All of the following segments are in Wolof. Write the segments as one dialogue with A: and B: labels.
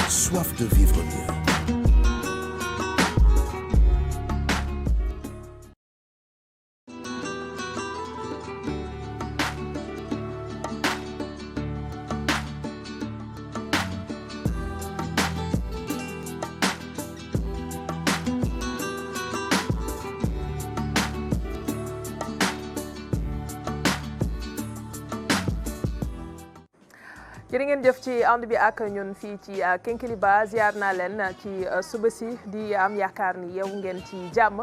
A: soif de vivre mieux.
B: jërë ngeen jëf ci ànd bi ak ñun fii ci Kinkeliba ziar naa leen ci suba si di am yaakaar ni yow ngeen ci jàmm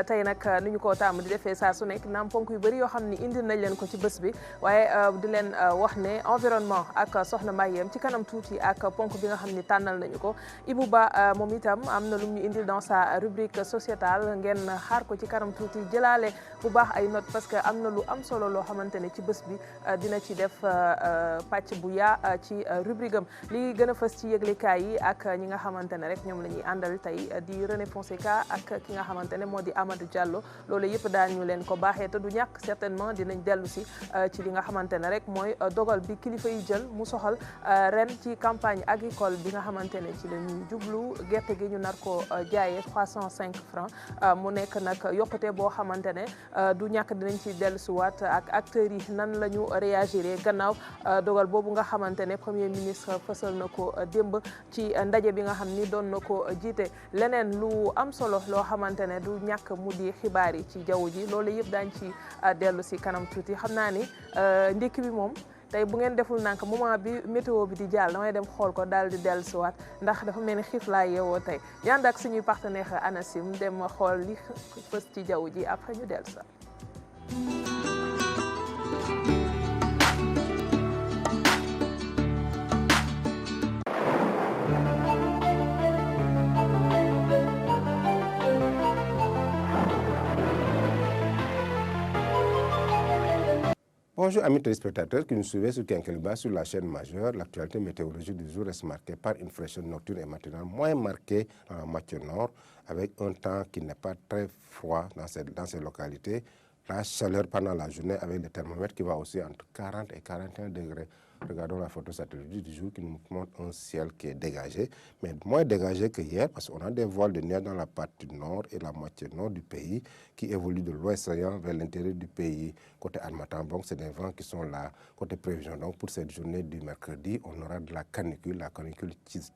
B: tey nag ni ñu ko tàmm di defee saa su nekk naam ponk yu bëri yoo xam ni indi nañ leen ko ci bés bi waaye di leen wax ne environnement ak soxna Marième ci kanam tuuti ak ponk bi nga xam ni tànnal nañu ko Ibou Ba moom itam am na lu ñu indil dans sa rubrique sociétale ngeen xaar ko ci kanam tuuti jëlaale bu baax ay notes parce que am na lu am solo loo xamante ne ci bés bi dina ci def pàcc bu yaa ci rubrique am li gën a fës ci yëglekaay yi ak ñi nga xamante ne rek ñoom la ñuy àndal tey di René Fonseca ak ki nga xamante ne moo di Amadou Diallo loolu yëpp daal ñu leen ko baaxee te du ñàkk certainement dinañ dellu si ci li nga xamante ne rek mooy dogal bi kilifa yi jël mu soxal ren ci campagne agricole bi nga xamante ne ci la ñuy jublu gerte gi ñu nar ko jaayee 305 francs mu nekk nag yokkute boo xamante ne du ñàkk dinañ ci dellu si waat ak acteurs yi nan la ñu réagir gannaaw dogal boobu nga xamante ne premier ministre fësal na ko démb ci ndaje bi nga xam ni doon na ko jiite leneen lu am solo loo xamante ne du ñàkk mu di xibaar yi ci jaww ji loolu yëpp daañ ci dellu si kanam tuuti xam naa ni ndékki bi moom tey bu ngeen deful nank moment bi météo bi di jàll damay dem xool ko daal di dellu si waat ndax dafa mel ni xiif laa yeewoo tey ñaan ak suñuy partenaire ANACIM dem xool li fës ci jaww ji après ñu dellu sa
C: Bonjour amis téléspectateurs qui nous suivent sur Kinkeliba sur la chaîne majeure. L'actualité météorologique du jour reste marquée par une fraîcheur nocturne et matinale moins marquée dans la moitié nord avec un temps qui n'est pas très froid dans ces localités. La chaleur pendant la journée avec des thermomètres qui va aussi entre 40 et 41 degrés. Regardons la photo satellite du jour qui nous montre un ciel qui est dégagé, mais moins dégagé que hier parce qu'on a des voiles de neige dans la partie nord et la moitié nord du pays qui évoluent de l'ouest-orient vers l'intérieur du pays. Côté Harmattan, donc c'est des vents qui sont là. Côté prévision, donc pour cette journée du mercredi, on aura de la canicule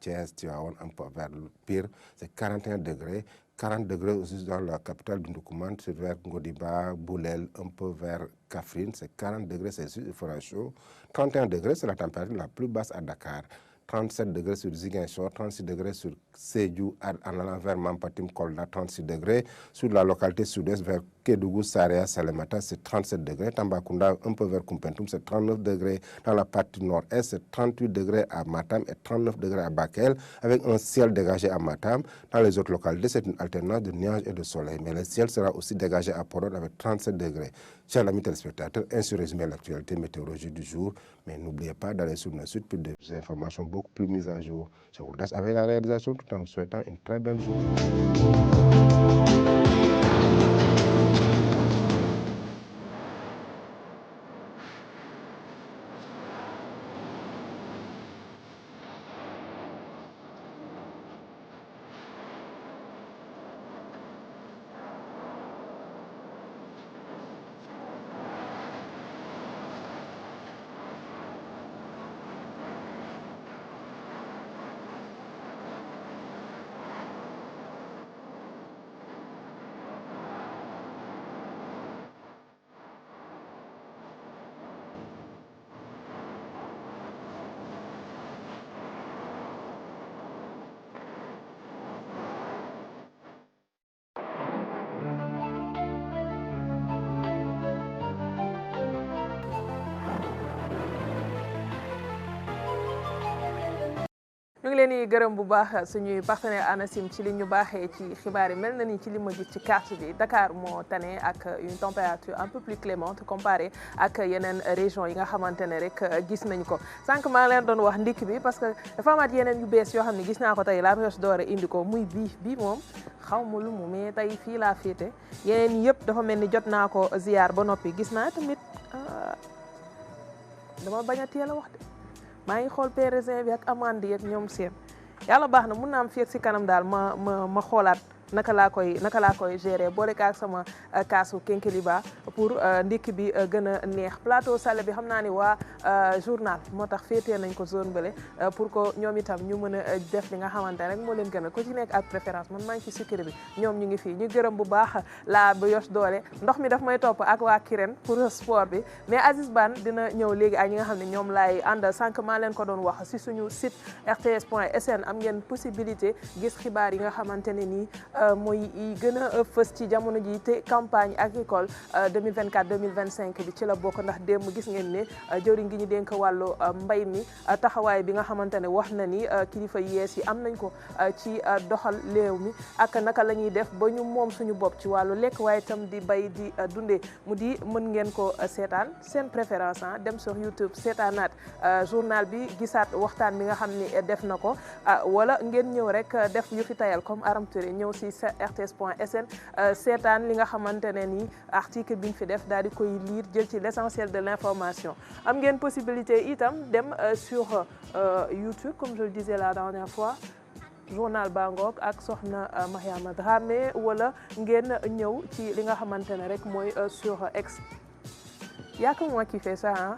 C: Thiès, Tivaouane, un peu vers le pire, c'est 41 degrés. 40 degrés aussi dans la capitale du Ndoukoumane, c'est vers Ngodiba, Boulel, un peu vers Kaffrine, c'est 40 degrés, c'est il fera chaud. 31 degrés, c'est la température la plus basse à Dakar. 37 degrés sur Ziguinchor, 36 degrés sur Sédhiou, en allant vers Mampatim, Kolda, 36 degrés. Sur la localité sud-est vers Kédougou, Saréa, Salemata, c'est 37 degrés. Tambacounda, un peu vers Koumpentoum, c'est 39 degrés. Dans la partie nord-est, c'est 38 degrés à Matam et 39 degrés à Bakel, avec un ciel dégagé à Matam. Dans les autres localités, c'est une alternance de nuages et de soleil. Mais le ciel sera aussi dégagé à Podor avec 37 degrés. Chers amis téléspectateurs, ainsi résumé l'actualité météorologique du jour. Mais n'oubliez pas d'aller sur notre site pour des informations beaucoup plus mises à jour. Je vous laisse avec la réalisation tout en vous souhaitant une très belle journée.
B: ñu ngi leen di gërëm bu baax suñuy partenaire ANACIM ci li ñu baaxee ci xibaar yi mel na ni ci li ma gis ci carte bi Dakar moo tane ak une température un peu plus clémente comparée ak yeneen région yi nga xamante ne rek gis nañ ko sànq maa leen doon wax ndikk bi parce que dafa amaat yeneen yu bees yoo xam ne gis naa ko tey la Brioche Dorée indi ko muy bii moom xaw ma lu mu mais tey fii laa féete yeneen yëpp dafa mel ni jot naa ko ziar ba noppi gis naa tamit dama bañ a teel a wax de maa ngi xool pérésin bi ak amande yi ak ñoom seen yàlla baax na mun naa am fii si kanam daal ma xoolaat naka laa koy gérer boole ak sama kaasu Kenkeliba pour ndékki bi gën a neex plateau salé bi xam naa ni waa journal moo tax féetee nañ ko zone bële pour que ñoom itam ñu mën a def li nga xamante rek moo leen gën a ku ci nekk ak préférence man maa ngi ci sucré bi ñoom ñu ngi fii ñu gërëm bu baax la ba yos doole ndox mi daf may topp ak waa Kirène pour sport bi mais Aziz Bane dina ñëw léegi ak ñi nga xam ne ñoom laay àndal sànq maa leen ko doon wax si suñu site rts.sn am ngeen possibilité gis xibaar yi nga xamante ne nii mooy gën a fës ci jamono ji te campagne agricole 2024 2025 bi ci la bokk ndax démb gis ngeen ne jëwriñ gi ñu dénk wàllu mbay mi taxawaay bi nga xamante ne wax na ni kilifa yees yi am nañ ko ci doxal réew mi ak naka la ñuy def ba ñu moom suñu bopp ci wàllu lekk waaye itam di bay di dundee mu di mën ngeen ko seetaan seen préférence dem sur YouTube seetaanaat journal bi gisaat waxtaan bi nga xam ni def na ko wala ngeen ñëw rek def yu fi tayal comme Aram Touré ñëw si rts.sn seetaan li nga xamante ne ni article bi ñu fi def daal di koy lire jël ci l'essentiel de l'information am ngeen possibilité itam dem sur YouTube comme je le disais la dernière fois journal Bangok ak soxna Mariama Dramé wala ngeen ñëw ci li nga xamante ne rek mooy sur X y a que moi qui fait ça hein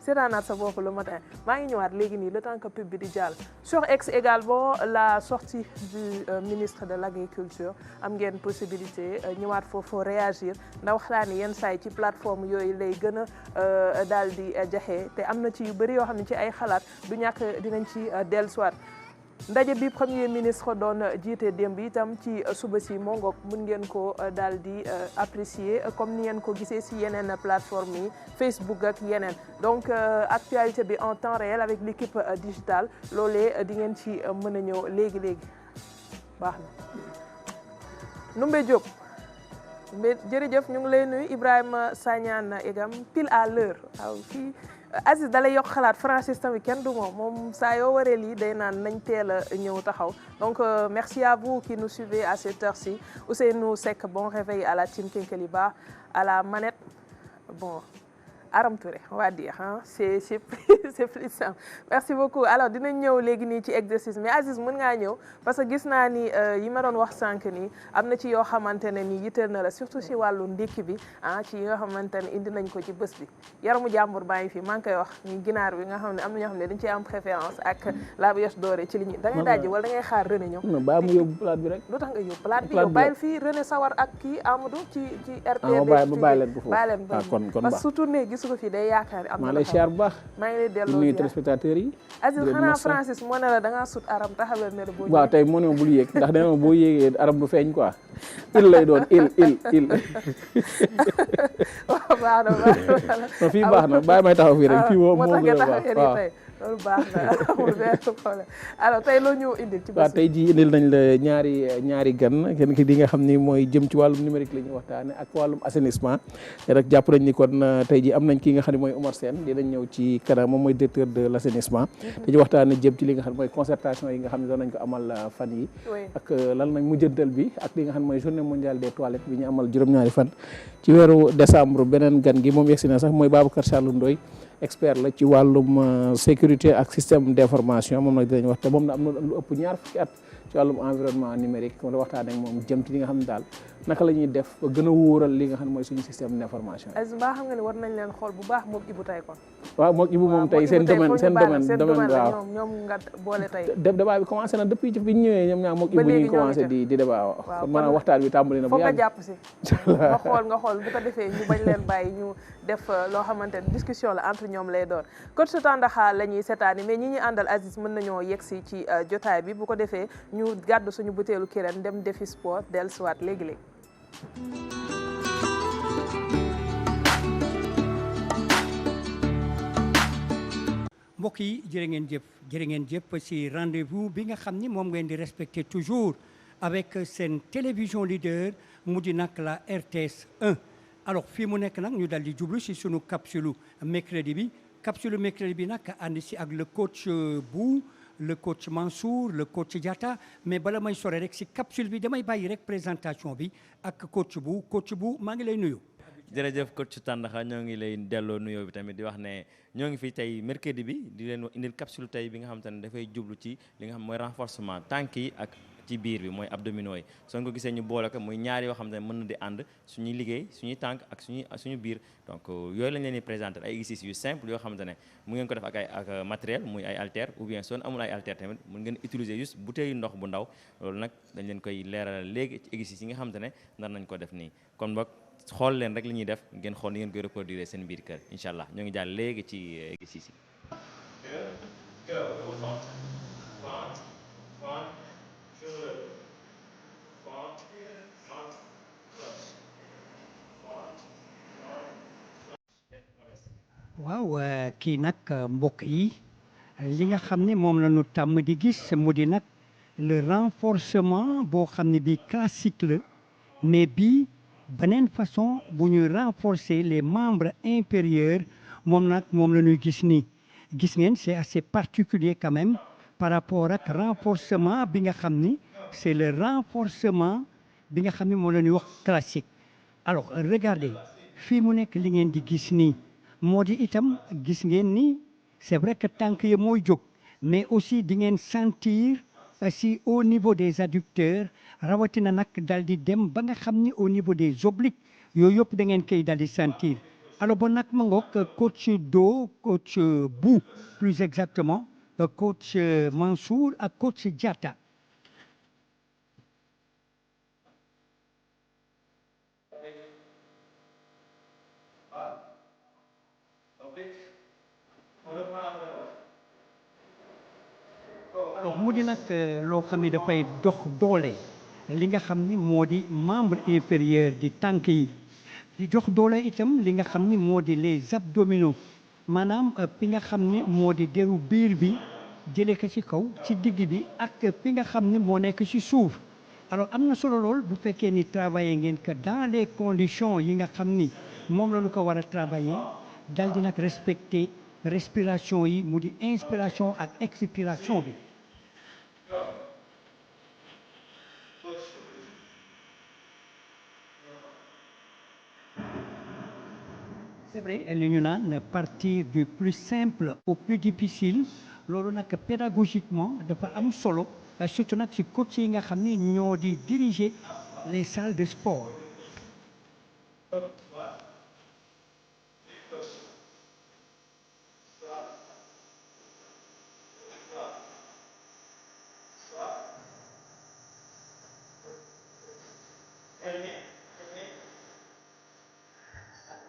B: seetaanaat sa bopp le matin maa ngi ñëwaat léegi nii le temps que pub bi di jàll sur X également la sortie du ministre de l'agriculture am ngeen possibilité ñëwaat foofu réagir ndax waxtaani yenn saay ci plateforme yooyu lay gën a daal di jaxe te am na ci yu bëri yoo xam ne ci ay xalaat du ñàkk dinañ ci dellusiwaat ndaje bi premier ministre doon jiite démb itam ci suba si mongoog mun ngeen ko daal di apprécier comme ni ngeen ko gisee si yeneen plateforme yi Facebook ak yeneen donc actualité bi en temps réel avec l'équipe digitale loolee di ngeen ci mën a ñëw léegi baax na Numbe Diop jërëjëf ñu ngi lay nuyu Ibrahima Sagnane egam pile à l'heure waaw fii Aziz dalay yokk xalaat Francis tamit kenn du moom saa yoo waree lii day naan nañ teel a ñëw taxaw donc merci à vous qui nous suivez à cette heure-ci Ousseynou Seck bon réveil à la team Kenkeliba à la manette bon Aram Touré on va dire hein c'est plus simple merci beaucoup alors dinañ ñëw léegi nii ci exercice mais Aziz mën ngaa ñëw parce que gis naa ni yi ma doon wax sànq nii am na ci yoo xamante ne ni yitteel na la surtout ci wàllu ndékki bi ci yi nga xamante ne indi nañ ko ci bés bi yaramu jàmbur baa ngi fi maa ngi koy wax ni ginaar bi nga xam ne am na ñoo xam ne dañ ci am préférence ak la brioche dorée ci li ñu da ngay dajji wala da ngay xaar René ñëw
A: non bàyyi mu yóbbu plate bi rek
B: lu tax nga yóbbu plate bi yow bàyyil fii René Sawar ak kii Amadou ci RTB
A: bàyyi leen ko foofu
B: kon parce que su tourné gisu ko fii day yaakaar am
A: maa lay siyaar bu baax
B: maa ngi lay delloo
A: nuyu téléspectateurs yi
B: Aziz xanaa Francis moo ne la da ngaa sut Aram taxawal ne la boo
A: waaw tey moo ne ma bul yéeg ndax dana ma boo yéegee Aram du feeñ quoi il lay doon il
B: waaw baax na
A: fii baax na bàyyi may taxaw fii rek fii moo gën a baax waaw
B: loolu baax na amul benn problème alors tey loo ñu indil ci
A: waaw tey jii indil nañ la ñaari gan kenn ki di nga xam ni mooy jëm ci wàllum numérique la ñuy waxtaane ak wàllum assainissement te rek jàpp nañ ni kon tey jii am nañ kii nga xam ne mooy Omar Sène dinañ ñëw ci kanam moom mooy directeur de l'assainissement te ñu waxtaane jëm ci li nga xam ne mooy concertation yi nga xam ne doon nañ ko amal fan yi ak lan nañ mujjantal bi ak li nga xam ne mooy journée mondiale des toilettes bi ñu amal juróom-ñaari fan ci weeru décembre beneen gan gi moom yegsi na sax mooy Babacar Charles Ndoye expert la ci wàllum sécurité ak système d'information moom nag dinañ wax te moom na am na lu ëpp ñaar fukki at ci wàllum environnement numérique wala waxtaan ak moom jëm ci li nga xam ne daal naka la ñuy def ba gën a wóoral li nga xam ne mooy suñu système d'information
B: Aziz mbaa xam nga ne war nañ leen xool bu baax moom Ibou tey kon
A: waaw moom Ibou moom tey seen domaine waaw
B: ñoom nga boole tey
A: débat bi commencé na depuis bi ñu ñëwee ñoom ñaar moom Ibou ñu ngi commencé di débat waaw kon maanaam waxtaan bi tàmbali na bu yàgg
B: nga jàpp si nga xool bu ko defee ñu bañ leen bàyyi ñu def loo xamante ne discussion la entre ñoom lay doon coach Tandaxa la ñuy seetaani mais ñi ñuy àndal Aziz mën nañoo yegsi ci jotaay bi bu ko defee ñu gàddu suñu butéelu Kirène dem defi sport dellusiwaat léegi-léegi
D: mbokk yi jërë ngeen jëf ci rendez-vous bi nga xam ni moom ngeen di respecter toujours avec seen télévision leader mu di nag la RTS 1 alors fii mu nekk nag ñu dal di jublu ci sunu capsule mercredi bi nag ànd ci ak le coach Bou le coach Mansour le coach Diatta mais bala may sore rek ci capsule bi damay bàyyi rek présentation bi ak coach Bou maa ngi lay nuyu.
E: jërëjëf coach Tandakha ñoo ngi lay delloo nuyoo bi tamit di wax ne ñoo ngi fi tey mercredi bi di leen indil capsule tey bi nga xamante ne dafay jublu ci li nga xam mooy renforcement tànk yi ak ci biir bi mooy abdominaux yi soo ko gisee ñu boole ko muy ñaar yoo xam ne mën na di ànd suñuy liggéey suñuy tànk ak suñu biir donc yooyu lañ leen di présenter ay exercices yu simple yoo xamante ne mu ngeen ko def ak matériel muy ay haltères ou bien soo amul ay haltères tamit mën ngeen utiliser juste bouteille ndox bu ndaw loolu nag dañ leen koy leeralal léegi ci exercices yi nga xamante ne nar nañ ko def nii kon boog xool leen rek li ñuy def ngeen xool ni ngeen koy reproduire seen biir kër incha allah ñoo ngi jàll léegi ci exercice yi.
D: waaw kii nag mbokk yi li nga xam ne moom la ñu tàmm di gis mu di nag le renforcement boo xam ne bii classique la mais bii beneen façon bu ñuy renforcer les membres inférieurs moom nag moom la ñuy gis nii gis ngeen c'est assez particulier quand même par rapport ak renforcement bi nga xam ni c'est le renforcement bi nga xam ne moom la ñuy wax classique alors regardez fii mu nekk li ngeen di gis nii moo di itam gis ngeen ni c'est vrai que tànk yi mooy jóg mais aussi di ngeen sentir si au niveau des adducteurs rawatina nag dal di dem ba nga xam ni au niveau des obliques yooyu yëpp da ngeen koy dal di sentir alors bon nag ma ngoog coach Do coach Bou plus exactement coach Mansour ak coach Diatta. alors mu di nag loo xam ni dafay dox doole li nga xam ni moo di membre inférieur di tànk yi di jox doole itam li nga xam ni moo di les abdominaux maanaam fi nga xam ni moo di deru biir bi jëlee ko ci kaw ci digg bi ak fi nga xam ni moo nekk ci suuf alors am na solo lool bu fekkee ni travailler ngeen que dans les conditions yi nga xam ni moom la ñu ko war a travailler dal di nag respecter respiration yi mu di inspiration ak expiration bi. c'est vrai li ñu naan partir du plus simple au plus difficile loolu nag pédagogiquement dafa am solo surtout nag ci coach yi nga xam ni ñoo di diriger les salles de sport.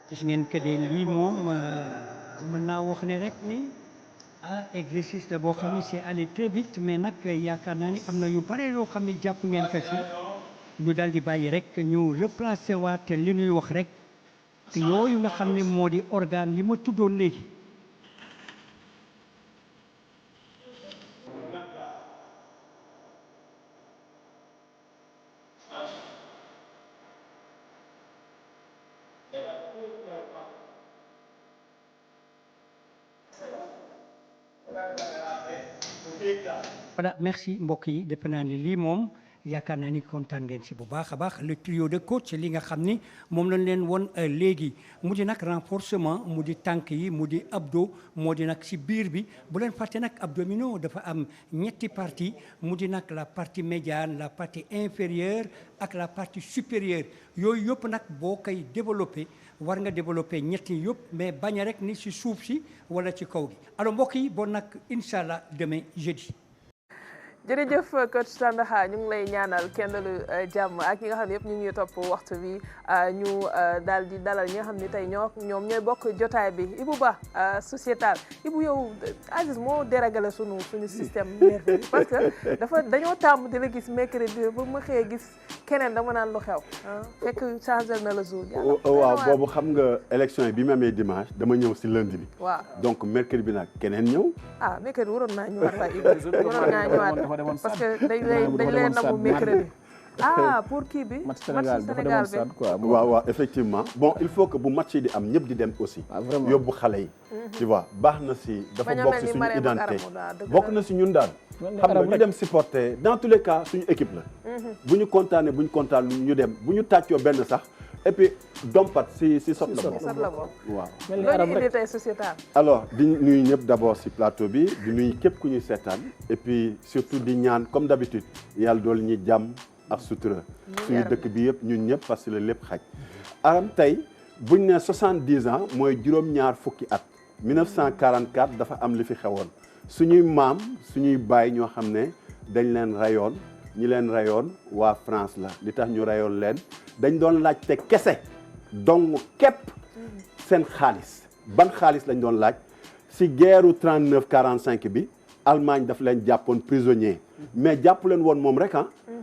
D: gis ngeen que de lii moom mën naa wax ne rek ni exercice la boo xam ne c'est allé très vite mais nag yaakaar naa ni am na yu bare yoo xam ne jàpp ngeen ko ci ñu daal di bàyyi rek ñu replacer waat li ñuy wax rek yooyu nga xam ne moo di organe yi ma tuddoon léegi. voilà merci mbokk yi defe naa ni lii moom yaakaar naa ni kontaan ngeen si bu baax a baax le trio de coach li nga xam ni moom lañ leen won léegi mu di nag renforcement mu di tànk yi mu di abdos moo di nag si biir bi bu leen fàtte nag abdominaux dafa am ñetti partie mu di nag la partie médiane la partie inférieure ak la partie supérieure yooyu yëpp nag boo koy développé war nga développé ñetti yëpp mais bañ a rek ni si suuf si wala ci kaw gi alors mbokk yi bon nag incha allah demain jeudi.
B: jërëjëf coach Tandakha ñu ngi lay ñaanal kenn lu jàmm ak ñi nga xam ne yëpp ñu ngi topp waxtu bi ñu daal di dalal ñi nga xam ne tey ñoom ñooy bokk jotaay bi Ibou Ba sociétal Ibou yow Aziz moo dérégler suñu système nerveux parce que dañoo tàmm di la gis mercredi ba ma xëyee gis keneen dama naan lu xew fekk changé na la jour.
F: waaw boobu xam nga élection yi bi ma amee dimanche dama ñëw si lundi bi.
B: waaw
F: donc mercredi bi nag keneen ñëw.
B: mercredi waroon naa ñëwaat waaye Ibou waroon naa ñëwaat. parce que dañ lay namu mercredi pour kii bi match Sénégal bi
F: waaw effectivement bon il faut que bu match yi di am ñëpp di dem aussi yóbbu xale yi tu vois baax na si dafa bokk si suñu identité bokk na si ñun daal xam nga ñu dem supporter dans tous les cas suñu équipe la bu ñu kontaanee bu ñu kontaan ñu dem bu ñu tàccoo benn sax et puis dompat si sot la
B: bokk
F: waaw.
B: mel ni arab rek tey sociétal.
F: alors di nuyu ñëpp d'abord si plateau bi di nuyu képp ku ñuy seetaan et puis surtout di ñaan comme d'habitude yàlla dool ñi jàmm ak sutura suñu dëkk bi yëpp ñun ñëpp parce que la lépp xaj. aram tey buñ ne 70 ans mooy juróom-ñaar fukki at 1944 dafa am li fi xewoon suñuy maam suñuy baay ñoo xam ne dañ leen rayoon ñi leen rayoon waa France la li tax ñu rayoon leen dañ doon laajte kese donc képp seen xaalis ban xaalis lañ doon laaj si guerru 39-45 bi Allemagne daf leen jàppoon prisonnier mais jàpp leen woon moom rek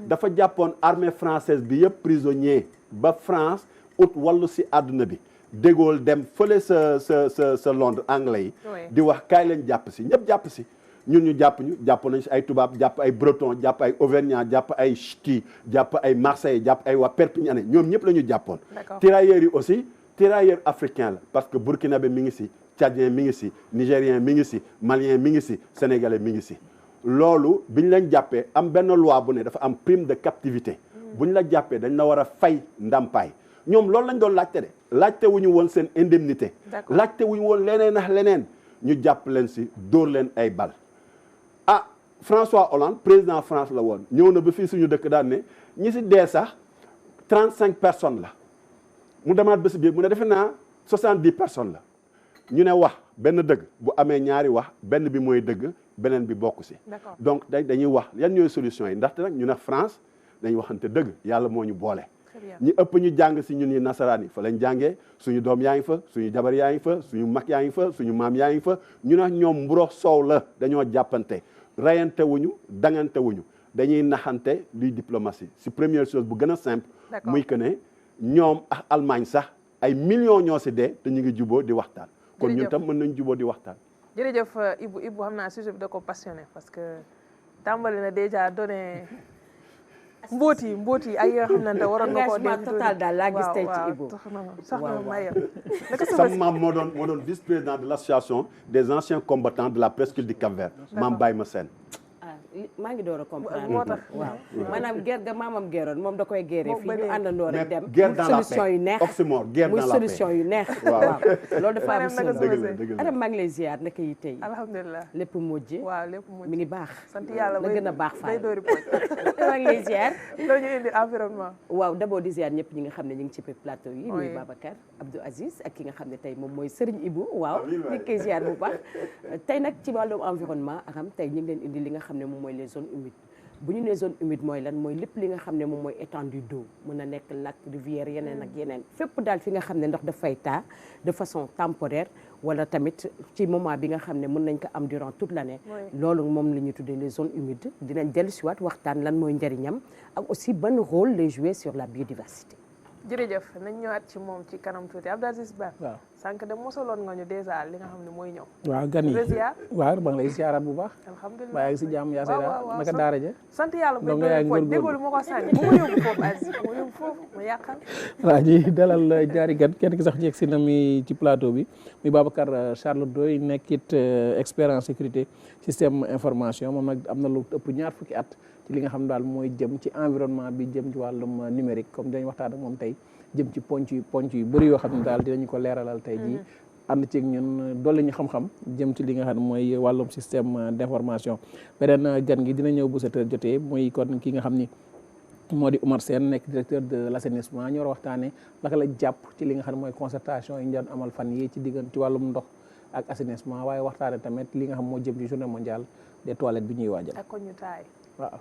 F: dafa jàppoon armée française bi yëpp prisonnier ba France ut wallu si àdduna bi De Gaulle dem fële sa Londres anglais yi di wax kaay leen jàpp si ñëpp jàpp si ñun ñu jàpp nañ si ay tubaab jàpp ay breton jàpp ay auvergnat jàpp ay ch'ti jàpp ay marseillais jàpp ay waa Perpignan ñoom ñëpp la ñu jàppoon tirailleurs yi aussi tirailleurs africain la parce que burkinabé mi ngi si tchadien mi ngi si nigérien mi ngi si malien mi ngi si sénégalais mi ngi si loolu biñ leen jàppee am benn loi bu ne dafa am prime de captivité buñ la jàppee dañ la war a fay ndàmpaay ñoom loolu lañ doon laajte de laajte wuñu woon seen indemnité laajte wuñu woon leneen ak leneen ñu jàpp leen si dóor leen ay bal François Hollande président France la woon ñëw na ba fii suñu dëkk daan ne ñi si dee sax 35 personnes la mu demaat ba si biir mu ne defe naa 70 personnes la ñu ne wax benn dëgg bu amee ñaari wax benn bi mooy dëgg beneen bi bokk si donc dañuy wax yan ñooy solution yi ndaxte nag ñu ne France dañuy waxante dëgg yàlla moo ñu boole ñi ëpp ñu jàng si ñun ñi nasaraan yi fa lañ jàngee suñu doom yaa ngi fa suñu jabar yaa ngi fa suñu mag yaa ngi fa suñu maam yaa ngi fa ñu ne ñoom mburo soow la dañoo jàppante rayante wuñu dangante wuñu dañuy naxante luy diplomatie si première chose bu gën a simple muy que ne ñoom ak Allemagne sax ay millions ñoo si dee te ñu ngi juboo di waxtaan kon ñun tam mën nañ juboo di waxtaan
B: jërëjëf Ibou xam naa sujet bi da ko passionné parce que tàmbali na déjà donné mbóot yi ay yoo xam ne waroon nga koo dégg
G: total daal laa gis tey ci Ibou
B: sax na Mayel
F: sama maam moo doon vice-président de l'association des anciens combattants de la presqu'île du Cap-Vert maam Baye ma Sène
G: maa ngi door a comprendre
B: moo tax
G: waaw maanaam guerre ga maamam guerroon moom da koy guerre fii ñu àndandoo rek dem
F: solution
G: yu neex muy solution yu neex waaw loolu dafa am solo Adam maa ngi lay ziar naka yi tey
B: alhamdulilah
G: lépp mujj
B: waaw lépp mujj
G: mi ngi baax
B: sant yàlla
G: la gën a baax faay
B: doori poj
G: maa ngi lay ziar
B: loo ñu indi environnement
G: waaw d'abord di ziar ñëpp ñi nga xam ne ñu ngi ci plateau yi muy Babacar Abdou Aziz ak ki nga xam ne tey moom mooy Serigne Ibou waaw ñu ngi koy ziar bu baax tey nag ci wàllu environnement akam tey ñu ngi leen indi li nga xam ne moom mooy les zones humides bu ñu nee zone humide mooy lan mooy lépp li nga xam ne moom mooy étendue d'eau mën na nekk lac rivière yeneen ak yeneen fépp daal fi nga xam ne ndox dafay taa de façon temporaire wala tamit ci moment bi nga xam ne mën nañ ko am durant toute l'année loolu moom la ñuy tuddee les zones humides dinañ dellusiwaat waxtaan lan mooy njëriñam ak aussi ban rôle lay jouer sur la biodiversité.
B: jërëjëf nañ ñëwaat ci moom ci kanam tuuti Abdou Aziz Ba.
A: waaw
B: sànq de mosaloon nga ñu dèjà li nga xam ne mooy ñëw.
A: waaw gan yi waaw maa ngi lay ziaraat bu baax.
B: alhamdulilah
A: maa ngi si jàmm yaa Seyda naka daara ja.
B: sant yàlla bu ñu déggoo ma ko sànni bu ma yóbbu foofu Aziz bu ma yóbbu foofu ma yàqal.
A: waaw ñi dalal ñaari gan kenn ki sax ci si na mi ci plateau bi muy Babacar Charles Ndoye nekkit expert en sécurité système information moom nag am na lu ëpp ñaar fukki at. ci li nga xam daal mooy jëm ci environnement bi jëm ci wàllum numérique comme dañ waxtaan ak moom tey jëm ci ponc yu bëri yoo xam ne daal dinañu ko leeralal tey jii ànd ci ñun dolli ñu xam-xam jëm ci li nga xam ne mooy wàllum système d'information beneen gan gi dina ñëw bu 7 heures jotee mooy kon ki nga xam ni moo di Oumar Sène nekk directeur de l'assainissement ñu war a waxtaanee naka la jàpp ci li nga xam ne mooy concertation yi ñu doon amal fan yi ci diggante ci wàllum ndox ak assainissement waaye waxtaane tamit li nga xam moo jëm ci journée mondiale des toilettes bi ñuy waajal
B: ak ko ñu taay
A: waaw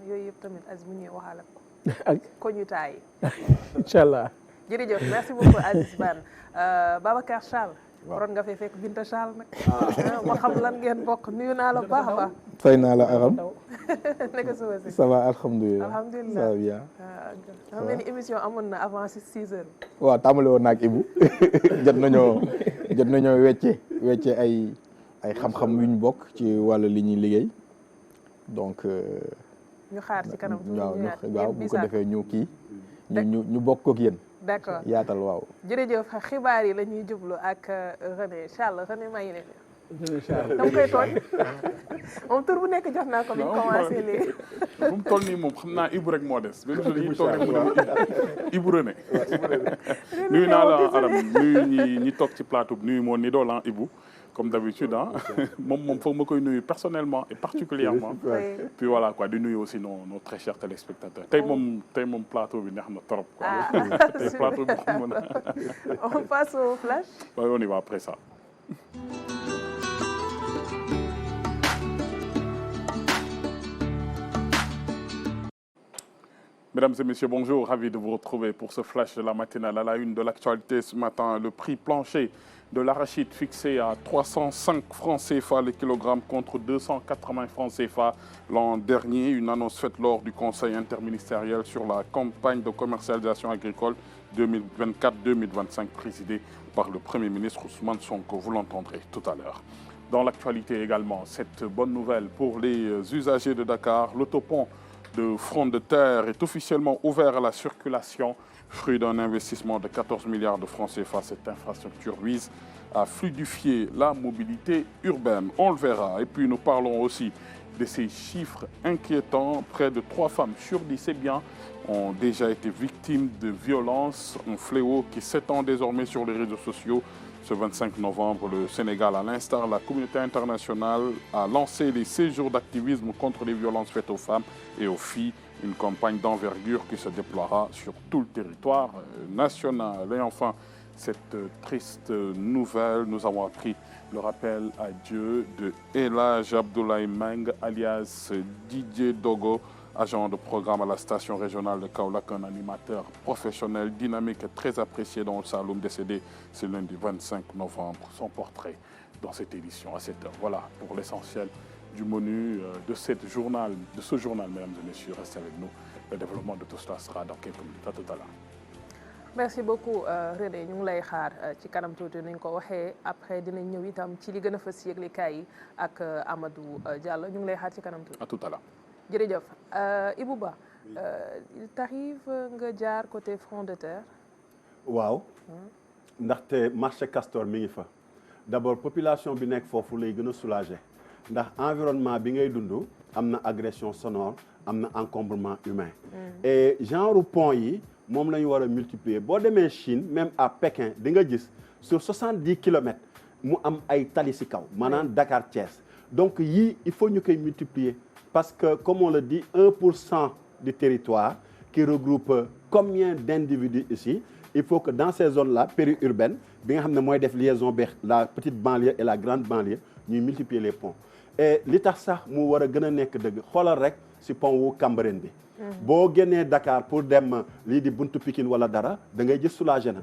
B: yooyu yëpp tamit Aziz mu ñuy waxaale ko
A: ak
B: ko ñu taay
A: incha allah
B: jërëjëf merci beaucoup Aziz Bane Babacar Charles waroon nga fee fekk Binta Charles nag ma xam lan ngeen bokk nuyu naa la baax a baax
H: fay naa la Aram
B: naka suba si
H: ça va alhamdulilah
B: alhamdulilah
H: ça va bien
B: xam nga ni émission amoon na avant 6 heures
H: waaw tàmbali woon naag Ibou jot nañoo wecce ay xam-xam yu ñu bokk ci wàllu li ñuy liggéey donc
B: ñu xaar ci kanam
H: waaw bu ko defee ñu kii ñu bokk ak yéen
B: d'accord
H: yaatal waaw
B: jërëjëf xibaar yi la ñuy jublu ak René Charles René maa ngi dama koy tooñ moom tur bu nekk jox naa ko bi ñu commencé léegi.
I: fu mu toll nii moom xam naa Ibou rek moo des. benn jour dañuy toog rek mu ne Ibou René. nuyu naa la Aram nuyu ñi toog ci plateau bi nuyu moo ni dool Ibou. Comme d'habitude moom foog ma koy nuyu personnellement et particulièrement puis voilà quoi di nuyu aussi nos très chers téléspectateurs tey moom plateau bi neex na trop quoi tey plateau bi xam na
B: on passe au flash.
I: Oui, on y va après ça. Mesdames et messieurs, bonjour, ravi de vous retrouver pour ce flash de la matinale. À la une de l'actualité ce matin, le prix plancher de l'arachide fixé à 305 francs CFA le kilogramme contre 280 francs CFA l'an dernier. Une annonce faite lors du Conseil interministériel sur la campagne de commercialisation agricole 2024-2025 présidée par le Premier ministre Ousmane Sonko. Vous l'entendrez tout à l'heure. Dans l'actualité également, cette bonne nouvelle pour les usagers de Dakar, l'autopont de Front de Terre est officiellement ouvert à la circulation. Fruit d'un investissement de 14 milliards de francs CFA, cette infrastructure vise à fluidifier la mobilité urbaine. On le verra. Et puis nous parlons aussi de ces chiffres inquiétants. Près de 3 femmes sur 10, c'est bien, ont déjà été victimes de violences. Un fléau qui s'étend désormais sur les réseaux sociaux. Ce 25 novembre, le Sénégal, à l'instar de la communauté internationale, a lancé les séjours d'activisme contre les violences faites aux femmes et aux filles. Une campagne d'envergure qui se déploiera sur tout le territoire national. Et enfin, cette triste nouvelle, nous avons appris le rappel à Dieu de El Hadj Abdoulaye Meng, alias Didier Dogo, agent de programme à la station régionale de Kaolack, un animateur professionnel, dynamique et très apprécié dans le Saloum, décédé ce lundi 25 novembre. Son portrait dans cette édition à 7h. Voilà pour l'essentiel du menu de ce journal, mesdames et messieurs. Restez avec nous. Le développement de tout cela sera dans quelques minutes. À tout à l'heure.
B: Merci beaucoup René ñu ngi lay xaar ci kanam tuuti ni ñu ko waxee après dinañ ñëw itam ci li gën a fës yëglekaay yi ak Amadou Diallo ñu ngi lay xaar ci kanam tuuti.
I: À tout à l'heure.
B: jërëjëf Ibou Ba il t'arrive nga jaar côté Front de Terre.
F: waaw ndaxte marché Castor mi ngi fa d'abord population bi nekk foofu lay gën a soulager ndax environnement bi ngay dund am na agression sonore am na encombrement humain. et genre pont yi moom la ñu war a multiplier boo demee Chine même à Pékin di nga gis sur 70 kilomètres mu am ay tali si kaw maanaam Dakar Thiès donc yii il faut ñu koy multiplier parce que comme on le dit 1% du territoire qui regroupe combien d'individus ici il faut que dans ces zones là périurbaines bi nga xam ne mooy def liaison beex la petite banlieue et la grande banlieue ñuy multiplier les ponts et li tax sax mu war a gën a nekk dëgg xoolal rek si pont wu Cambérène bi boo génnee Dakar pour dem lii di buntu Pikine wala dara da ngay gis soulagé na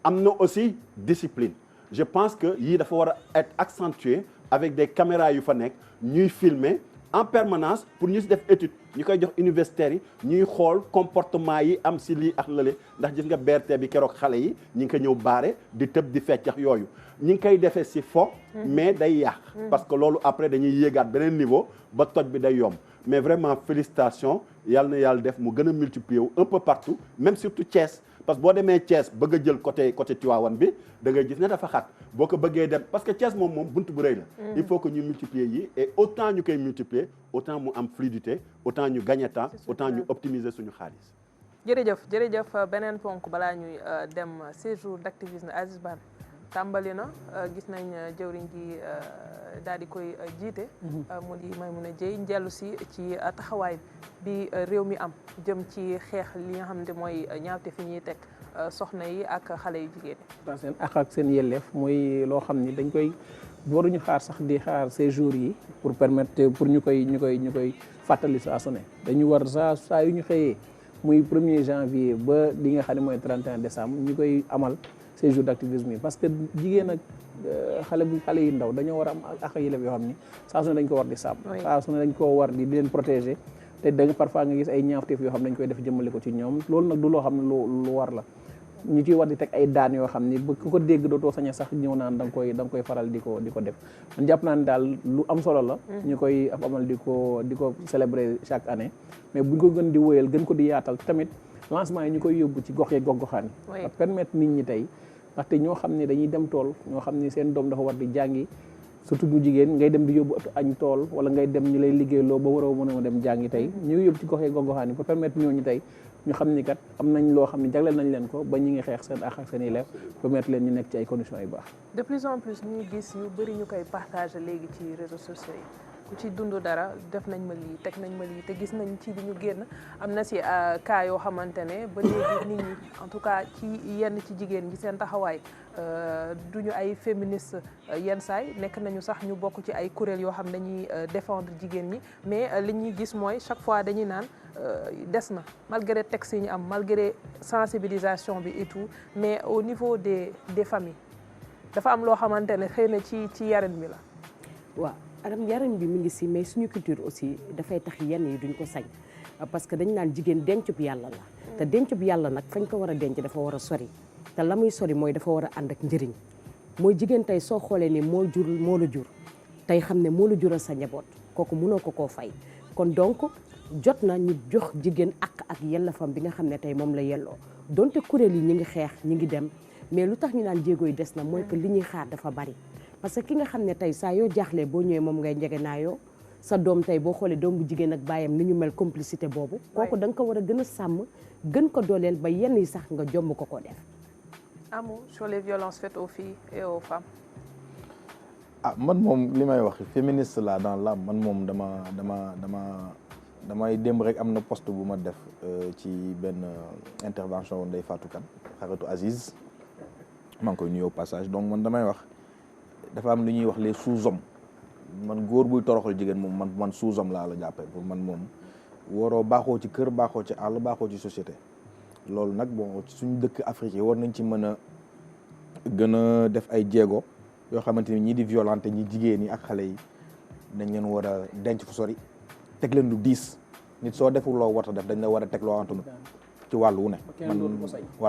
F: am na aussi discipline je pense que yii dafa war a être accentué avec des caméras yu fa nekk ñuy filmer en permanence pour ñu si def étude ñu koy jox universitaires yi ñuy xool comportement yi am si lii ak lële ndax gis nga BRT bi keroog xale yi ñi ngi ko ñëw baare di tëb di feccax yooyu ñi ngi koy defee si fo mais day yàq parce que loolu après dañuy yéegaat beneen niveau ba toj bi day yomb mais vraiment félicitations yàlla na yàlla def mu gën a multiplier wu un peu partout même surtout Thiès parce que boo demee Thiès bëgg a jël côté Tivaouane bi da ngay gis ne dafa xat boo ko bëggee dem parce que Thiès moom buntu bu rëy la il faut que ñu multiplier yi et autant ñu koy multiplier autant mu am fluidité autant ñu gagner temps autant ñu optimiser suñu xaalis
B: jërëjëf beneen ponk balaa ñuy dem séjour d'activisme Aziz Ban tàmbali na gis nañ jëwriñ gi daal di koy jiite mu di Maimouna Dièye njellu si ci taxawaay bi réew mi am jëm ci xeex li nga xam ne mooy ñaawte fi ñuy teg soxna yi ak xale yu jigéen
A: yi seen ak seen yelleef mooy loo xam ni dañ koy waruñu xaar sax di xaar séjour yi pour permettre pour ñu koy fàttali saa su ne dañu war saa yu ñu xëyee muy 1er janvier ba li nga xam ne mooy 31 décembre ñu koy amal séjour d'activisme yi parce que jigéen ak xale yu ndaw dañoo war a am ak yelleef yoo xam ni saa su ne dañ ko war di sàmm saa su ne dañ ko war di leen protéger te da nga parfois nga gis ay ñaawteef yoo xam ne dañ koy def jëmale ko ci ñoom loolu nag du loo xam ne lu war la ñu ciy war di teg ay daan yoo xam ni ba ku ko dégg dootoo sañ a sax ñëw naan da nga koy faral di ko def man jàpp naa ne daal lu am solo la ñu koy amal di ko célébrer chaque année mais buñ ko gën di wóyal gën ko di yaatal tamit lancement yi ñu koy yóbbu ci gox yeeg gox-goxaan yi permettre nit ñi tey ndaxte ñoo xam ne dañuy dem tool ñoo xam ne seen doom dafa war di jàngi surtout bu jigéen ngay dem di yóbbu añ tool wala ngay dem ñu lay liggéeyloo ba waroo mën a dem jàngi tey ñu ngi yóbbu ci goxee goxaan yi pour permettre ñooñu tey ñu xam ni kat am nañ loo xam ne jagleel nañ leen ko ba ñu ngi xeex seen àq ak seen i leef permettre leen ñu nekk ci ay conditions yu baax.
B: de plus en plus ñuy gis yu bëri ñu koy partager léegi ci réseaux sociaux yi ku ci dund dara def nañ ma lii teg nañ ma lii te gis nañ ci li ñu génn am na si cas yoo xamante ne ba léegi nit ñi en tout cas ci yenn ci jigéen ñi seen taxawaay duñu ay féministes yenn saay nekk nañu sax ñu bokk ci ay kuréel yoo xam dañuy défendre jigéen ñi mais li ñuy gis mooy chaque fois dañuy naan des na malgré texte yi ñu am malgré sensibilisation bi et tout mais au niveau des familles dafa am loo xamante ne xëy na ci yarin bi la.
G: waaw Aram yarin bi mi ngi si mais suñu culture aussi dafay tax yenn yi duñ ko sañ parce que dañ naan jigéen dencub yàlla la te dencub yàlla nag fañ ko war a denc dafa war a sori te la muy sori mooy dafa war a ànd ak njëriñ mooy jigéen tey soo xoolee ni moo la jur tey xam ne moo la jural sa njaboot kooku mënoo ko koo fay kon donc jot na ñu jox jigéen ak yellafam bi nga xam ne tey moom la yelloo donte kuréel yi ñi ngi xeex ñi ngi dem mais lu tax ñu naan jéego yi des na mooy que li ñuy xaar dafa bari parce que ki nga xam ne tey saa yoo jaaxlee boo ñëwee moom ngay njege naayoo sa doom tey boo xoolee doom bu jigéen ak baayam ni ñu mel complicité boobu kooku da nga ko war a gën a sàmm gën ko dooleel ba yenn yi sax nga jomb ko def.
B: Amou sur les violences faites aux filles et aux femmes.
H: Man moom li may wax féministe la dans l'âme man moom damay démb rek am na poste bu ma def ci benn intervention Ndeye Fatou Kane xaritu Aziz maa ngi koy nuyoo passage donc man damay wax dafa am lu ñuy wax les sous-hommes man góor buy toroxal jigéen moom man sous-homme laa la jàppee pour man moom waroo baaxoo ci kër baaxoo ci àll baaxoo ci société loolu nag bon suñu dëkk Afrique yi war nañ ci mën a gën a def ay jéego yoo xamante ni ñii di violenté ñi jigéen ñi ak xale yi dañ leen war a denc fu sori teg leen lu diis nit soo deful loo war a def dañ la war a teg loo xamante ci wàllu wu ne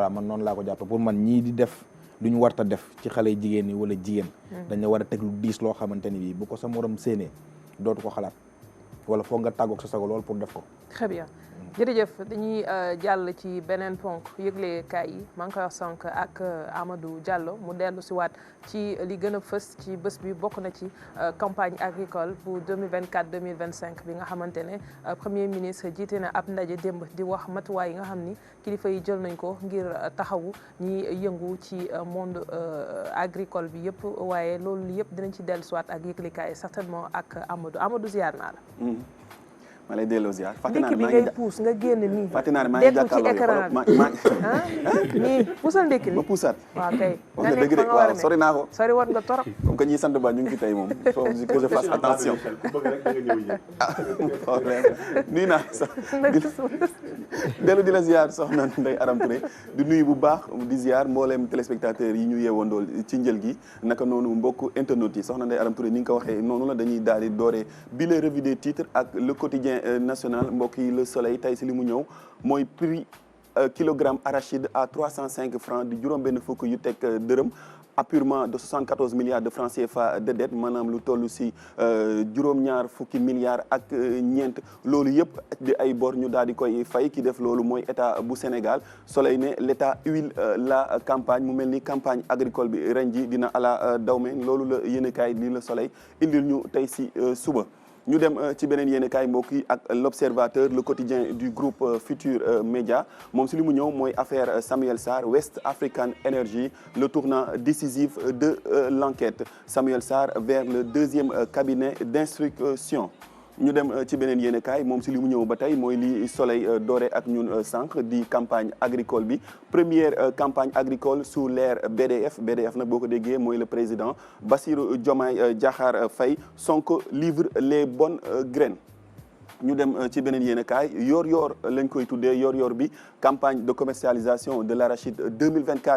H: man noonu laa ko jàppee pour man ñii di def lu ñu warta def ci xale yi jigéen ñi wala jigéen dañ la war a teg lu diis loo xamante ni bii bu ko sa morom séenee dootu ko xalaat wala foog nga tàggoog sa sago lool pour def ko.
B: Très bien jërëjëf dañuy jàll ci beneen ponk yëgle kaay yi maa ngi koy wax sànq ak Amadou Diallo mu dellu si waat ci li gën a fës ci bés bi bokk na ci campagne agricole bu 2024-2025 bi nga xamante ne premier ministre jiite na ab ndaje démb di wax matuwaay yi nga xam ni kilifa yi jël nañ ko ngir taxawu ñi yëngu ci monde agricole bi yëpp waaye loolu yëpp dinañ ci dellu si waat ak yëgle kaay yi certainement ak Amadou ziar naa la.
J: ma lay delloo ziar fàtte naa
B: ne maa ngi ngay puus nga génn nii.
J: fàtte naa ne maa ngi jàkkaarloo
B: nii puusal ndekki li
J: ma puusaat.
B: waaw kay
J: nga nekk fa nga war a nekk sori naa ko.
B: sori war nga torop.
J: comme que ñi sant ba ñu ngi fi tey moom il faut que je fasse attention. problème nuyu naa sax dellu di la ziar soxna Ndeye Arame Touré di nuyu bu baax di ziar mbooleem téléspectateurs yi ñu yeewandool ci njël gi naka noonu mbokk internautes yi soxna Ndeye Arame Touré ni nga ko waxee noonu la dañuy daal di dooree bi la revue des titres ak le quotidien national mbokk yi Le Soleil tey si li mu ñëw mooy prix kilogramme arachide à 305 francs di juróom benn fukk yu teg dërëm apurement de 74 milliards de francs CFA de dette maanaam lu toll si juróom-ñaar fukki milliards ak ñeent loolu yëpp di ay bor ñu daal di koy fay ki def loolu mooy état bu Sénégal Soleil ne l' état huile la campagne mu mel ni campagne agricole bi ren ji dina ala dawme loolu la yéenekaay li Le Soleil indil ñu tey si suba. ñu dem ci beneen yéenekaay mbokk yi ak l'Observateur le quotidien du groupe Futur Média moom si li mu ñëw mooy affaire Samuel Sarr West African Energy le tournant décisif de l'enquête Samuel Sarr vers le deuxième cabinet d'instruction ñu dem ci beneen yéenekaay moom si li mu ñëw ba tey mooy li Soleil doore ak ñun sànq di campagne agricole bi première campagne agricole sous l'ère BDF nag boo ko déggee mooy le président Bassirou Diomaye Diakhar Faye Sonko livre les bonnes graines ñu dem ci beneen yéenekaay yor lañ koy tuddee yor bi campagne de commercialisation de l'arachide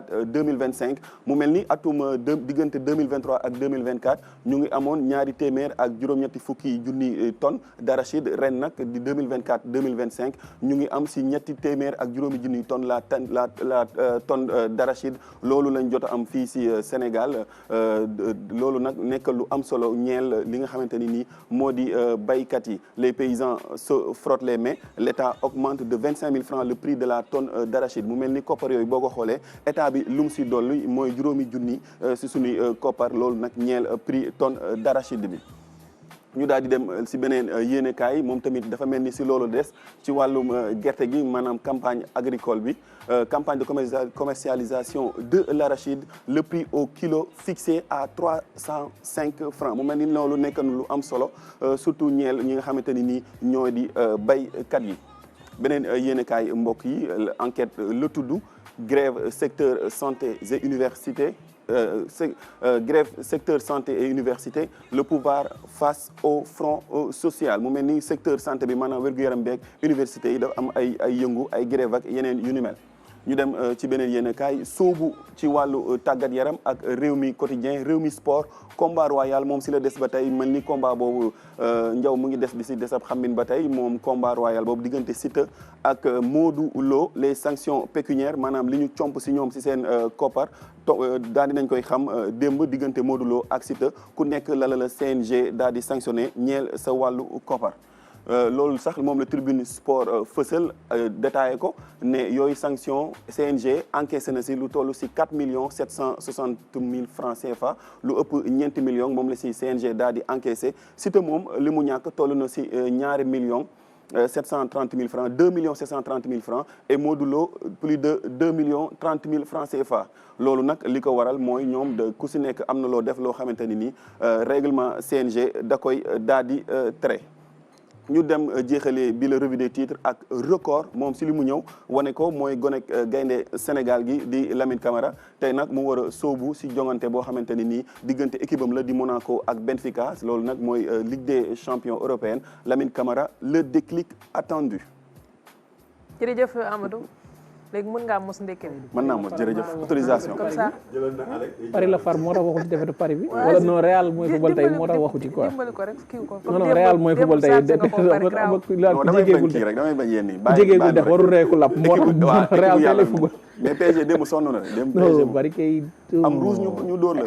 J: 2024-2025 mu mel ni atum diggante 2023 ak 2024 ñu ngi amoon ñaari téeméer ak juróom-ñetti fukki junni tonnes d'arachide ren nag di 2024-2025 ñu ngi am si ñetti téeméer ak juróomi junni tonnes la tonne d'arachide loolu lañ jot a am fii si Sénégal loolu nag nekk lu am solo ñeel li nga xamante ni nii moo di baykat yi les paysans se frottent les mains l'État augmente de 25 000 francs le prix de la tonne d'arachide mu mel ni koppar yooyu boo ko xoolee état bi lu mu si dolli mooy juróomi junni si suñuy koppar loolu nag ñeel prix tonne d'arachide bi. ñu daal di dem si beneen yéenekaay moom tamit dafa mel ni si loolu des ci wàllum gerte gi maanaam campagne agricole bi campagne de commercialisation de l'arachide le prix au kilo fixé à 305 francs mu mel ni loolu nekk na lu am solo surtout ñeel ñi nga xamante ni nii ñoo di baykat yi. beneen yéenekaay mbokk yi enquête la tudd grève secteur santé et université. Grève secteur santé et université le pouvoir face au front social mu mel ni secteur santé bi maanaam wér-gu-yaram beeg université yi dafa am ay yëngu ay grève ak yeneen yu ni mel. ñu dem ci beneen yéenekaay soobu ci wàllu tàggat yaram ak Rewmi quotidien Rewmi sport combat royal moom si la des ba tey mel ni combat boobu njaw mu ngi des di si desab xambin ba tey moom combat royal boobu diggante Siteu ak Modou Lo les sanctions pécuniaires maanaam li ñu comp si ñoom si seen koppar daal dinañ koy xam démb diggante Modou Lo ak Siteu ku nekk la CNG daal di sanctionné ñeel sa wàllu koppar. loolu sax moom la tribune sport fësal détaillé ko ne yooyu sanction CNG encaissé na si lu toll si 4 760 000 francs CFA lu ëpp ñeenti millions moom la si CNG daal di encaissé Siteu moom li mu ñàkk toll na si 2 millions 730 000 francs 2 millions 730 000 francs et Modou Lo plus de 2 millions 30 000 francs CFA loolu nag li ko waral mooy ñoom de ku si nekk am na loo def loo xamante ni nii règlement CNG da koy daal di tere. ñu dem jeexalee bi la revue des titres ak record moom si li mu ñëw wane ko mooy gone gaynde Sénégal gi di Lamine Camara tey nag mu war a sóobu si jongante boo xamante ni nii diggante équipe am la di Monaco ak Benfica loolu nag mooy Ligue des champions européenne Lamine Camara le déclic attendu.
B: jërëjëf Amadou léegi mën ngaa mos ndekki.
J: mën naa mos jërëjëf autorisation.
B: comme ça
A: Paris la far moo tax waxu ci defetu Paris bi. wala non Real mooy football tey moo tax waxu ci quoi.
B: dimbali ko rek kii ko.
A: non non Real mooy football tey
J: damay bañ kii rek damay bañ yéen ñi.
A: jégeegul def warul reeku lapp moo tax Real tey lay football.
J: mais PSG démb sonn na démb
A: non bari kay.
J: am rouge ñu dóor la.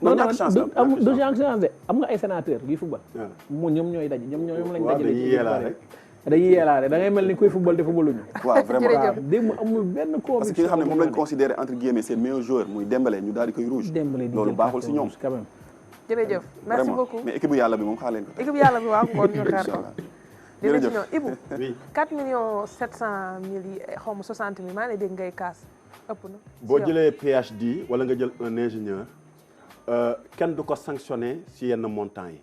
A: non non du chance de am nga ay sénateur yuy football. moom ñoom ñooy daje ñoom lañ daje. dañuy yeelaale da ngay mel ni kuy football te footballuñu.
J: waaw vraiment
A: démb amul benn conviction.
J: parce que ki nga xam ne moom lañ considéré entre guillemets seen meilleur joueur muy Dembélé ñu daal di koy rouge. loolu baaxul si ñoom.
A: quand même.
B: jërëjëf merci beaucoup
J: mais équipe bu yàlla bi moom xaar leen ko.
B: équipe yàlla bi waaw ngoon ñu xaar ko.
J: jërëjëf
B: dina ci ñëw Ibou. 4 millions 700 mille yi xaw ma 60 mille maa ngi lay dégg ngay kaas ëpp na.
F: boo jëlee PhD wala nga jël un ingénieur kenn du ko sanctionné si yenn montants yi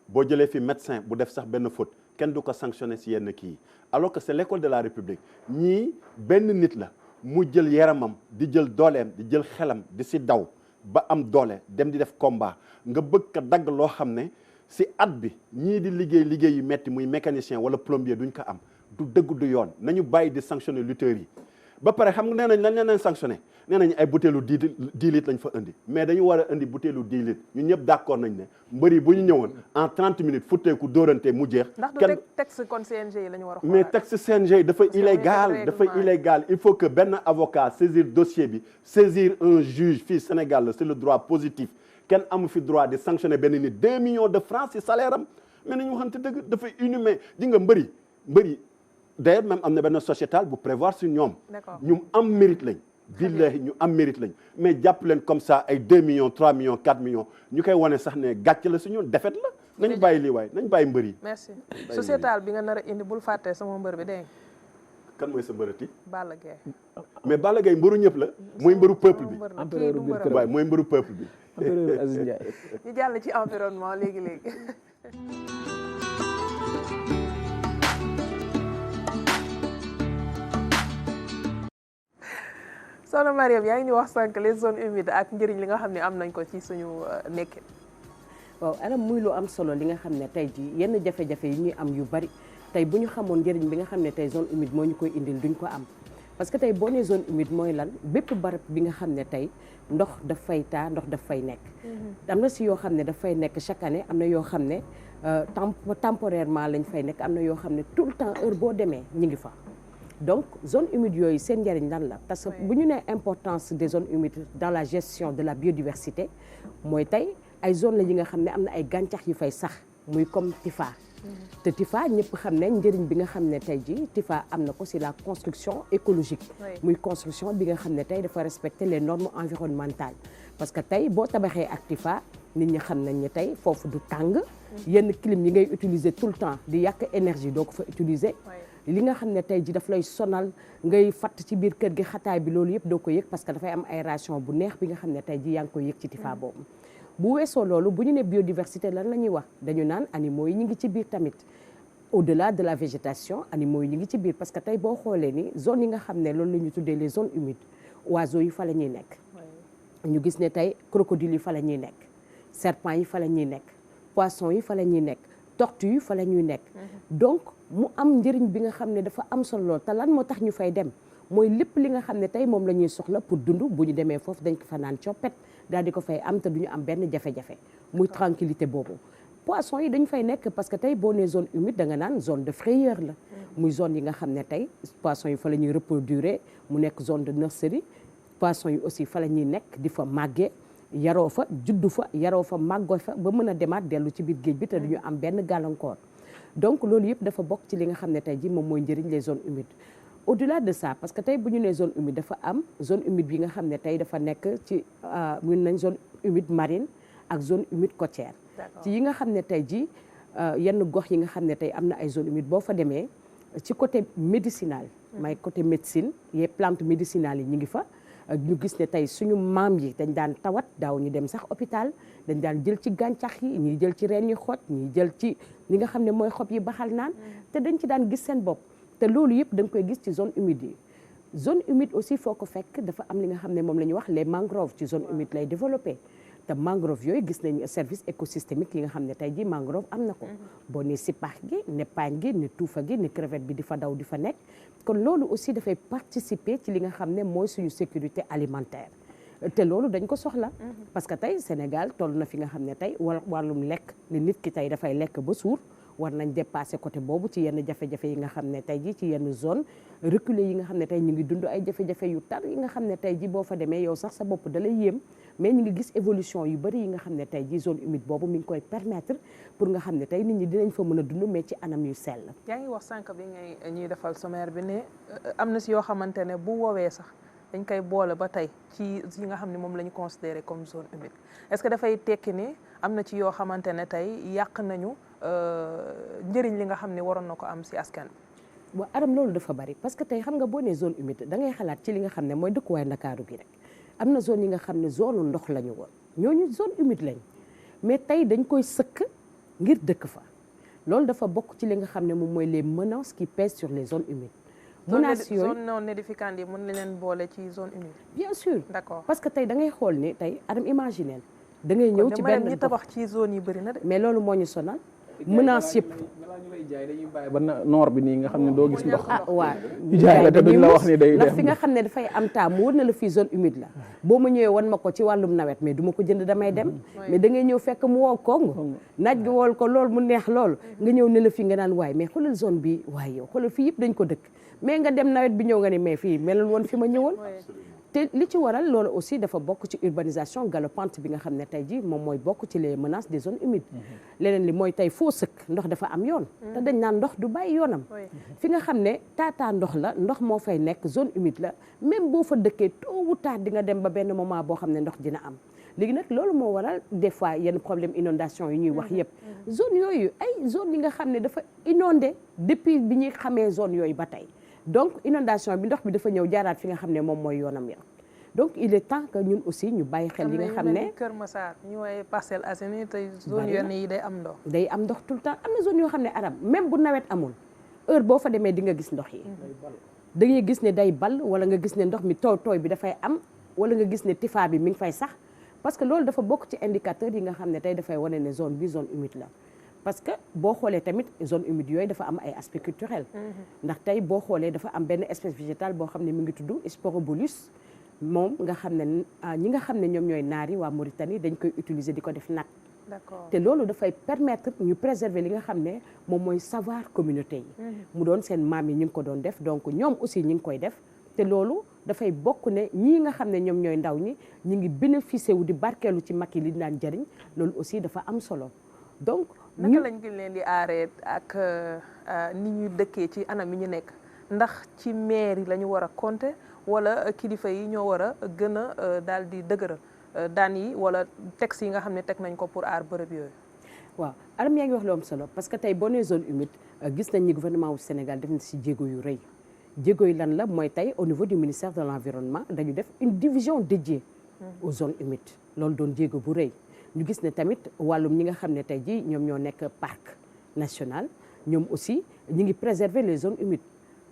F: boo jëlee fi médecin bu def sax benn faute kenn du ko sanctionné si yenn kii alors que c'est l'école de la République ñii benn nit la mu jël yaramam di jël dooleem di jël xelam di si daw ba am doole dem di def combat nga bëgg ko dagg loo xam ne si at bi ñii di liggéey yu metti muy mécanicien wala plombier duñ ko am du dëgg du yoon nañu bàyyi di sanctionner lutteurs yi ba pare xam nga nee nañ lan leen sanctionné nee nañ ay butéelu 10 litres lañ fa indi mais dañu war a indi butéelu 10 litres ñun ñëpp d'accord nañ ne mbër yi bu ñu ñëwoon en 30 minutes futteeku dóorante mu jeex.
B: ndax du texte kon CNG yi la ñu war a xoolaat
F: mais texte CNG dafa illégal il faut que benn avocat saisir dossier bi saisir un juge fii Sénégal la c'est le droit positif kenn amu fi droit de sanctionner benn nit 2 millions de francs ci salaire am mais nañu waxante dëgg dafa inhumain ji nga mbër yi d'ailleurs même am na benn sociétal bu prévoir sur ñoom ñu am mérite lañ billahi ñu am mérite lañ mais jàpp leen comme ça ay 2 millions 3 millions 4 millions ñu koy wane sax ne gàcce la si ñun défaite la nañu bàyyi lii waay nañu bàyyi mbër yi.
B: merci sociétal bi nga nar a indi bul fàtte sama mbër bi dégg nga.
F: kan mooy sa mbërati.
B: Balla Gaye.
F: mais Balla Gaye mbëru ñëpp la mooy mbëru peuple bi.
A: empereur biir kër
F: waaye mooy mbëru peuple bi.
A: empereur Aziz Ndiaye.
B: ñu jàll ci environnement léegi. Soxna Mariam yaa ngi ñu wax sànq les zones humides ak njëriñ li nga xam ne am nañ ko ci suñu nekkin.
G: waaw anam muy lu am solo li nga xam ne tey jii yenn jafe-jafe yi ñuy am yu bari tey bu ñu xamoon njëriñ bi nga xam ne tey zone humide moo ñu koy indil duñ ko am parce que tey boo nee zone humide mooy lan bépp barab bi nga xam ne tey ndox daf fay taa ndox daf fay nekk. am na si yoo xam ne daf fay nekk chaque année am na yoo xam ne temporairement lañ fay nekk am na yoo xam ne tout le temps heure boo demee ñu ngi fa. donc zone humide yooyu seen njëriñ lan la parce que bu ñu nee importance des zones humides dans la gestion de la biodiversité mooy tey ay zone la yi nga xam ne am na ay gàncax yu fay sax muy comme tifa te TIFA ñëpp xam ne njëriñ bi nga xam ne tey ji TIFA am na ko c'est la construction écologique muy construction bi nga xam ne tey dafa respecter les normes environnementales parce que tey boo tabaxee ak TIFA nit ñi xam nañ ne tey foofu du tàng yenn clim yi ngay utiliser tout le temps di yàq énergie doo ko fa utiliser li nga xam ne tey ji daf lay sonal ngay fatt ci biir kër gi xataay bi loolu yëpp doo ko yëg parce que dafay am aération bu neex bi nga xam ne tey ji yaa ngi koy yëg ci TIFA boobu bu weesoo loolu bu ñu ne biodiversité lan la ñuy wax dañu naan animaux yi ñu ngi ci biir tamit au-delà de la végétation animaux yi ñu ngi ci biir parce que tey boo xoolee ni zone yi nga xam ne loolu la ñu tuddee les zones humides oiseaux yi fa la ñuy nekk ñu gis ne tey crocodile yi fa la ñuy nekk serpent yi fa la ñuy nekk poisson yi fa la ñuy nekk tortue yi fa la ñuy nekk donc mu am njëriñ bi nga xam ne dafa am solo lool te lan moo tax ñu fay dem mooy lépp li nga xam ne tey moom la ñuy soxla pour dund bu ñu demee foofu dañ ko fa naan coppet daal di ko fay am te du ñu am benn jafe-jafe muy tranquillité boobu poisson yi dañu fay nekk parce que tey boo nee zone humide da nga naan zone de frayeur la muy zone yi nga xam ne tey poisson yi fa la ñuy reproduire mu nekk zone de nurserie poisson yi aussi fa la ñuy nekk di fa màggee yaroo fa juddu fa yaroo fa màggoo fa ba mën a demaat dellu ci biir géej bi te duñu am benn gàllankoor donc loolu yëpp dafa bokk ci li nga xam ne tey ji moom mooy njëriñ les zones humides au-delà de ça parce que tey bu ñu nee zone humide dafa am zone humide bi nga xam ne tey dafa nekk ci mun nañ zone humide marine ak zone humide côtière ci yi nga xam ne tey ji yenn gox yi nga xam ne tey am na ay zone humide boo fa demee ci côté médicinal may côté médecine les plantes médicinales yi ñu ngi fa ñu gis ne tey suñu maam yi dañ daan tawat daaw ñu dem sax hôpital dañ daan jël ci gàncax yi ñuy jël ci reen yi xooj ñuy jël ci li nga xam ne mooy xob yi baxal naan te dañ ci daan gis seen bopp te loolu yëpp da nga koy gis ci zone humide yi zone humide aussi foo ko fekk dafa am li nga xam ne moom la ñuy wax les mangroves ci zone humide lay développé te mangrove yooyu gis nañu service écosystémique yi nga xam ne tey ji mangrove am na ko boo ne sipax gi ne paañ gi ne tuufa gi ne crevette bi di fa daw di fa nekk kon loolu aussi dafay participer ci li nga xam ne mooy suñu sécurité alimentaire te loolu dañ ko soxla parce que tey Sénégal toll na fi nga xam ne tey wàllum lekk ne nit ki tey dafay lekk ba suur war nañ dépasser côté boobu ci yenn jafe-jafe yi nga xam ne tey ji ci yenn zone reculé yi nga xam ne tey ñu ngi dund ay jafe-jafe yu tar yi nga xam ne tey ji boo fa demee yow sax sa bopp da lay yéem mais ñu ngi gis évolution yu bëri yi nga xam ne tey ji zone humide boobu mi ngi koy permettre pour nga xam ne tey nit ñi dinañ fa mën a dund mais ci anam yu sell.
B: yaa ngi wax sànq bi ngay ñuy defal sommaire bi ne am na si yoo xamante ne bu woowee sax dañ koy boole ba tey ci yi nga xam ne moom la ñu considéré comme zone humide est-ce que dafay tekki ne am na ci yoo xamante ne tey yàq nañu njëriñ li nga xam ne waroon na ko am si askan bi.
G: waaw Aram loolu dafa bari parce que tey xam nga boo nee zone humide da ngay xalaat ci li nga xam ne mooy dëkkuwaay Ndakaaru gi rek am na zone yi nga xam ne zone ndox la ñu woon ñooñu zone humide lañ mais tey dañ koy sëkk ngir dëkk fa loolu dafa bokk ci li nga xam ne moom mooy les menaces qui pèsent sur les zones humides. menaces yooyu
B: zone non aedificandi yi mën na leen boole ci zone humide.
G: bien sûr
B: d'accord
G: parce que tey da ngay xool ne tey Aram imaginel da ngay ñëw ci benn
B: ñi tabax ci zone yi bëri na de.
G: mais loolu moo ñu sonal. menace yëpp
A: balaa ñu lay jaay dañuy bàyyi ba noor bi nii nga xam ne doo gis ndox.
G: waaw
A: ñu jaay la te duñ la wax ni day
G: ndax fi nga xam ne dafay am temps mu wër na la fii zone humide la boo ma ñëwee wan ma ko ci wàllum nawet mais du ma ko jënd damay dem mais da ngay ñëw fekk mu wow kong naaj gi wool ko lool mu neex lool nga ñëw ne la fii nga naan waay mais xoolal zone bi waaye yow xoolal fii yëpp dañ ko dëkk mais nga dem nawet bi ñëw nga ne mais fii melul woon fi ma ñëwoon te li ci waral loolu aussi dafa bokk ci urbanisation galopante bi nga xam ne tey ji moom mooy bokk ci les menaces des zones humides leneen li mooy tey foo sëkk ndox dafa am yoon te dañ naan ndox du bàyyi yoonam fi nga xam ne taataa ndox la ndox moo fay nekk zone humide la même boo fa dëkkee tôt ou tard di nga dem ba benn moment boo xam ne ndox dina am léegi nag loolu moo waral des fois yenn problème inondation yi ñuy wax yëpp zone yooyu ay zone yi nga xam ne dafa inondé depuis bi ñuy xamee zone yooyu ba tey donc inondation bi ndox bi dafa ñëw jaaraat fi nga xam ne moom mooy yoonam ya donc il est temps que ñun aussi ñu bàyyi xel li nga xam ne
B: Kër Massar ñu woowee Parcelles Assainies tey zone yenn yi day am ndox
G: day am ndox tout le temps am na zone yoo xam ne Aram même bu nawet amul heure boo fa demee di nga gis ndox yi da ngay gis ne day ball wala nga gis ne ndox mi tooy bi dafay am wala nga gis ne tifa bi mi ngi fay sax parce que loolu dafa bokk ci indicateur yi nga xam ne tey dafay wane ne zone bi zone humide la parce que boo xoolee tamit zone humide yooyu dafa am ay aspects culturels ndax tey boo xoolee dafa am benn espèce végétale boo xam ne mi ngi tudd Sporobolus moom nga xam ne ñi nga xam ne ñoom ñooy naar yi waa Mauritanie dañ koy utiliser di ko def nag te loolu dafay permettre ñu préserver li nga xam ne moom mooy savoir communauté yi mu doon seen maam yi ñu ngi ko doon def donc ñoom aussi ñi ngi koy def te loolu dafay bokk ne ñii nga xam ne ñoom ñooy ndaw ñi ñu ngi bénéficier wu di barkeelu ci mag yi li daan jëriñ loolu aussi dafa am solo donc
B: naka lañ ko leen di aaree ak ni ñuy dëkkee ci anam yi ñu nekk ndax ci maire yi la ñu war a compter wala kilifa yi ñoo war a gën a daal di dëgëral daan yi wala texte yi nga xam ne teg nañ ko pour aar bërëb yooyu.
G: waaw Aram yaa ngi wax lu am solo parce que tey boo nee zone humide gis nañ ni gouvernement wu Sénégal def na si jéego yu rëy jéego yi lan la mooy tey au niveau du ministère de l'environnement dañu def une division dédiée aux zones humides loolu doon jéego bu rëy ñu gis ne tamit wàllum ñi nga xam ne tey jii ñoom ñoo nekk parc national ñoom aussi ñi ngi préserver les zones humides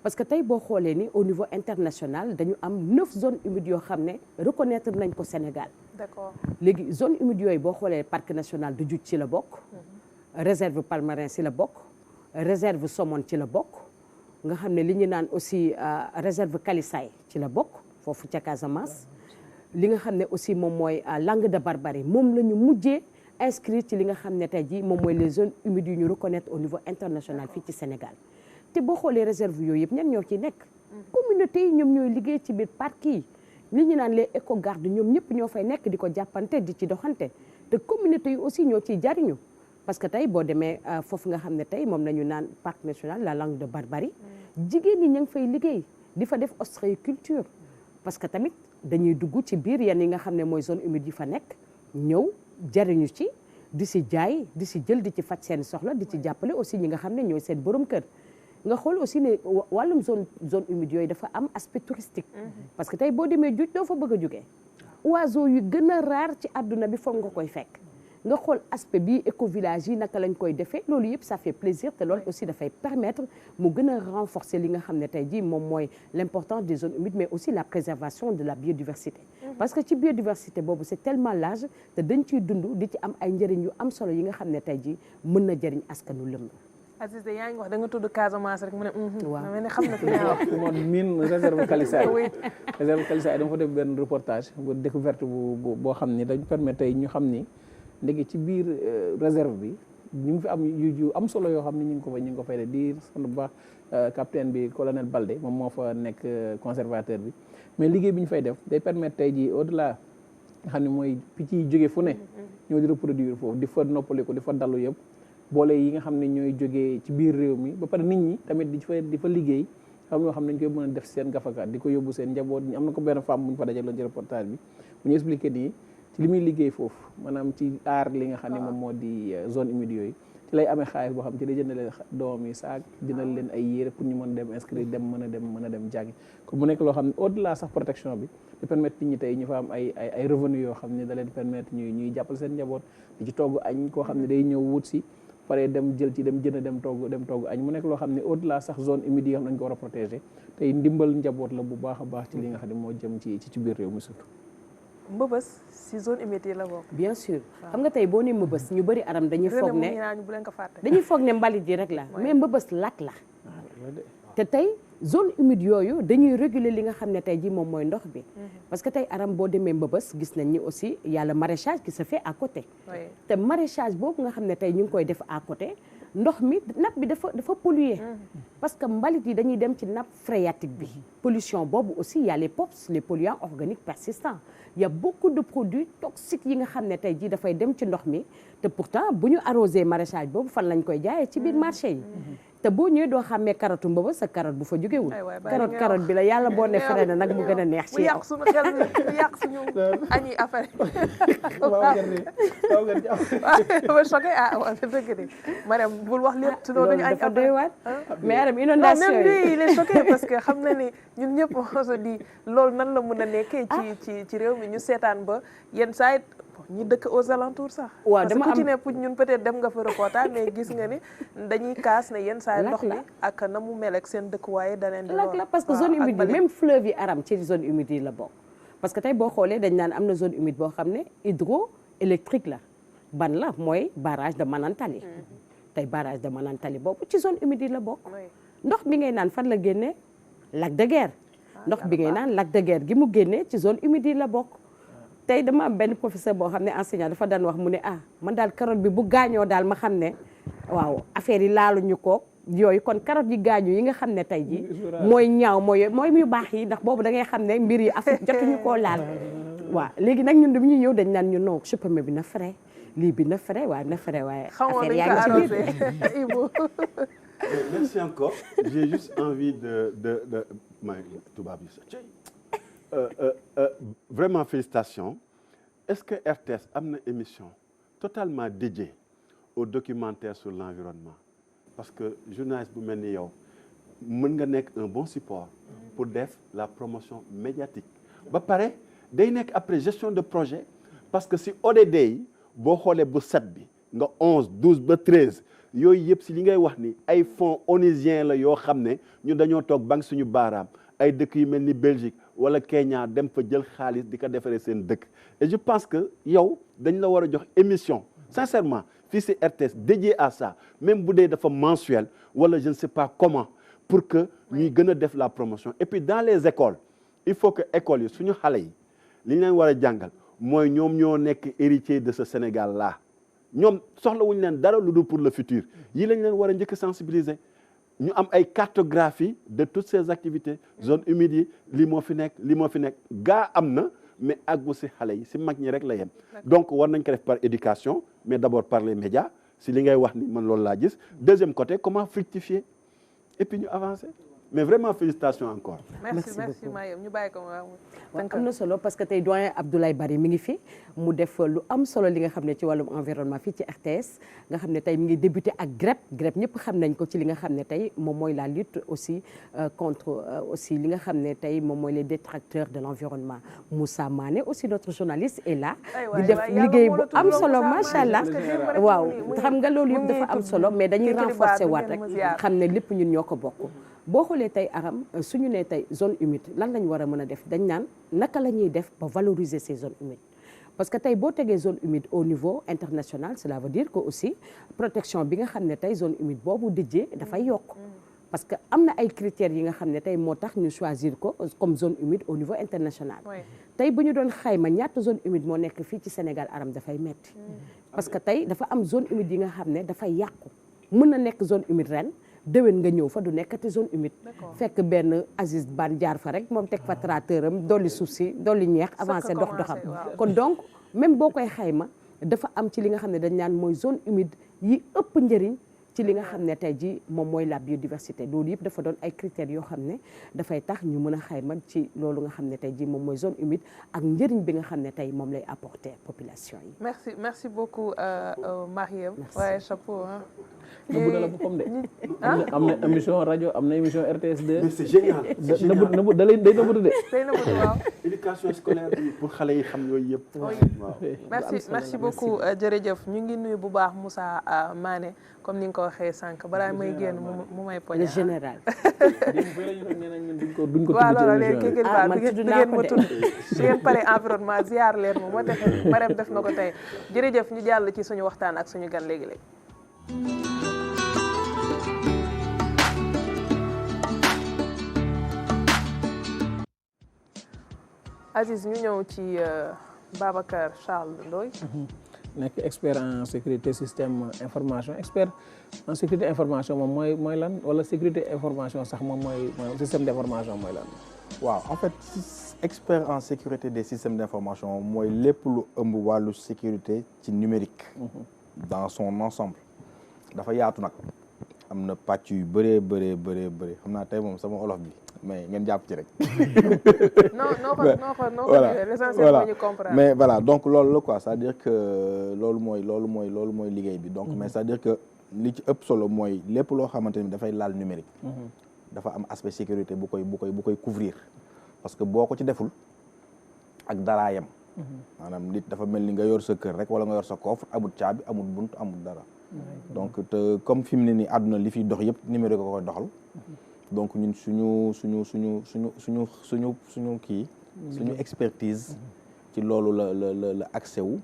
G: parce que tey boo xoolee ni au niveau international dañu am 9 zones humides yoo xam ne reconnaître nañ ko Sénégal.
B: D'accord.
G: léegi zone humide yooyu boo xoolee parc national de Djoudj ci la bokk réserve Palmarin ci la bokk réserve Somone ci la bokk nga xam ne li ñu naan aussi réserve Kalissaay ci la bokk foofu ca Casamance li nga xam ne aussi moom mooy Langue de Barbarie moom la ñu mujjee inscrire ci li nga xam ne tey jii moom mooy les zones humides yu ñu reconnaître au niveau international fii ci Sénégal te boo xoolee réserve yooyu yëpp ñan ñoo ciy nekk communauté yi ñoom ñooy liggéey ci biir parc yi li ñu naan les éco-gardes ñoom ñëpp ñoo fay nekk di ko jàppante di ci doxante te communauté yi aussi ñoo ciy jariñu parce que tey boo demee foofu nga xam ne tey moom la ñu naan parc national la Langue de Barbarie jigéen ñi ña ngi fay liggéey di fa def ostréiculture parce que tamit dañuy dugg ci biir yenn yi nga xam ne mooy zone humide yi fa nekk ñëw jariñu ci di si jaay di si jël di ci faj seen soxla di ci jàppale aussi ñi nga xam ne ñooy seen borom kër nga xool aussi ne wàllum zone humide yooyu dafa am aspect touristique parce que tey boo demee Djoudj doo fa bëgg a jógee oiseau yu gën a rare ci àdduna bi foog nga koy fekk nga xool aspect bi éco village yi naka lañ koy defee loolu yëpp ça fait plaisir te loolu aussi dafay permettre mu gën a renforcer li nga xam ne tey jii moom mooy l'importance des zones humides mais aussi la préservation de la biodiversité parce que ci biodiversité boobu c'est tellement large te dañ ciy dund di ci am ay njëriñ yu am solo yi nga xam ne tey jii mën na jëriñ askanu lëmb
B: Aziz de yaa ngi wax da nga tudd Casamance rek mu ne.
G: waaw
B: mel ni xam na fi nga wax.
A: moom miin réserve Kalissaay réserve Kalissaay dama fa def benn reportage bu découverte boo xam ni dañ permettre tey ñu xam ni léegi ci biir réserve bi ñu ngi fi am yu am solo yoo xam ne ñu ngi ko fay def di sant bu baax capitaine bi colonel Balde moom moo fa nekk conservateur bi mais liggéey bi ñu fay def day permettre tey jii au delà nga xam ne mooy picc yi jóge fu ne ñoo di reproduire foofu di fa noppaliku di fa dallu yëpp boole yi nga xam ne ñooy jógee ci biir réew mi ba pare nit ñi tamit di fa liggéey xam ñoo xam ne dañ koy mën a def seen gafaka di ko yóbbu seen njaboot ñi am na ko benn femme bu ñu fa dajaloon ci reportage bi bu ñu expliqué nii ci li muy liggéey foofu maanaam ci aar li nga xam ne moom moo di zone humide yooyu ci lay amee xaalis boo xam ci day jëndale doom yi saak jëndal leen ay yére pour ñu mën a dem inscrire dem mën a dem jàngi kon mu nekk loo xam ne au delà sax protection bi di permettre nit ñi tey ñu fa am ay revenu yoo xam ne da leen permettre ñuy jàppal seen njaboot di ci togg añ koo xam ne day ñëw wut si pare dem jël ci dem jënd dem togg añ mu nekk loo xam ne au delà sax zone humide yi nga xam ne dañ ko war a protéger tey ndimbal njaboot la bu baax a baax ci li nga xam ne moo jëm ci biir réew mi surtout
B: Mbëbës si zone humide yi la bokk.
G: bien sûr xam nga tey boo nee Mbëbës ñu bëri Aram dañuy foog ne
B: bu leen ko fàtte.
G: dañuy foog ne mbalit yi rek la mais Mbëbës lac la te tey zone humide yooyu dañuy réguler li nga xam ne tey jii moom mooy ndox bi parce que tey Aram boo demee Mbëbës gis nañ ni aussi y a le maraîchage qui se fait à côté te maraîchage boobu nga xam ne tey ñu ngi koy def à côté ndox mi nappe bi dafa polluer parce que mbalit yi dañuy dem ci nappe phréatique bi pollution boobu aussi y a les POPs les polluants organiques persistants il y a beaucoup de produits toxiques yi nga xam ne tey jii dafay dem ci ndox mi te pourtant bu ñu arrosé maraîchage boobu fan lañ koy jaayee ci biir marché yi te boo ñëwee doo xàmmee carotte Mbëbës sa carotte bu fa jógewul carotte bi la yàlla boo ne fere na nag mu gën a neex ci yow.
B: bu yàq suñu xel bu yàq suñu añi affaire waaw choqué waaw dëgg de Mariam bul wax lépp sinon dañu añ
G: dafa doy waar mais Aram inondation
B: même lui il est choqué parce que xam na ni ñun ñëpp on se dit loolu nan la mën a nekkee ci réew mi ñu seetaan ba yenn saa ñi dëkk aux alentours sax.
G: waaw dama am
B: parce que ku ci ne pour ñun peut-être dem nga fa reportage mais gis nga ni dañuy kaas ne yenn saa ndox mi ak na mu mel ak seen dëkk waaye da leen di
G: lak la parce que zone humide yi même fleuve yi Aram ci zone humide yi la bokk parce que tey boo xoolee dañ naan am na zone humide boo xam ne hydroélectrique la ban la mooy barrage de Manantali tey barrage de Manantali boobu ci zone humide yi la bokk ndox bi ngay naan fan la génnee lac de Guiers ndox bi ngay naan lac de Guiers gi mu génnee ci zone humide yi la bokk tey dama am benn professeur boo xam ne enseignant dafa daan wax mu ne man daal carotte bi bu gaañoo daal ma xam ne waaw affaire yi laaluñu ko yooyu kon carotte yi gaañu yi nga xam ne tey ji mooy ñaaw mooy yu baax yi ndax boobu da ngay xam ne mbir yi affaire jotuñu koo laal waaw léegi nag ñun dañuy ñëw dañ naan ñu non supame bi na frais lii bi na frais waaye na frais waaye
B: xamoon
G: affaire yaa
B: nañ
G: ngi
B: ko
G: ci biir
B: arrosé Ibou.
F: Merci encore. J'ai juste envie de tubaab yi vraiment félicitations. Est-ce que RTS am na émission totalement dédiée au documentaire sur l'environnement? Parce que journaliste bu mel ni yow mën nga nekk un bon support pour def la promotion médiatique. ba pare day nekk après gestion de projet parce que si ODD yi boo xoolee bu 7 bi nga 11 12 ba 13 yooyu yëpp si li ngay wax ni ay fonds onusiens la yoo xam ne ñun dañoo toog banque suñu baaraam ay dëkk yu mel ni Belgique wala Kenya dem fa jël xaalis di ko defaree seen dëkk et je pense que yow dañ la war a jox émission sincèrement fii si RTS dédié à ça même bu dee dafa mensuel wala je ne sais pas comment pour que ñuy gën a def la promotion et puis dans les écoles il faut que écoles yi suñu xale yi li ñu leen war a jàngal mooy ñoom ñoo nekk héritier de ce Sénégal là ñoom soxlawuñu leen dara lu dul pour le futur yii lañ leen war a njëkk sensibiliser ñu am ay cartographie de toutes ces activités zone humide yi lii moo fi nekk gaa am na mais àggu si xale yi si mag ñi rek la yem donc war nañ ko def par éducation mais d'abord par les médias si li ngay wax ni man loolu laa gis deuxième côté comment fructifier et puis ñu avancer mais vraiment félicitations encore.
B: merci Mayem ñu bàyyi ko waaw
G: am na solo parce que tey doyen Abdoulaye Bari mi ngi fi mu def lu am solo li nga xam ne ci wàllum environnement fii ci RTS nga xam ne tey mi ngi débuté ak GREP ñëpp xam nañ ko ci li nga xam ne tey moom mooy la lutte aussi contre aussi li nga xam ne tey moom mooy les détracteurs de l'environnement Moussa Mané aussi notre journaliste est là di def liggéey bu am solo macha allah waaw xam nga loolu yëpp dafa am solo mais dañuy renforcer waat rek xam ne lépp ñun ñoo ko bokk boo xoolee tey Aram suñu nee tey zone humide lan lañ war a mën a def dañ naan naka la ñuy def ba valoriser ces zones humides parce que tey boo tegee zone humide au niveau international cela veut dire que aussi protection bi nga xam ne tey zone humide boobu dijjee dafay yokk parce que am na ay critères yi nga xam ne tey moo tax ñu choisir ko comme zone humide au niveau international tey bu ñu doon xayma ñaata zone humide moo nekk fii ci Sénégal Aram dafay metti parce que tey dafa am zone humide yi nga xam ne dafay yàqu mën na nekk zone humide ren déwén nga ñëw fa du nekkati zone humide fekk benn Aziz Ban jaar fa rek moom teg fa tracteur am dolli suuf si dolli ñeex avancé doxam kon donc même boo koy xayma dafa am ci li nga xam ne dañ naan mooy zone humide yi ëpp njëriñ ci li nga xam ne tey ji moom mooy la biodiversité loolu yëpp dafa doon ay critères yoo xam ne dafay tax ñu mën a xayma ci loolu nga xam ne tey ji moom mooy zone humide ak njëriñ bi nga xam ne tey moom lay apporter population yi
B: merci beaucoup Mariam waaye chapeau
A: nëbbu na la boppam de am na émission rajo am na émission RTS 2
F: mais c'est génial
A: nëbbu da lay day nëbbu de
B: waaw
F: éducation scolaire bi pour xale yi xam yooyu yëpp waaw
B: merci beaucoup jërëjëf ñu ngi nuyu bu baax Moussa Mané comme ni nga ko waxee sànq balaa may génn mu may poñe
G: le général
A: duñ ko
B: waaw loolu léegi kii du ngeen ma tudd su ngeen pare environnement ziar leen moom moo tax Marème def na ko tey jërëjëf ñu jàll ci suñu waxtaan ak suñu gan léegi-léegi Aziz ñu ñëw ci Babacar Charles Ndoye
A: nekk expert en sécurité système information expert en sécurité information moom mooy lan wala sécurité information sax moom mooy système d'information mooy lan
H: waaw en fait expert en sécurité des systèmes d'information mooy lépp lu ëmb wàllu sécurité ci numérique dans son ensemble dafa yaatu nag am na pàcc yu bëree xam naa tey moom sama olof bi mais ngeen jàpp ci rek.
B: non l'essentiel mooy ñu comprendre.
H: mais voilà donc loolu la quoi c'est-à-dire que loolu mooy liggéey bi donc mais c'est-à-dire que li ci ëpp solo mooy lépp loo xamante ni dafay laal numérique. dafa am aspect sécurité bu koy couvrir parce que boo ko ci deful ak daraayam. maanaam nit dafa mel ni nga yor sa kër rek wala nga yor sa coffre amul caabi amul bunt amul dara. donc te comme fi mu ne nii àdduna li fiy dox yëpp numérique ko koy doxal. donc ñun suñu kii suñu expertise ci loolu la accès wu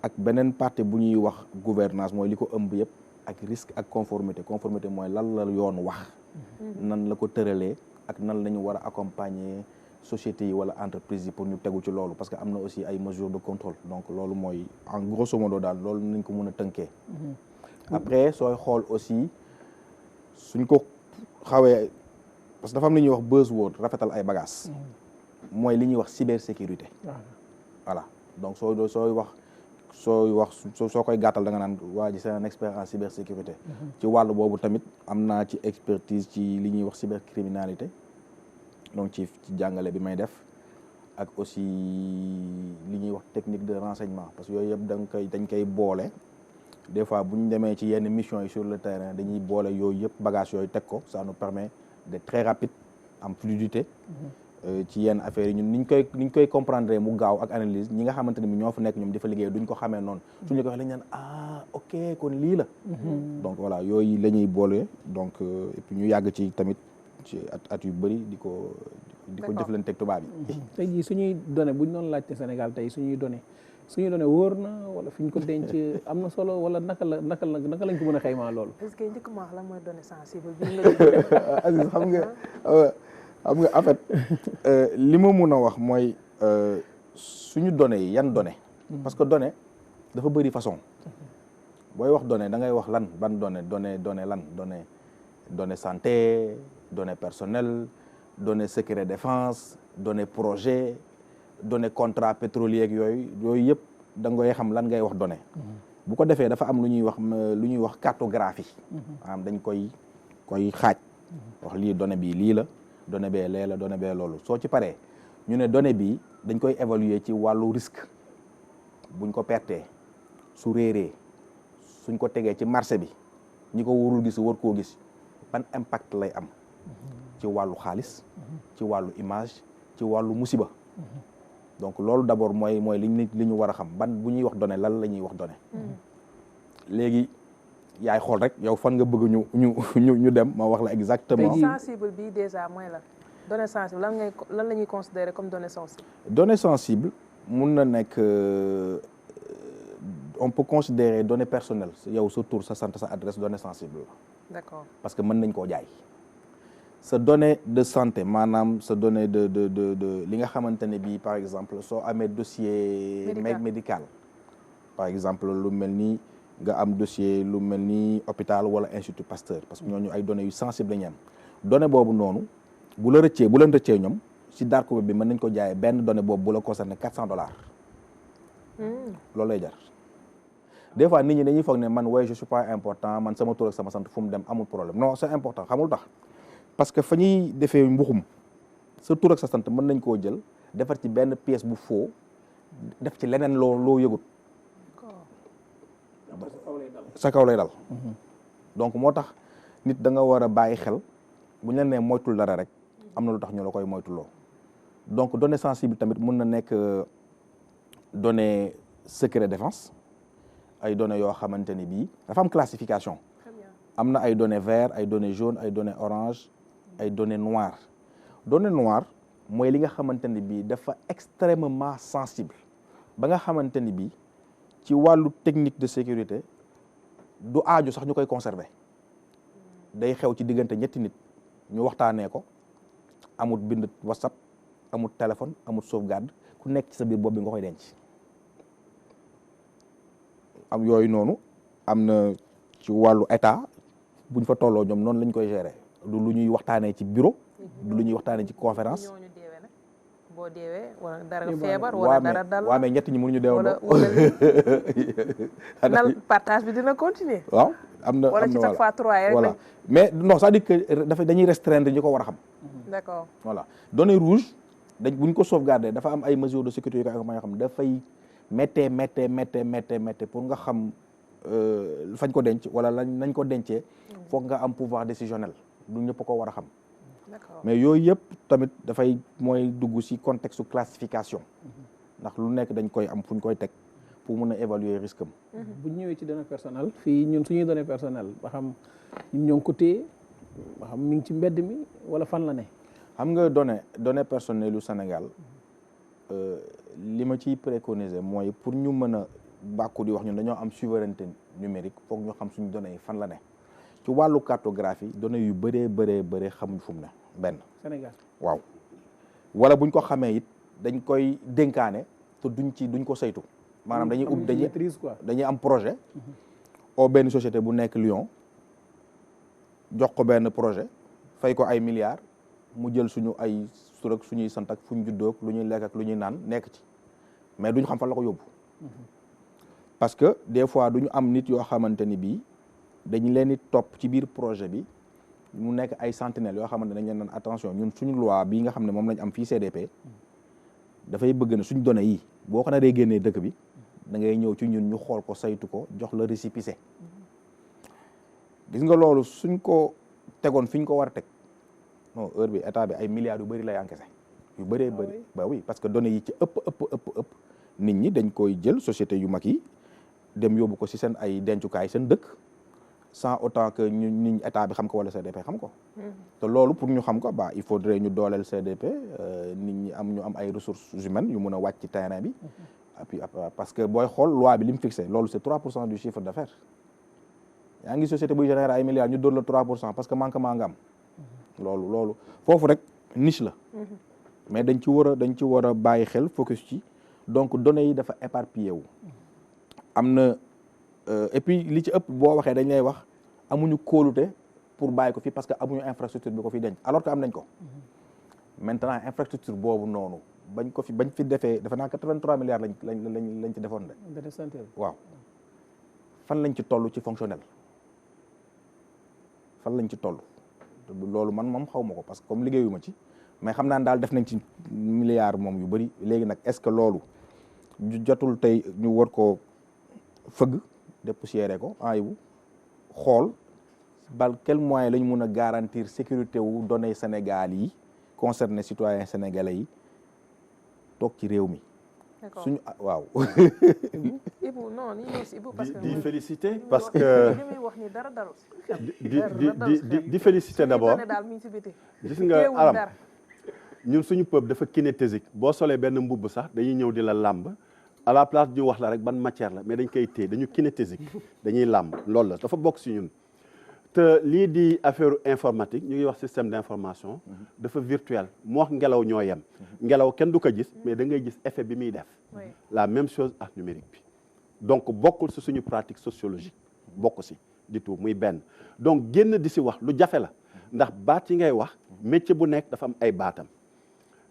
H: ak beneen partie bu ñuy wax gouvernance mooy li ko ëmb yëpp ak risque ak conformité mooy lan la yoon wax nan la ko tëralee ak nan la ñu war a accompagner sociétés yi wala entreprise yi pour ñu tegu ci loolu parce que am na aussi ay mesures de contrôle donc loolu mooy en grosso modo daal loolu nañ ko mën a tënkee après sooy xool aussi suñ ko xawee parce que dafa am li ñuy wax buzzword rafetal ay bagages mooy li ñuy wax cybersécurité voilà donc sooy wax sooy wax soo koy gàttal da nga naan waa ji c'est un expert en cybersécurité. ci wàllu boobu tamit am naa ci expertise ci li ñuy wax cybercriminalité donc ci jàngale bi may def ak aussi li ñuy wax technique de renseignement parce que yooyu yëpp dañ koy boole des fois bu ñu demee ci yenn mission yi sur le terrain dañuy boole yooyu yëpp bagage yooyu teg ko ça nous permet d'être très rapide en fluidité. ci yenn affaires yi ñun ni ñu koy comprendre mu gaaw ak analyse ñi nga xamante ne bi ñoo fa nekk ñoom dafa liggéey duñ ko xamee noonu suñu ko waxee lañu naan ok kon lii la donc voilà yooyu la ñuy boole donc et puis ñu yàgg ci tamit ci at yu bëri di ko jëflante ak tubaab yi
A: tey jii suñuy données buñ doon laajte Sénégal tey suñuy données wóor na wala fi ñu ko denc am na solo wala naka lañ ko mën a xaymaa loolu
B: est-ce que njëkk ma wax la mooy données sensibles
H: Aziz xam nga en fait li ma mun a wax mooy suñu données yi yan données parce que données dafa bëri façon booy wax données da ngay wax lan ban données lan données santé données personnelles données secret défense données projet données contrat pétrolier ak yooyu yëpp da ngay xam lan ngay wax données bu ko defee dafa am lu ñuy wax cartographie maanaam dañ koy xaaj wax lii donnée bii lii la donnée bee lee la donnée bee loolu soo ci paree ñu ne donnée bi dañ koy évaluer ci wàllu risque buñ ko pertee su réeree suñ ko tegee ci marché bi ñi ko warul gis war koo gis ban impact lay am ci wàllu xaalis ci wàllu image ci wàllu musiba donc loolu d'abord mooy li ñu war a xam ban bu ñuy wax donnée lan la ñuy wax donnée léegi yaay xool rek yow fan nga bëgg ñu dem ma wax la exactement.
B: sensible bi déjà mooy lan données sensibles lan la ñuy considérer comme données sensibles.
H: données sensibles mun na nekk on peut considérer données personnelles yow sa tur sa sant sa adresse données sensibles la.
B: D'accord.
H: parce que mën nañ koo jaay. sa donnée de santé maanaam sa donnée de li nga xamante ne bii par exemple soo amee dossier. médical par exemple lu mel ni. nga am dossier lu mel ni hôpital wala institut Pasteur parce que ñooñu ay données yu sensibles la ñu am donnée boobu noonu bu leen rëccee ñoom si dark web bi mën nañ ko jaayee benn donnée boobu bu la concerné $400 loolu lay jar des fois nit ñi dañuy foog ne man je suis pas important man sama tur ak sama sant fu mu dem amul problème non c'est important xamul tax parce que fa ñuy defee mbuxum sa tur ak sa sant mën nañ koo jël defar ci benn pièce bu faux def ci leneen loo yëgut sa kaw lay dal donc moo tax nit da nga war a bàyyi xel bu ñu la nee moytul dara rek am na lu tax ñu la koy moytuloo donc données sensibles tamit mun na nekk données secret défense ay données yoo xamante ni bii dafa am classification am na ay données vert ay données jaune ay données orange ay données noires données noires mooy li nga xamante ni bii dafa extrêmement sensible ba nga xamante ni bii ci wàllu technique de sécurité du aaju sax ñu koy conserver day xew ci diggante ñetti nit ñu waxtaanee ko amut bind WhatsApp amut téléphone amut sauvegarde ku nekk ci sa biir bopp bi nga koy denc am yooyu noonu am na ci wàllu état buñ fa tolloo ñoom noonu lañ koy gérer du lu ñuy waxtaanee ci bureau du lu ñuy waxtaanee ci conférence
B: boo deewee wala dara feebar wala dara dal
H: waaw mais ñett ñi mënuñu deewandoo
B: wala partage bi dina continuer
H: waaw am na
B: wala ci chaque fois 3 rek
H: voilà mais non c'est-à-dire que dañuy restreindre ñi ko war a xam
B: d'accord
H: voilà données rouges buñ ko sauvegarder dafa am ay mesures de sécurité yoo xam dafay méttee pour nga xam fañ ko denc wala nañ ko dencee foog nga am pouvoir décisionnel du ñëpp ko war a xam mais yooyu yëpp tamit dafay mooy dugg ci contexte classification ndax lu nekk dañ koy am fu ñu koy teg pour mun a évaluer risque am.
A: bu ñu ñëwee ci données personnelles fii ñun suñuy données personnelles ba xam ñun ñoo ngi ko téye ba xam mi ngi ci mbedd mi wala fan la ne.
H: xam nga données personnelles yu Sénégal li ma ciy préconiser mooy pour ñu mën a bàkku di wax ñun dañoo am souveraineté numérique foog ñu xam suñu données yi fan la ne. ci wàllu cartographie données yu bëree xamuñ fu mu ne benn.
A: Sénégal
H: waaw wala buñ ko xamee it dañ koy dénkaane te duñ ko saytu. maanaam dañuy am projet. oo benn société bu nekk Lyon jox ko benn projet fay ko ay milliards mu jël suñu ay tur ak suñuy sant ak fu ñu juddoo ak lu ñuy lekk ak lu ñuy naan nekk ci mais duñ xam fan la ko yóbbu. parce que des fois du ñu am nit yoo xamante ni bii dañu leen di topp ci biir projet bi mu nekk ay sentinelles yoo xamante ne dañ leen naan attention ñun suñu loi bii nga xam ne moom lañ am fii CDP dafay bëgg na suñ données yi boo ko naree génnee dëkk bi da ngay ñëw ci ñun ñu xool ko saytu ko jox la récépissé gis nga loolu suñ ko tegoon fi ñu ko war a teg non heure bi état bi ay milliards yu bëri lay encaissé yu bëree bëri ba oui parce que données yi ci ëpp nit ñi dañ koy jël société yu mag yi dem yóbbu ko si seen ay dencukaay seen dëkk sans autant que ñu état bi xam ko wala CDP xam ko te loolu pour ñu xam ko bah il faudrait ñu dooleel CDP nit ñi ñu am ay ressources humaines yu mën a wàcc ci terrain bi et puis parce que booy xool loi bi li mu fixé loolu c'est 3% du chiffre d'affaires yaa ngi société buy générer ay milliards ñu dóor la 3% parce que manquement nga am loolu foofu rek niche la mais dañ ci war a bàyyi xel focus ci donc données yi dafa éparpillé wu am na et puis li ci ëpp boo waxee dañ lay wax amuñu kóolute pour bàyyi ko fii parce que amuñu infrastructure bi ko fi denc alors que am nañ ko maintenant infrastructure boobu noonu bañ fi defee dafa naa 83 milliards lañ ci defoon de waaw fan lañ ci toll ci fonctionnel fan lañ ci toll loolu man moom xaw ma ko parce que comme liggéeyuma ci mais xam naa daal def nañ ci milliards moom yu bëri léegi nag est-ce que loolu jotul tey ñu war koo fëgg dépoussiérer ko bu xool quel moyen la ñu mun a garantir sécurité wu données Sénégal yi concerné citoyens sénégalais yi toog ci réew mi. suñu waaw.
B: Ibou non ni ñëw si Ibou parce que
F: di féliciter parce que
B: li muy wax ni dara daru
F: di féliciter d'abord gis nga Aram ñun suñu peuple dafa kinétésique boo solee benn mbubb sax dañuy ñëw di la làmb à la place ñu wax la rek ban matière la mais dañ koy téye dañu kinétésique dañuy làmb loolu la dafa bokk si ñun te lii di affaire informatique ñu ngi wax système d'information dafa virtuel moo wax ngelaw ñoo yem ngelaw kenn du ko gis mais da ngay gis effet bi muy def la même chose ak numérique bi donc bokkul si suñu pratique sociologique bokk si di tout muy benn donc génn di si wax lu jafe la ndax baat yi ngay wax métier bu nekk dafa am ay baatam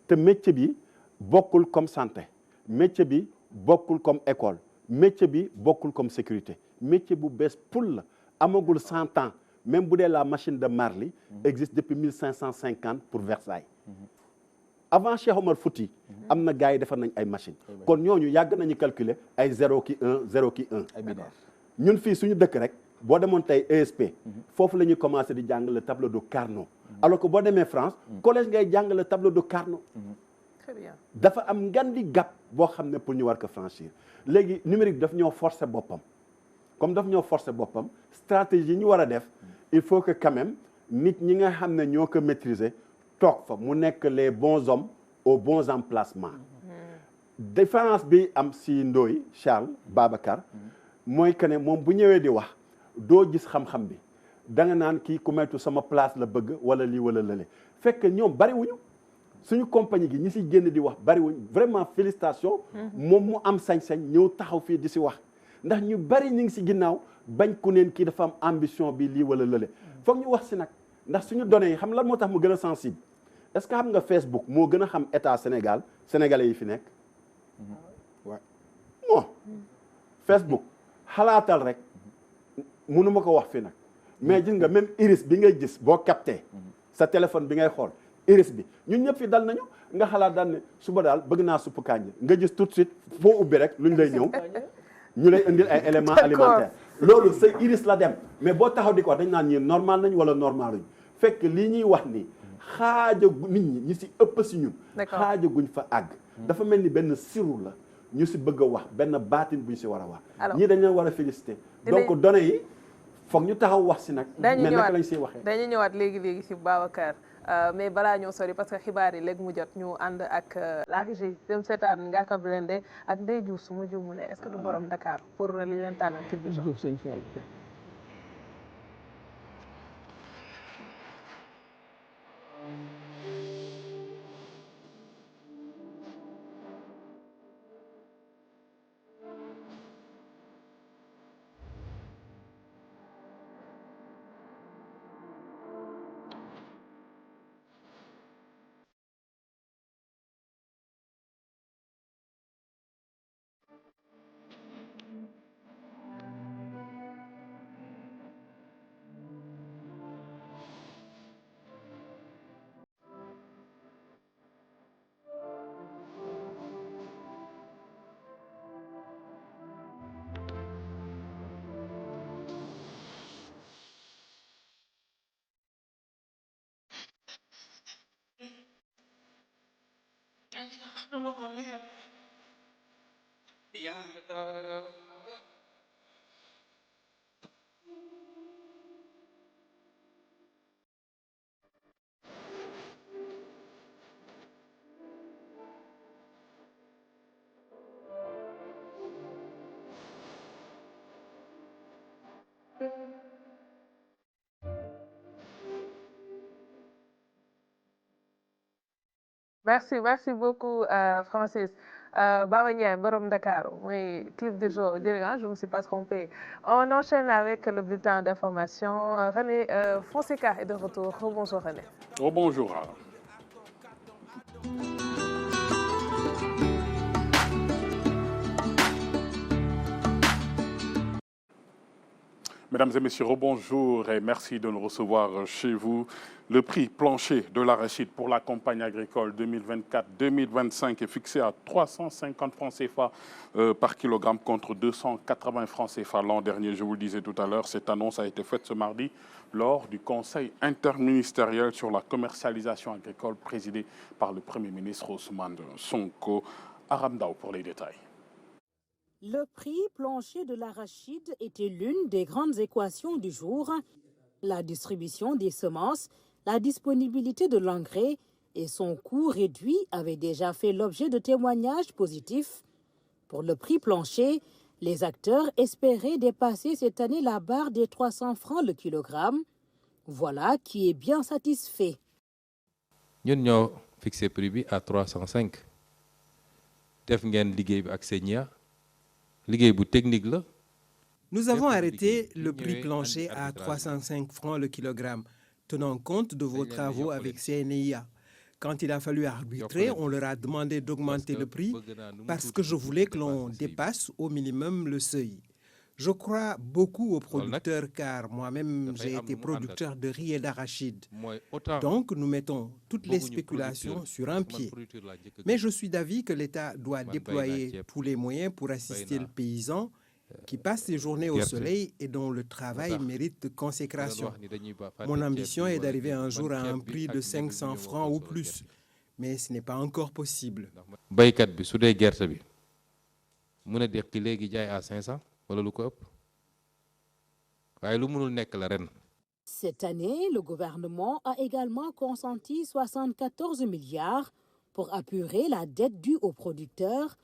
F: te métier bi bokkul comme santé métier bi bokkul comme école métier bi bokkul comme sécurité métier bu bees pul la amagul 100 ans même bu dee la machine de Marly existe depuis 1550 pour Versailles avant Cheikh Omar Fouti am na gars yi defar nañ ay machine kon ñooñu yàgg nañu calculer ay 0 ki 1 0 ki 1 ñun fii suñu dëkk rek boo demoon tey ESP foofu la ñuy commencé di jàng le tableau de Carnot alors que boo demee France collège ngay jàng le tableau de Carnot
B: très bien
F: dafa am ngan di gap boo xam ne pour ñu war ko franchir léegi numérique daf ñoo forcer boppam comme daf ñoo forcer boppam stratégie yi ñu war a def il faut que quand même nit ñi nga xam ne ñoo ko maîtriser toog fa mu nekk les bons hommes aux bons emplacements différence bi am si Ndoye Charles Babacar mooy que ne moom bu ñëwee di wax doo gis xam-xam bi da nga naan kii ku maytu sama place la bëgg wala lii wala lële fekk ñoom bariwuñu suñu compagnie gi ñi si génn di wax bariwuñ vraiment félicitation moom mu am sañ-sañ ñëw taxaw fii di si wax ndax ñu bari ñu ngi si ginnaaw bañ ku neen kii dafa am ambition bi lii wala lële foog ñu wax si nag ndax suñu données yi xam lan moo tax mu gën a sensible est-ce que xam nga Facebook moo gën a xam état Sénégal sénégalais yi fi nekk waaw bon Facebook xalaatal rek mënu ma ko wax fi nag mais gis nga même iris bi ngay gis boo capté sa téléphone bi ngay xool iris bi ñun ñëpp fi dal nañu nga xalaat daal ne suba daal bëgg naa suppu kànja nga gis tout de suite foo ubbi rek luñ lay ñëw ñu lay indil ay éléments alimentaires loolu sa iris la dem mais boo taxaw di ko wax dañ naan ñi normal nañ wala normaluñ fekk lii ñuy wax ni xaaja nit ñi si ëpp si ñun xaaja guñ fa àgg dafa mel ni benn siru la ñu si bëgg a wax benn baatin buñ si war a wax ñii dañ leen war a féliciter donc données yi foog ñu taxaw wax si nag mais naka lañ siy waxee
B: dañu ñëwaat léegi si Babacar mais balaa ñoo sori parce que xibaar yi léegi mu jot ñu ànd ak la régie dem seetaan Ngaaka Blindé ak Ndeye Diouf su ma juumul est-ce que du borom Dakar pour li leen tànnal ci biir Merci beaucoup Francis. Baba Ndiaye borom Dakar mooy titre du jour jërëjëf je me suis pas trompée. On enchaîne avec le bulletin d'information. René Fonseca est de retour. Bonjour René.
I: Oh, bonjour. Mesdames et messieurs, rebonjour et merci de nous recevoir chez vous. Le prix plancher de l'arachide pour la campagne agricole 2024-2025 est fixé à 350 francs CFA par kilogramme contre 280 francs CFA l'an dernier. Je vous le disais tout à l'heure, cette annonce a été faite ce mardi lors du Conseil interministériel sur la commercialisation agricole présidé par le Premier ministre Ousmane Sonko. Aram Ndao pour les détails.
K: Le prix plancher de l'arachide était l'une des grandes équations du jour. La distribution des semences, la disponibilité de l'engrais et son coût réduit avaient déjà fait l'objet de témoignages positifs. Pour le prix plancher, les acteurs espéraient dépasser cette année la barre des 300 francs le kilogramme. Voilà qui est bien satisfait.
L: Nous avons fixé le prix à 305.
M: Nous avons arrêté le prix plancher à 305 francs le kilogramme, tenant compte de vos travaux avec CNIA. Quand il a fallu arbitrer, on leur a demandé d'augmenter le prix parce que je voulais que l'on dépasse au minimum le seuil. Je crois beaucoup aux producteurs car moi-même j'ai été producteur de riz et d'arachide. Donc nous mettons toutes les spéculations sur un pied. Mais je suis d'avis que l'État doit déployer tous les moyens pour assister le paysan qui passe ses journées au soleil et dont le travail mérite consécration. Mon ambition est d'arriver un jour à un prix de 500 francs ou plus, mais ce n'est pas encore possible.
K: Cette année, le gouvernement a également consenti 74 milliards pour apurer la dette due aux producteurs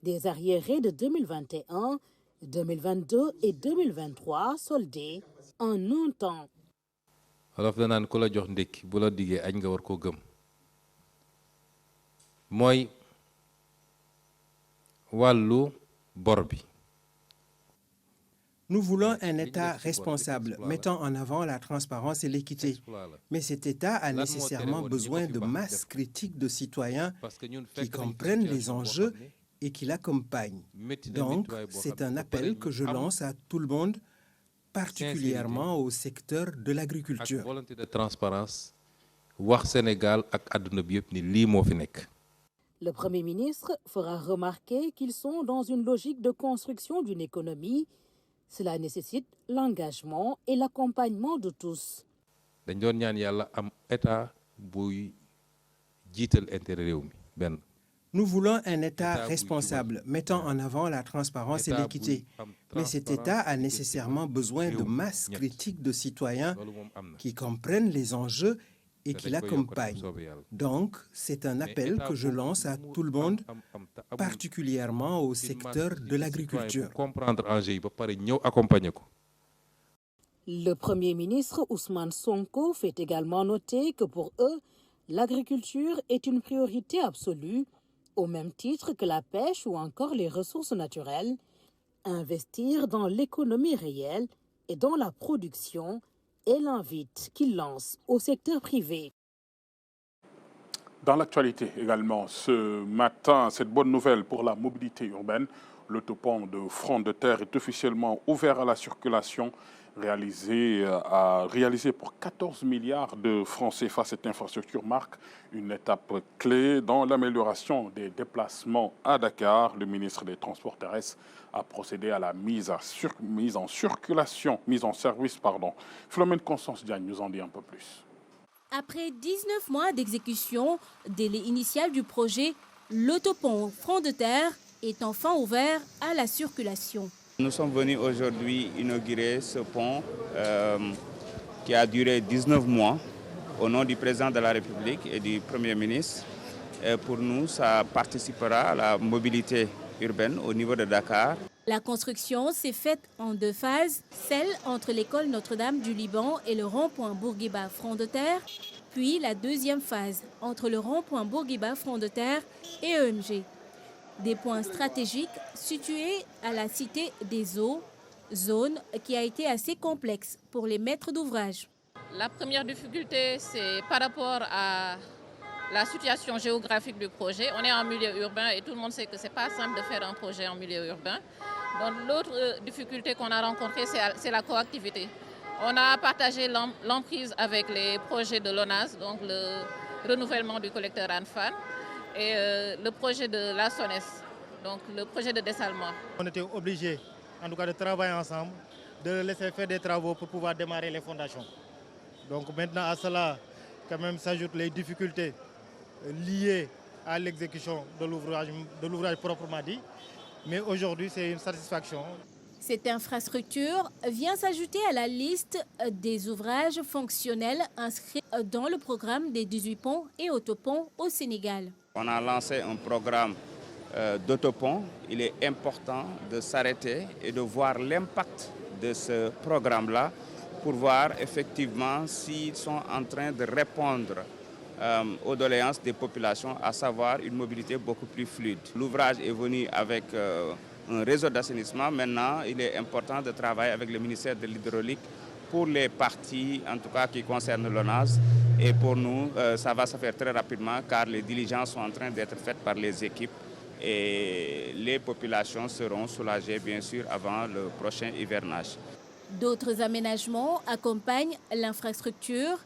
K: des arriérés de 2021, 2022 et 2023 soldés en un temps.
M: Nous voulons un État responsable, mettant en avant la transparence et l'équité. Mais cet État a nécessairement besoin de masse critique de citoyens qui comprennent les enjeux et qui l'accompagnent. Donc, c'est un appel que je lance à tout le monde, particulièrement au secteur de l'agriculture.
K: Le Premier ministre fera remarquer qu'ils sont dans une logique de construction d'une économie. Cela nécessite l'engagement et l'accompagnement de tous.
M: Nous voulons un État responsable, mettant en avant la transparence et l'équité. Mais cet État a nécessairement besoin de masse critique de citoyens qui comprennent les enjeux et qui l'accompagnent. Donc, c'est un appel que je lance à tout le monde, particulièrement au secteur de l'agriculture.
K: Le Premier ministre Ousmane Sonko fait également noter que pour eux, l'agriculture est une priorité absolue, au même titre que la pêche ou encore les ressources naturelles. Investir dans l'économie réelle et dans la production et l'invite qu'il lance au secteur privé.
I: Dans l'actualité également, ce matin, cette bonne nouvelle pour la mobilité urbaine, l'autopont de Front de Terre est officiellement ouvert à la circulation, réalisé pour 14 milliards de francs CFA. Cette infrastructure marque une étape clé dans l'amélioration des déplacements à Dakar. Le ministre des Transports terrestres a procédé à la mise en service. Philomène Constance Diagne nous en dit un peu plus.
N: Après 19 mois d'exécution, délai initial du projet, L'autopont Front de Terre est enfin ouvert à la circulation.
O: Nous sommes venus aujourd'hui inaugurer ce pont qui a duré 19 mois au nom du président de la République et du Premier ministre. Et pour nous, ça participera à la mobilité urbaine au niveau de Dakar.
N: La construction s'est faite en 2 phases, celle entre l'école Notre-Dame du Liban et le rond-point Bourguiba Front de Terre, puis la deuxième phase entre le rond-point Bourguiba Front de Terre et EMG. Des points stratégiques situés à la Cité des Eaux, zone qui a été assez complexe pour les maîtres d'ouvrage.
P: La première difficulté, c'est par rapport à la situation géographique du projet. On est en milieu urbain et tout le monde sait que ce n'est pas simple de faire un projet en milieu urbain. Donc l'autre difficulté qu'on a rencontrée, c'est la coactivité. On a partagé l'emprise avec les projets de l'ONAS, donc le renouvellement du collecteur Anfan, et le projet de la SONES, donc le projet de dessalement.
Q: On était obligés, en tout cas, de travailler ensemble, de laisser faire des travaux pour pouvoir démarrer les fondations. Donc maintenant à cela, quand même, s'ajoutent les difficultés liées à l'exécution de l'ouvrage proprement dit. Mais aujourd'hui, c'est une satisfaction.
N: Cette infrastructure vient s'ajouter à la liste des ouvrages fonctionnels inscrits dans le programme des 18 ponts et autoponts au Sénégal.
O: On a lancé un programme d'autopont. Il est important de s'arrêter et de voir l'impact de ce programme-là pour voir effectivement s'ils sont en train de répondre aux doléances des populations, à savoir une mobilité beaucoup plus fluide. L'ouvrage est venu avec un réseau d'assainissement. Maintenant, il est important de travailler avec le ministère de l'Hydraulique pour les parties, en tout cas qui concernent l'ONAS. Et pour nous, ça va se faire très rapidement car les diligences sont en train d'être faites par les équipes et les populations seront soulagées, bien sûr, avant le prochain hivernage.
N: D'autres aménagements accompagnent l'infrastructure.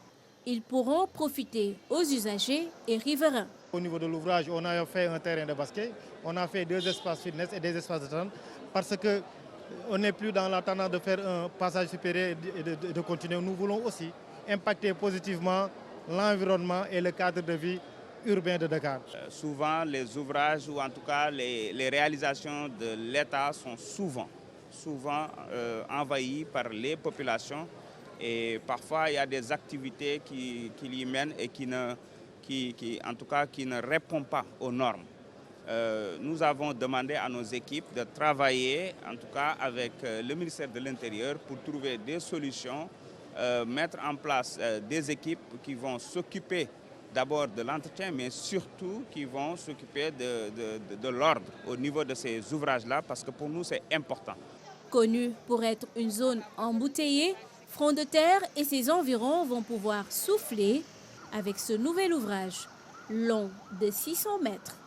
N: Ils pourront profiter aux usagers et riverains.
Q: Au niveau de l'ouvrage, on a fait un terrain de basket, on a fait 2 espaces fitness et des espaces de trente parce qu'on n'est plus dans la tendance de faire un passage supérieur et de continuer. Nous voulons aussi impacter positivement l'environnement et le cadre de vie urbain de Dakar.
O: Souvent, les ouvrages ou en tout cas les réalisations de l'État sont souvent envahis par les populations. Et parfois, il y a des activités qui y mènent et qui ne répondent pas aux normes. Nous avons demandé à nos équipes de travailler, en tout cas avec le ministère de l'Intérieur, pour trouver des solutions, mettre en place des équipes qui vont s'occuper d'abord de l'entretien, mais surtout qui vont s'occuper de l'ordre au niveau de ces ouvrages-là, parce que pour nous, c'est important.
N: Connu pour être une zone embouteillée, Front de Terre et ses environs vont pouvoir souffler avec ce nouvel ouvrage, long de 600 mètres.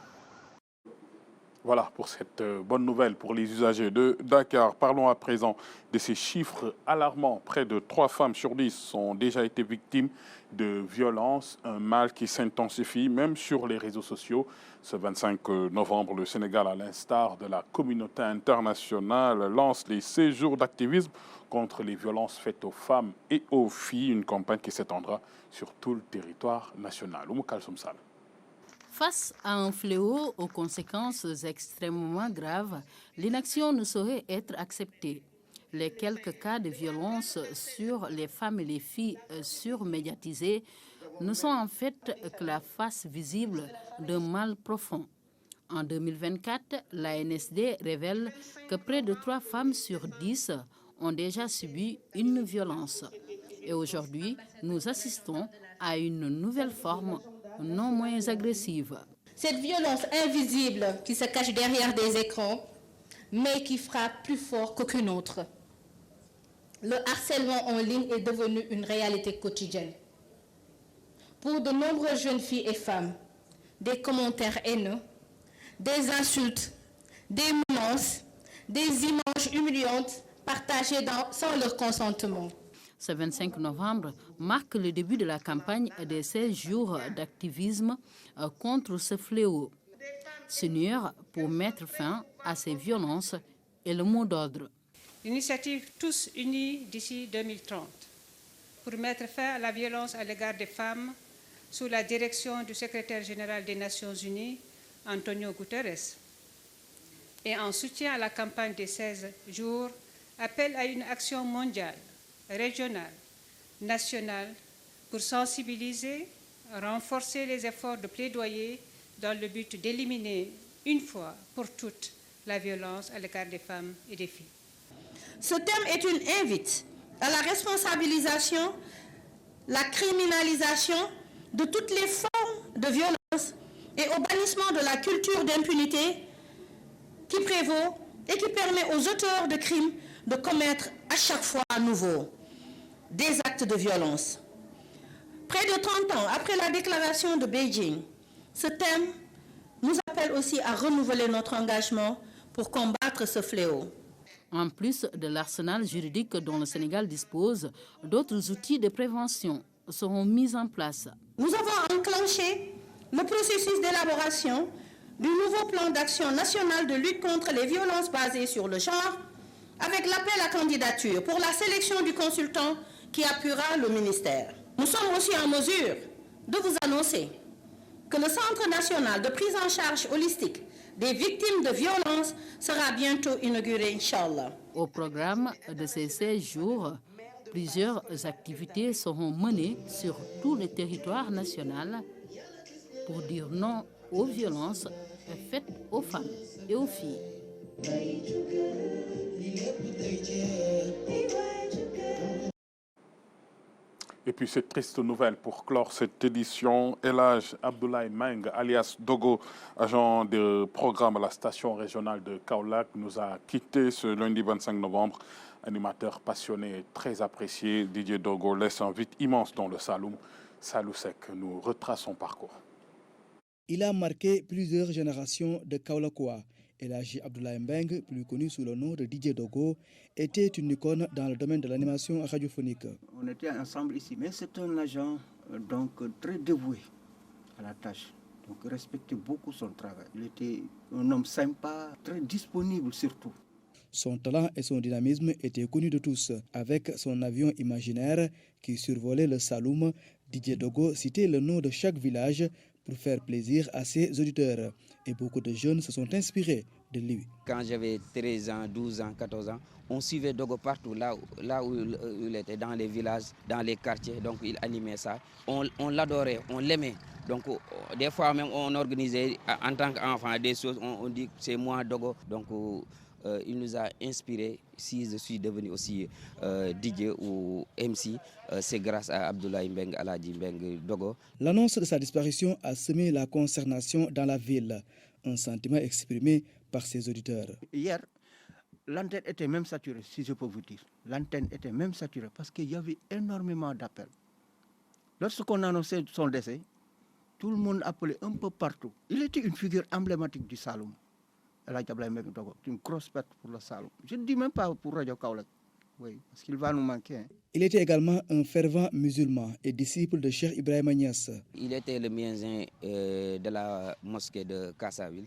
I: Voilà pour cette bonne nouvelle pour les usagers de Dakar. Parlons à présent de ces chiffres alarmants. Près de 3 femmes sur 10 ont déjà été victimes de violences, un mal qui s'intensifie même sur les réseaux sociaux. Ce 25 novembre, le Sénégal, à l'instar de la communauté internationale, lance les 16 jours d'activisme contre les violences faites aux femmes et aux filles, une campagne qui s'étendra sur tout le territoire national. Oumou Kalsoum Sall.
R: Face à un fléau aux conséquences extrêmement graves, l'inaction ne saurait être acceptée. Les quelques cas de violence sur les femmes et les filles surmédiatisées ne sont en fait que la face visible d'un mal profond. En 2024, l'ANSD révèle que près de 3 femmes sur 10 ont déjà subi une violence. Et aujourd'hui, nous assistons à une nouvelle forme non moins agressive.
S: Cette violence invisible qui se cache derrière des écrans, mais qui frappe plus fort qu'aucune autre. Le harcèlement en ligne est devenu une réalité quotidienne. Pour de nombreuses jeunes filles et femmes, des commentaires haineux, des insultes, des menaces, des images humiliantes partagées sans leur consentement.
R: Ce 25 novembre marque le début de la campagne des 16 jours d'activisme contre ce fléau. S'unir pour mettre fin à ces violences est le mot d'ordre.
T: L'initiative Tous unis d'ici 2030 pour mettre fin à la violence à l'égard des femmes sous la direction du secrétaire général des Nations Unies Antonio Guterres, et en soutien à la campagne des 16 jours, appelle à une action mondiale, régionale, nationale, pour sensibiliser, renforcer les efforts de plaidoyer dans le but d'éliminer une fois pour toutes la violence à l'égard des femmes et des filles.
U: Ce thème est une invite à la responsabilisation, la criminalisation de toutes les formes de violence et au bannissement de la culture d'impunité qui prévaut et qui permet aux auteurs de crimes de commettre à chaque fois à nouveau des actes de violence. Près de 30 ans après la déclaration de Beijing, ce thème nous appelle aussi à renouveler notre engagement pour combattre ce fléau.
R: En plus de l'arsenal juridique dont le Sénégal dispose, d'autres outils de prévention seront mis en place.
U: Nous avons enclenché le processus d'élaboration du nouveau plan d'action national de lutte contre les violences basées sur le genre, avec l'appel à candidature pour la sélection du consultant qui appuiera le ministère. Nous sommes aussi en mesure de vous annoncer que le Centre national de prise en charge holistique des victimes de violences sera bientôt inauguré, Inch'Allah.
R: Au programme de ces 16 jours, plusieurs activités seront menées sur tout le territoire national pour dire non aux violences faites aux femmes et aux filles.
I: Et puis cette triste nouvelle pour clore cette édition, El Hadj Abdoulaye Meng, alias Dogo, agent de programme à la station régionale de Kaolack, nous a quittés ce lundi 25 novembre. Animateur passionné et très apprécié, Didier Dogo laisse un vide immense dans le Saloum. Salou Seck nous retrace son parcours.
V: Il a marqué plusieurs générations de Kaolackois. El Hadj Abdoulaye Meng, plus connu sous le nom de Didier Dogo, était une icône dans le domaine de l'animation radiophonique.
W: On était ensemble ici, mais c'est un agent donc très dévoué à la tâche. Donc il respectait beaucoup son travail. Il était un homme sympa, très disponible surtout.
V: Son talent et son dynamisme étaient connus de tous. Avec son avion imaginaire qui survolait le Saloum, Didier Dogo citait le nom de chaque village pour faire plaisir à ses auditeurs. Et beaucoup de jeunes se sont inspirés de lui.
X: Quand j'avais 13 ans, 12 ans, 14 ans, on suivait Dogo partout, là où il était, dans les villages, dans les quartiers. Donc il animait ça. On l'adorait, on l'aimait. Donc des fois même on organisait en tant qu'enfant des choses, on dit que c'est moi Dogo. Donc il nous a inspirés. Si je suis devenu aussi DJ ou MC, c'est grâce à Abdoulaye Meng, El Hadj Meng Dogo.
V: L'annonce de sa disparition a semé la consternation dans la ville, un sentiment exprimé par ses auditeurs.
W: Hier, l'antenne était même saturée, si je peux vous dire. L'antenne était même saturée parce qu'il y avait énormément d'appels. Lorsqu'on annonçait son décès, tout le monde appelait un peu partout. Il était une figure emblématique du Saloum. El Hadj Abdoulaye Meng Dogo, une grosse perte pour le Saloum. Je ne dis même pas pour Radio Kaolack, oui, parce qu'il va nous manquer. Hein.
V: Il était également un fervent musulman et disciple de Cheikh Ibrahima Niass.
X: Il était le muezzin de la mosquée de Kassaville.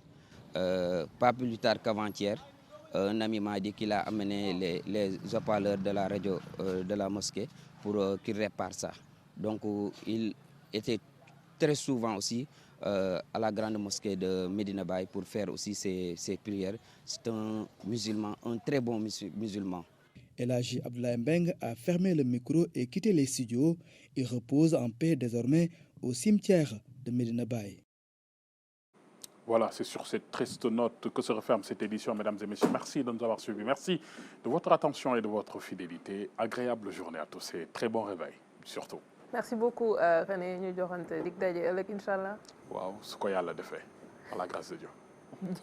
X: Pas plus tard qu'avant-hier, un ami m'a dit qu'il a amené les haut-parleurs de la radio de la mosquée pour qu'il répare ça. Donc il était très souvent aussi à la grande mosquée de Medina Baye pour faire aussi ses prières. C'est un musulman, un très bon musulman.
V: El Hadj Abdoulaye Meng a fermé le micro et quitté les studios. Il repose en paix désormais au cimetière de Medina Baye.
I: Voilà, c'est sur cette triste note que se referme cette édition, mesdames et messieurs. Merci de nous avoir suivis. Merci de votre attention et de votre fidélité. Agréable journée à tous et très bon réveil, surtout.
B: Merci beaucoup René ñu joxante dig daje ëllëg inchallah.
I: Waaw su ko yàlla defee à la grâce de Dieu.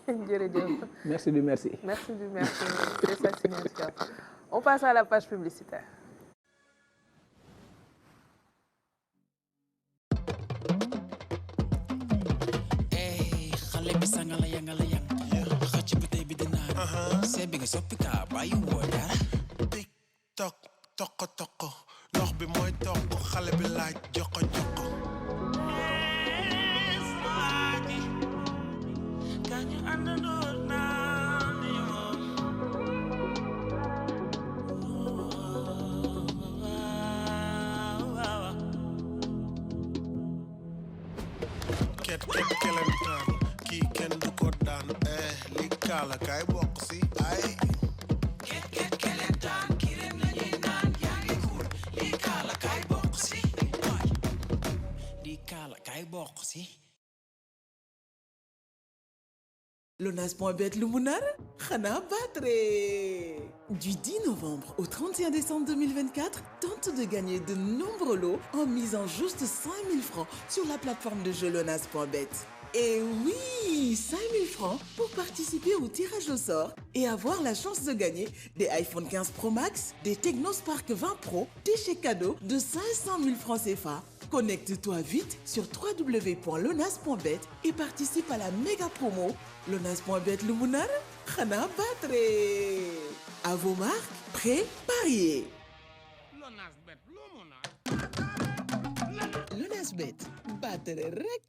B: Jërëjëf.
A: Merci du merci.
B: Merci du merci. C'est ça signature. On passe à la page publicitaire.
Y: Hey, xale bi sangala yangala yang. Xëcc bu tey bi dinaa. Seet bi nga soppi kaa bàyyi woo dara.
Z: Tik tok toko toko. Ndox bi mooy tokk xale bi laaj joko joko. Ket kelentaan kii kaala kaay bokk si ay
Y: kelentaan kirem lañuy naan yaa ngi cool lii kaala kaay bokk si lii kaala kaay bokk si.
C: Lonase.bet lu mu nar xanaa battre. Du 10 novembre au 31 décembre 2024, tente de gagner de nombreux lots en misant juste 5 000 francs sur la plateforme de jeu Lonase.bet. Et oui, 5 000 francs pour participer au tirage au sort et avoir la chance de gagner des iPhone 15 Pro Max, des Technospark 20 Pro, des chèques cadeaux de 500 000 francs CFA. Connecte-toi vite sur www.lonase.bet et participe à la méga promo. Lonase.bet lu mu nar xanaa battre. À vos marques, prêts, pariez. Lonase.bet battre rek.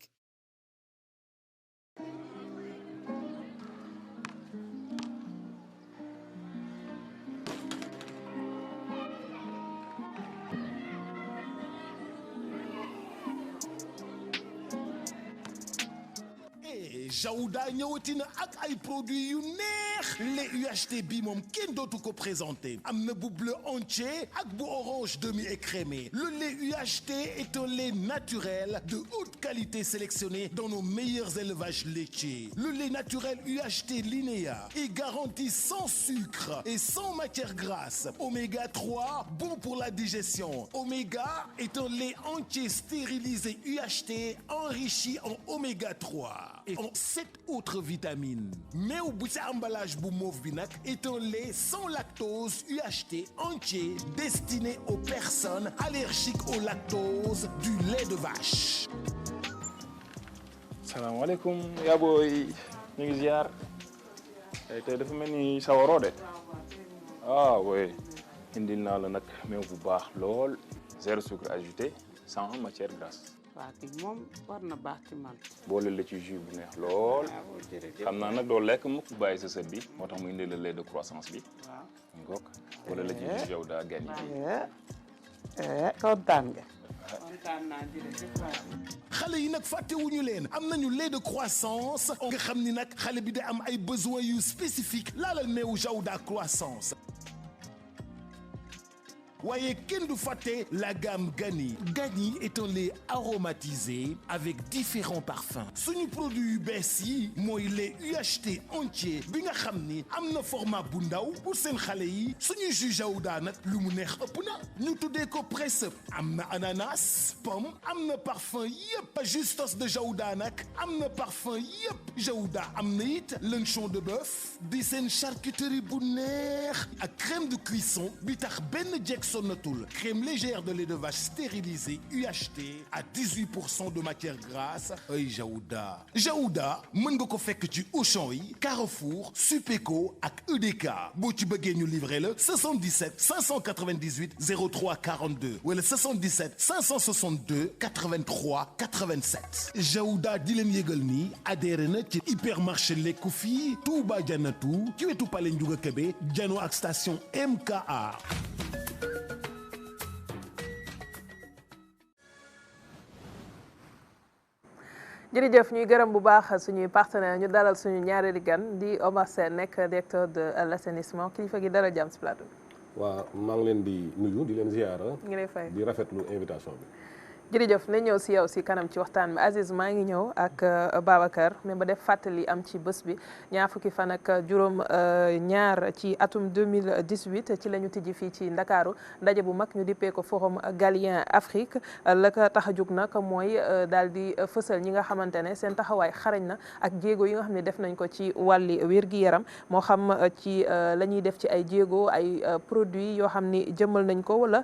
D: Jaouda ñëwati na ak ay produits yu neex lait UHT bi moom kenn dootu ko présenté am na bu bleu entier ak bu orange demi écrémé. Le lait UHT est un lait naturel de haute qualité sélectionné dans nos meilleurs élevages laitiers. Le lait naturel UHT Linéa est garanti sans sucre et sans matière grasse. Oméga 3, bon pour la digestion. Oméga est un lait entier stérilisé UHT enrichi en oméga 3 et en 7 autres vitamines. Mais au bout de emballage bu mauve bi nag est un lait sans lactose UHT entier destiné aux personnes allergiques au lactose du lait de vache.
E: salaamaaleykum yaa booy ñu ngi ziar tey dafa mel ni sawaroo de ah oui indil naa la nag meew bu baax lool zéro sucre ajouté sans matière grasse.
G: waaw kii moom war na baax ci man.
E: boole la ci jus bu neex lool. xam naa nag doo lekk mukk bàyyi sa sët bi moo tax mu indi la lait de croissance bi.
G: waaw
E: ngoog boole la ci jus yow daa gani bi.
G: kontaan nga. kontaan naa jërëjëf waay.
D: xale yi nag fàttewuñu leen am nañu lait de croissance nga xam ni nag xale bi day am ay besoins yu spécifiques laalal meewu Jaouda croissance. Voyez kenn du fàtte la gamme Gani. Gani est un lait aromatisé avec différents parfums. suñu produit yu bees yi mooy lait UHT entier bi nga xam ni am na format bu ndaw pour seen xale yi suñu jus Jaouda nag lu mu neex ëpp na ñu tuddee ko presse am na ananas pomme am na parfum yëpp justos de Jaouda nag am na parfum yëpp Jaouda am na it lunchon de bœuf di seen charcuterie bu neex ak crème de cuisson bi tax benn jekk sonnatul crème légère de lait de vache stérilisée UHT à 18% de matière grasse ay Jaouda. Jaouda mën nga ko fekk ci Auchan yi Carrefour Supéco ak EDK boo ci bëggee ñu livrer la 77 598 03 42 wala 77 562 83 87. Jaouda di leen yëgal ni adhéré na ci hypermarché Lekoufi Touba Janatu ci wetu Palais Ndiouga Kébé jano ak station MKA.
B: jërëjëf ñuy gërëm bu baax suñuy partenaire ñu dalal suñu ñaareelu gan di Omar Sène nekk directeur de l'assainissement kilifa gi dara jàmm si plateau bi.
H: waaw maa ngi leen di nuyu di leen ziyaara.
B: ngi lay fay
H: di rafetlu invitation bi.
B: jërëjëf na ñëw si yow si kanam ci waxtaan bi Aziz maa ngi ñëw ak Babacar mais ba def fàttali am ci bés bi ñaar fukki fan ak juróom ñaar ci atum 2018 ci la ñu tijji fii ci Ndakaaru ndaje bu mag ñu dippee ko forum Galien Afrique la ko tax a jóg nag mooy daal di fësal ñi nga xamante ne seen taxawaay xarañ na ak jéego yi nga xam ne def nañ ko ci wàlli wér-gi-yaram moo xam ci la ñuy def ci ay jéego ay produits yoo xam ni jëmmal nañ ko wala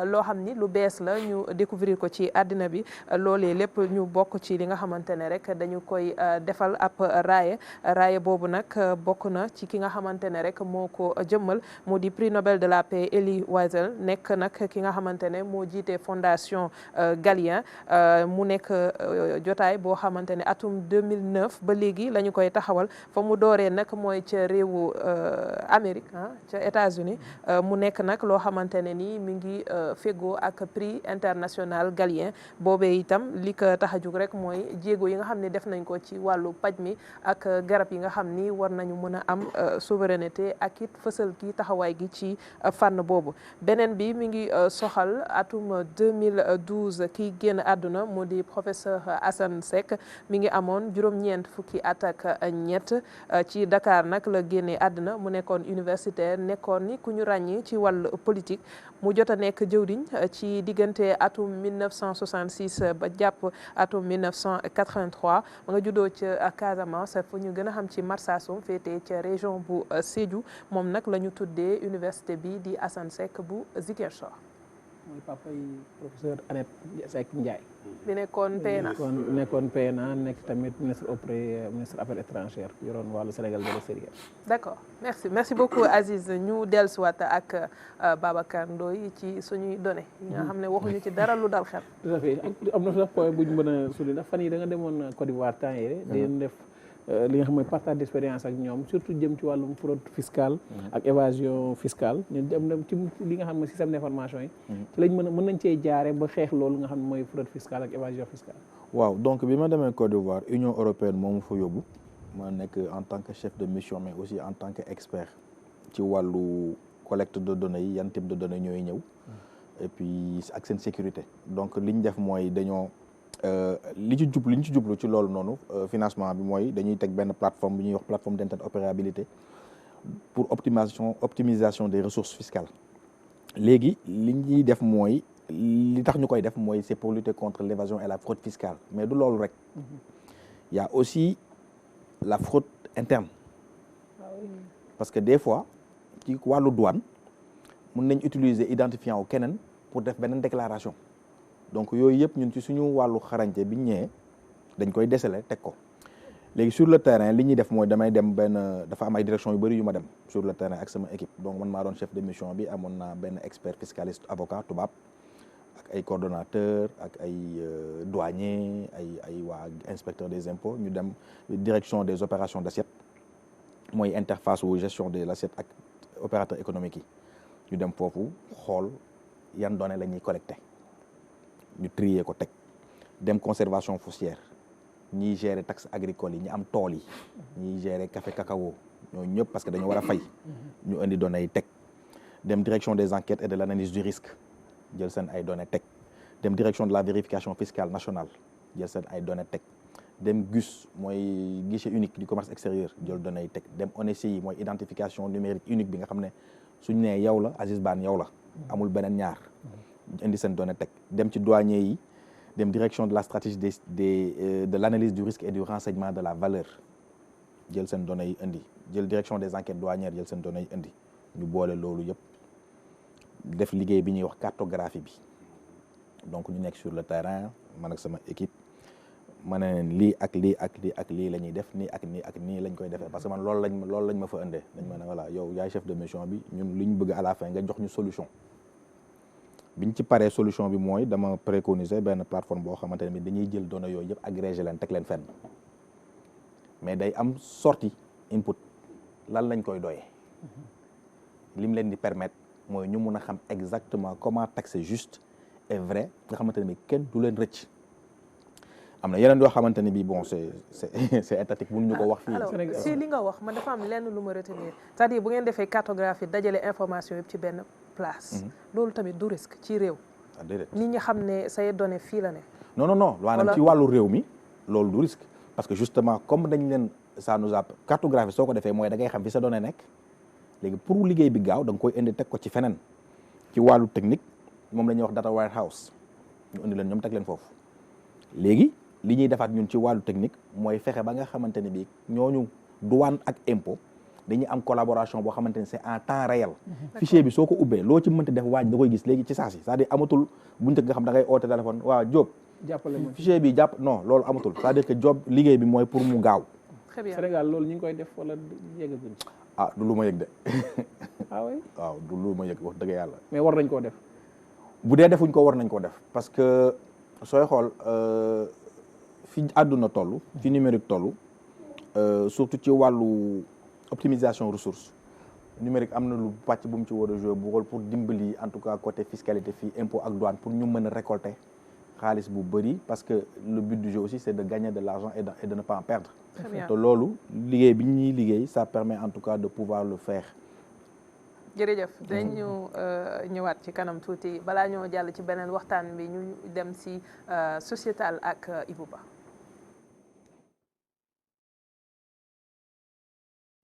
B: loo xam ni lu bees la ñu découvrir ko ci àddina bi loolee lépp ñu bokk ci li nga xamante ne rek dañu koy defal ab raaye boobu nag bokk na ci ki nga xamante ne rek moo ko jëmmal mu di prix Nobel de la paix Elie Wiesel nekk nag ki nga xamante ne moo jiite fondation Galien mu nekk jotaay boo xamante ne atum 2009 ba léegi la ñu koy taxawal fa mu dooree nag mooy ca réewu Amérique ca États-Unis mu nekk nag loo xamante ne nii mi ngi fegoo ak prix international Galien malien boobee itam li ko tax a jug rek mooy jéego yi nga xam ne def nañ ko ci wàllu paj mi ak garab yi nga xam ni war nañu mën a am souveraineté ak it fësal gi taxawaay gi ci fànn boobu. beneen bi mi ngi soxal atum 2012 ki génn àdduna moo di professeur Assane Seck mi ngi amoon juróom-ñeent fukki at ak ñett ci Dakar nag la génnee àdduna mu nekkoon universitaire nekkoon ni ku ñu ràññee ci wàllu politique mu jot a nekk jëwriñ ci diggante atum 1966 ba jàpp atum 1983 ma nga juddoo ca Casamance fu ñu gën a xam ci Marsassoum féetee ca région bu Sédhiou moom nag la ñu tuddee université bi di Assane Seck bu Ziguinchor.
A: mooy papa yi professeur Annette Seck Ndiaye.
B: bi nekkoon PNA.
A: nekkoon PNA nekk tamit ministre auprès ministre affaires étrangères yoroon wàllu Sénégal de l'extérieur.
B: d'accord merci beaucoup Aziz ñu dellusiwaat ak Babacar Ndoye ci suñuy données yi nga xam ne waxuñu ci dara lu dal xel.
A: tout à fait am na sax point bu ñu mën a souligner ndax fan yi da nga demoon Côte d'Ivoire temps yii dañu def li nga xam mooy partage d'expérience ak ñoom surtout jëm ci wàllum fraude fiscale ak évasion fiscale ñun dem na ci li nga xam ne système d'information yi ci lañ mën nañ cee jaare ba xeex loolu nga xam ne mooy fraude fiscale ak évasion fiscale.
F: waaw donc bi ma demee Côte d'Ivoire Union européenne moo ma fa yóbbu ma nekk en tant que chef de mission mais aussi en tant que expert ci wàllu collecte de données yi yan type de données ñooy ñëw et puis ak seen sécurité donc li ñu def mooy dañoo li ñu ci jublu ci loolu noonu financement bi mooy dañuy teg benn plateforme bi ñuy wax plateforme d'interopérabilité pour optimisation des ressources fiscales léegi li ñuy def mooy li tax ñu koy def mooy c'est pour lutter contre l'évasion et la fraude fiscale mais du loolu rek il y a aussi la fraude interne parce que des fois ci wàllu douane mën nañ utiliser identifiant wu keneen pour def beneen déclaration donc yooyu yëpp ñun ci suñu wàllu xarañte bi ñëwee dañ koy déceler teg ko léegi sur le terrain li ñuy def mooy damay dem dafa am ay direction yu bëri yu ma dem sur le terrain ak sama équipe donc man maa doon chef de mission bi amoon naa benn expert fiscaliste avocat tubaab ak ay coordonnateur ak ay douanier ay waa inspecteur des impôts ñu dem direction des opérations d'assiette mooy interface wu gestion de l'assiette ak opérateur économique yi ñu dem foofu xool yan données la ñuy collecté ñu trier ko teg dem conservation foncière ñiy gérer taxes agricoles yi ñi am tool yi ñiy gérer café cacao ñooñu ñëpp parce que dañoo war a fay ñu indi données yi teg dem direction des enquêtes et de l'analyse du risque jël seen ay données teg dem direction de la vérification fiscale nationale jël seen ay données teg dem GUS mooy guichet unique du commerce extérieur jël données yi teg dem ONECI mooy identification numérique unique bi nga xam ne suñ nee yow la Aziz Ban yow la amul beneen ñaar indi seen données teg dem ci douanier yi dem direction de la stratégie de l'analyse du risque et du renseignement de la valeur jël seen données yi indi jël direction des enquêtes douanières jël seen données yi indi ñu boole loolu yëpp def liggéey bi ñuy wax cartographie bi donc ñu nekk sur le terrain man ak sama équipe ma ne lii ak lii ak lii ak lii la ñuy def nii ak nii ak nii lañ koy defee parce que man loolu lañ ma fa indee dañ ma ne voilà yow yaay chef de mission bi ñun li ñu bëgg à la fin nga jox ñu solution biñ ci paree solution bi mooy dama préconiser benn plateforme boo xamante ne bi dañuy jël données yooyu yëpp agrégé leen teg leen fenn mais day am sortie input lan lañ koy doyee lim leen di permettre mooy ñu mun a xam exactement comment taxer juste et vrai nga xamante ne bi kenn du leen rëcc am na yeneen yoo xamante ne bi bon c'est étatique mënuñu ko wax fii.
B: alors si li nga wax man dafa am lenn lu ma retenir c'est-à-dire bu ngeen defee cartographie dajale information yëpp ci benn place. loolu tamit du risque ci réew.
F: déedéet
B: nit ñi xam ne say données fii la ne.
F: non maanaam ci wàllu réew mi loolu du risque parce que justement comme dañ leen ça nous a cartographie soo ko defee mooy da ngay xam fi sa donnée nekk léegi pour liggéey bi gaaw da nga koy indi teg ko ci feneen ci wàllu technique moom la ñuy wax data warehouse ñu indi leen ñoom teg leen foofu léegi li ñuy defaat ñun ci wàllu technique mooy fexe ba nga xamante ne bii ñooñu douane ak impôt dañuy am collaboration boo xamante ne c'est en temps réel. fichier bi soo ko ubbee loo ci mënti def waaj da koy gis léegi ci saa si c'est-à-dire amatul bu njëkk nga xam da ngay oote téléphone waaw Diop.
A: jàppale ma
F: fichier bi non loolu amatul c'est-à-dire que job liggéey bi mooy pour mu gaaw.
B: très bien
A: Sénégal loolu ñu ngi koy def wala yeggaguñ.
F: ah du lu ma yëg de.
A: ah oui
F: waaw du lu ma yëg wax dëgg yàlla.
A: mais war nañ koo def.
F: bu dee defuñ ko war nañ koo def parce que sooy xool fi àdduna toll. fi numérique toll surtout ci wàllu optimisation ressources numérique am na lu pàcc bu mu ci war a jouer bu rôle pour dimbali en tout cas côté fiscalité fii impôt ak douane pour ñu mën a récolter xaalis bu bëri parce que le but du jeu aussi c'est de gagner de l'argent et de ne pas en perdre.
B: Très bien.
F: te loolu liggéey bi ñuy liggéey ça permet en tout cas de pouvoir le faire.
B: jërëjëf dañu ñëwaat ci kanam tuuti balaa ñoo jàll ci beneen waxtaan bi ñu dem si sociétal ak Ibou Ba.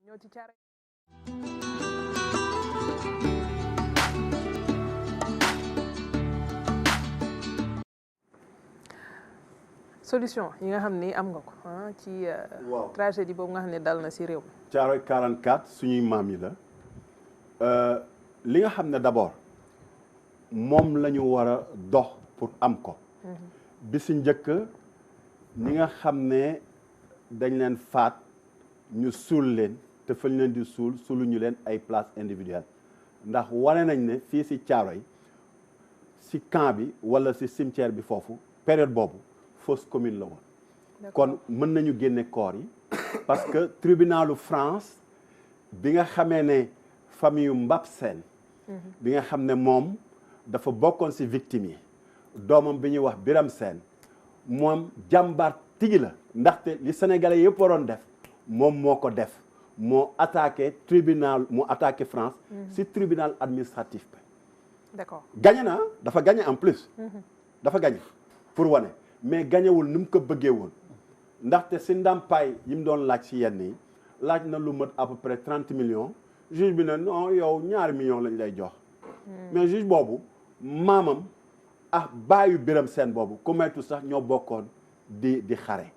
B: ñoo ci caare solution yi nga xam ni am nga ko ci tragédie boobu nga xam ne dal na si réew mi.
J: Thiaroye 44 suñuy maam yi la li nga xam ne d'abord moom la ñu war a dox pour am ko bi si njëkk ñi nga xam ne dañ leen faat ñu suul leen te fañ leen di suuluñu leen ay place individuelle ndax wane nañ ne fii si Thiaroye si camp bi wala si cimetière bi foofu période boobu fosse commune la woon kon mën nañu génne corps yi parce que tribunalu France bi nga xamee ne famille yu Mbap Sène bi nga xam ne moom dafa bokkoon si victime yi doomam bi ñuy wax Biram Sène moom jàmbaar tigi la ndaxte li sénégalais yëpp waroon def moom moo ko def moo attaqué tribunal moo attaqué France si tribunal administratif bi
B: d'accord
J: gagné na dafa gagné en plus dafa gagné pour wane mais gañewul ni mu ko bëggee woon ndaxte si ndàmpaay yi mu doon laaj si yenn yi laaj na lu mat à peu près 30 millions juge bi ne non yow ñaari millions lañ lay jox mais juge boobu maamam ah baayu Biram Sène boobu ku maytu sax ñoo bokkoon di xare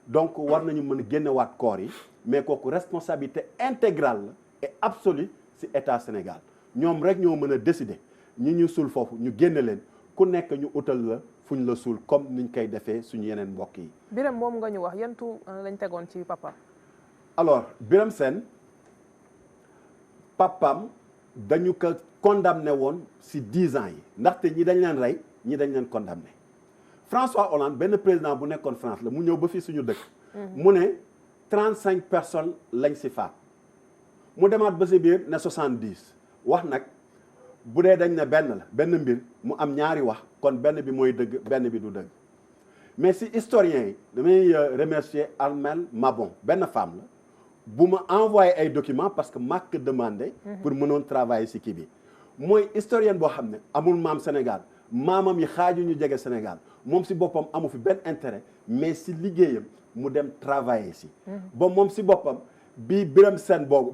J: donc war nañu mën a génnewaat corps yi mais kooku responsabilité intégrale la et absolue si état Sénégal ñoom rek ñoo mën a décider ñi ñu suul foofu ñu génne leen ku nekk ñu utal la fuñ la suul comme niñ koy defee suñu yeneen mbokk yi.
B: Biram moom nga ñu wax yan tuuma lañ tegoon ci papa.
J: alors Biram Sène papam dañu ko condamné woon si 10 ans yi ndaxte ñi dañ leen rey ñi dañ leen condamné François Hollande benn président bu nekkoon France la mu ñëw ba fii suñu dëkk. mu ne 35 personnes lañ si faat mu demaat ba si biir ne 70 wax nag. bu dee dañ ne benn mbir mu am ñaari wax kon benn bi mooy dëgg benn bi du dëgg mais si historien yi damay remercier Armel Mabon benn femme la bu ma envoyé ay documents parce que maa ko demandé pour mënoon travailler si kii bi mooy historienne boo xam ne amul maam Sénégal maamam yi xaaju ñu jege Sénégal moom si boppam amu fi benn intérêt mais si liggéeyam mu dem travailler si ba moom si boppam bi Biram Senghor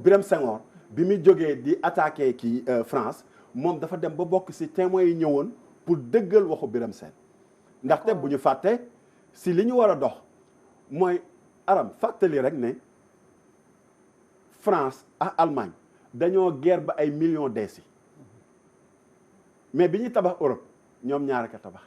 J: bi mu jógee di attaqué kii France moom dafa dem ba bokk ci témoins yi ñëwoon pour dëggal waxu Biram Sène ndaxte bu ñu fàtte ci li ñu war a dox mooy aram fàttali rek ne France ak Allemagne dañoo guerre ba ay millions dee ci mais bi ñuy tabax Europe ñoom ñaar ka tabax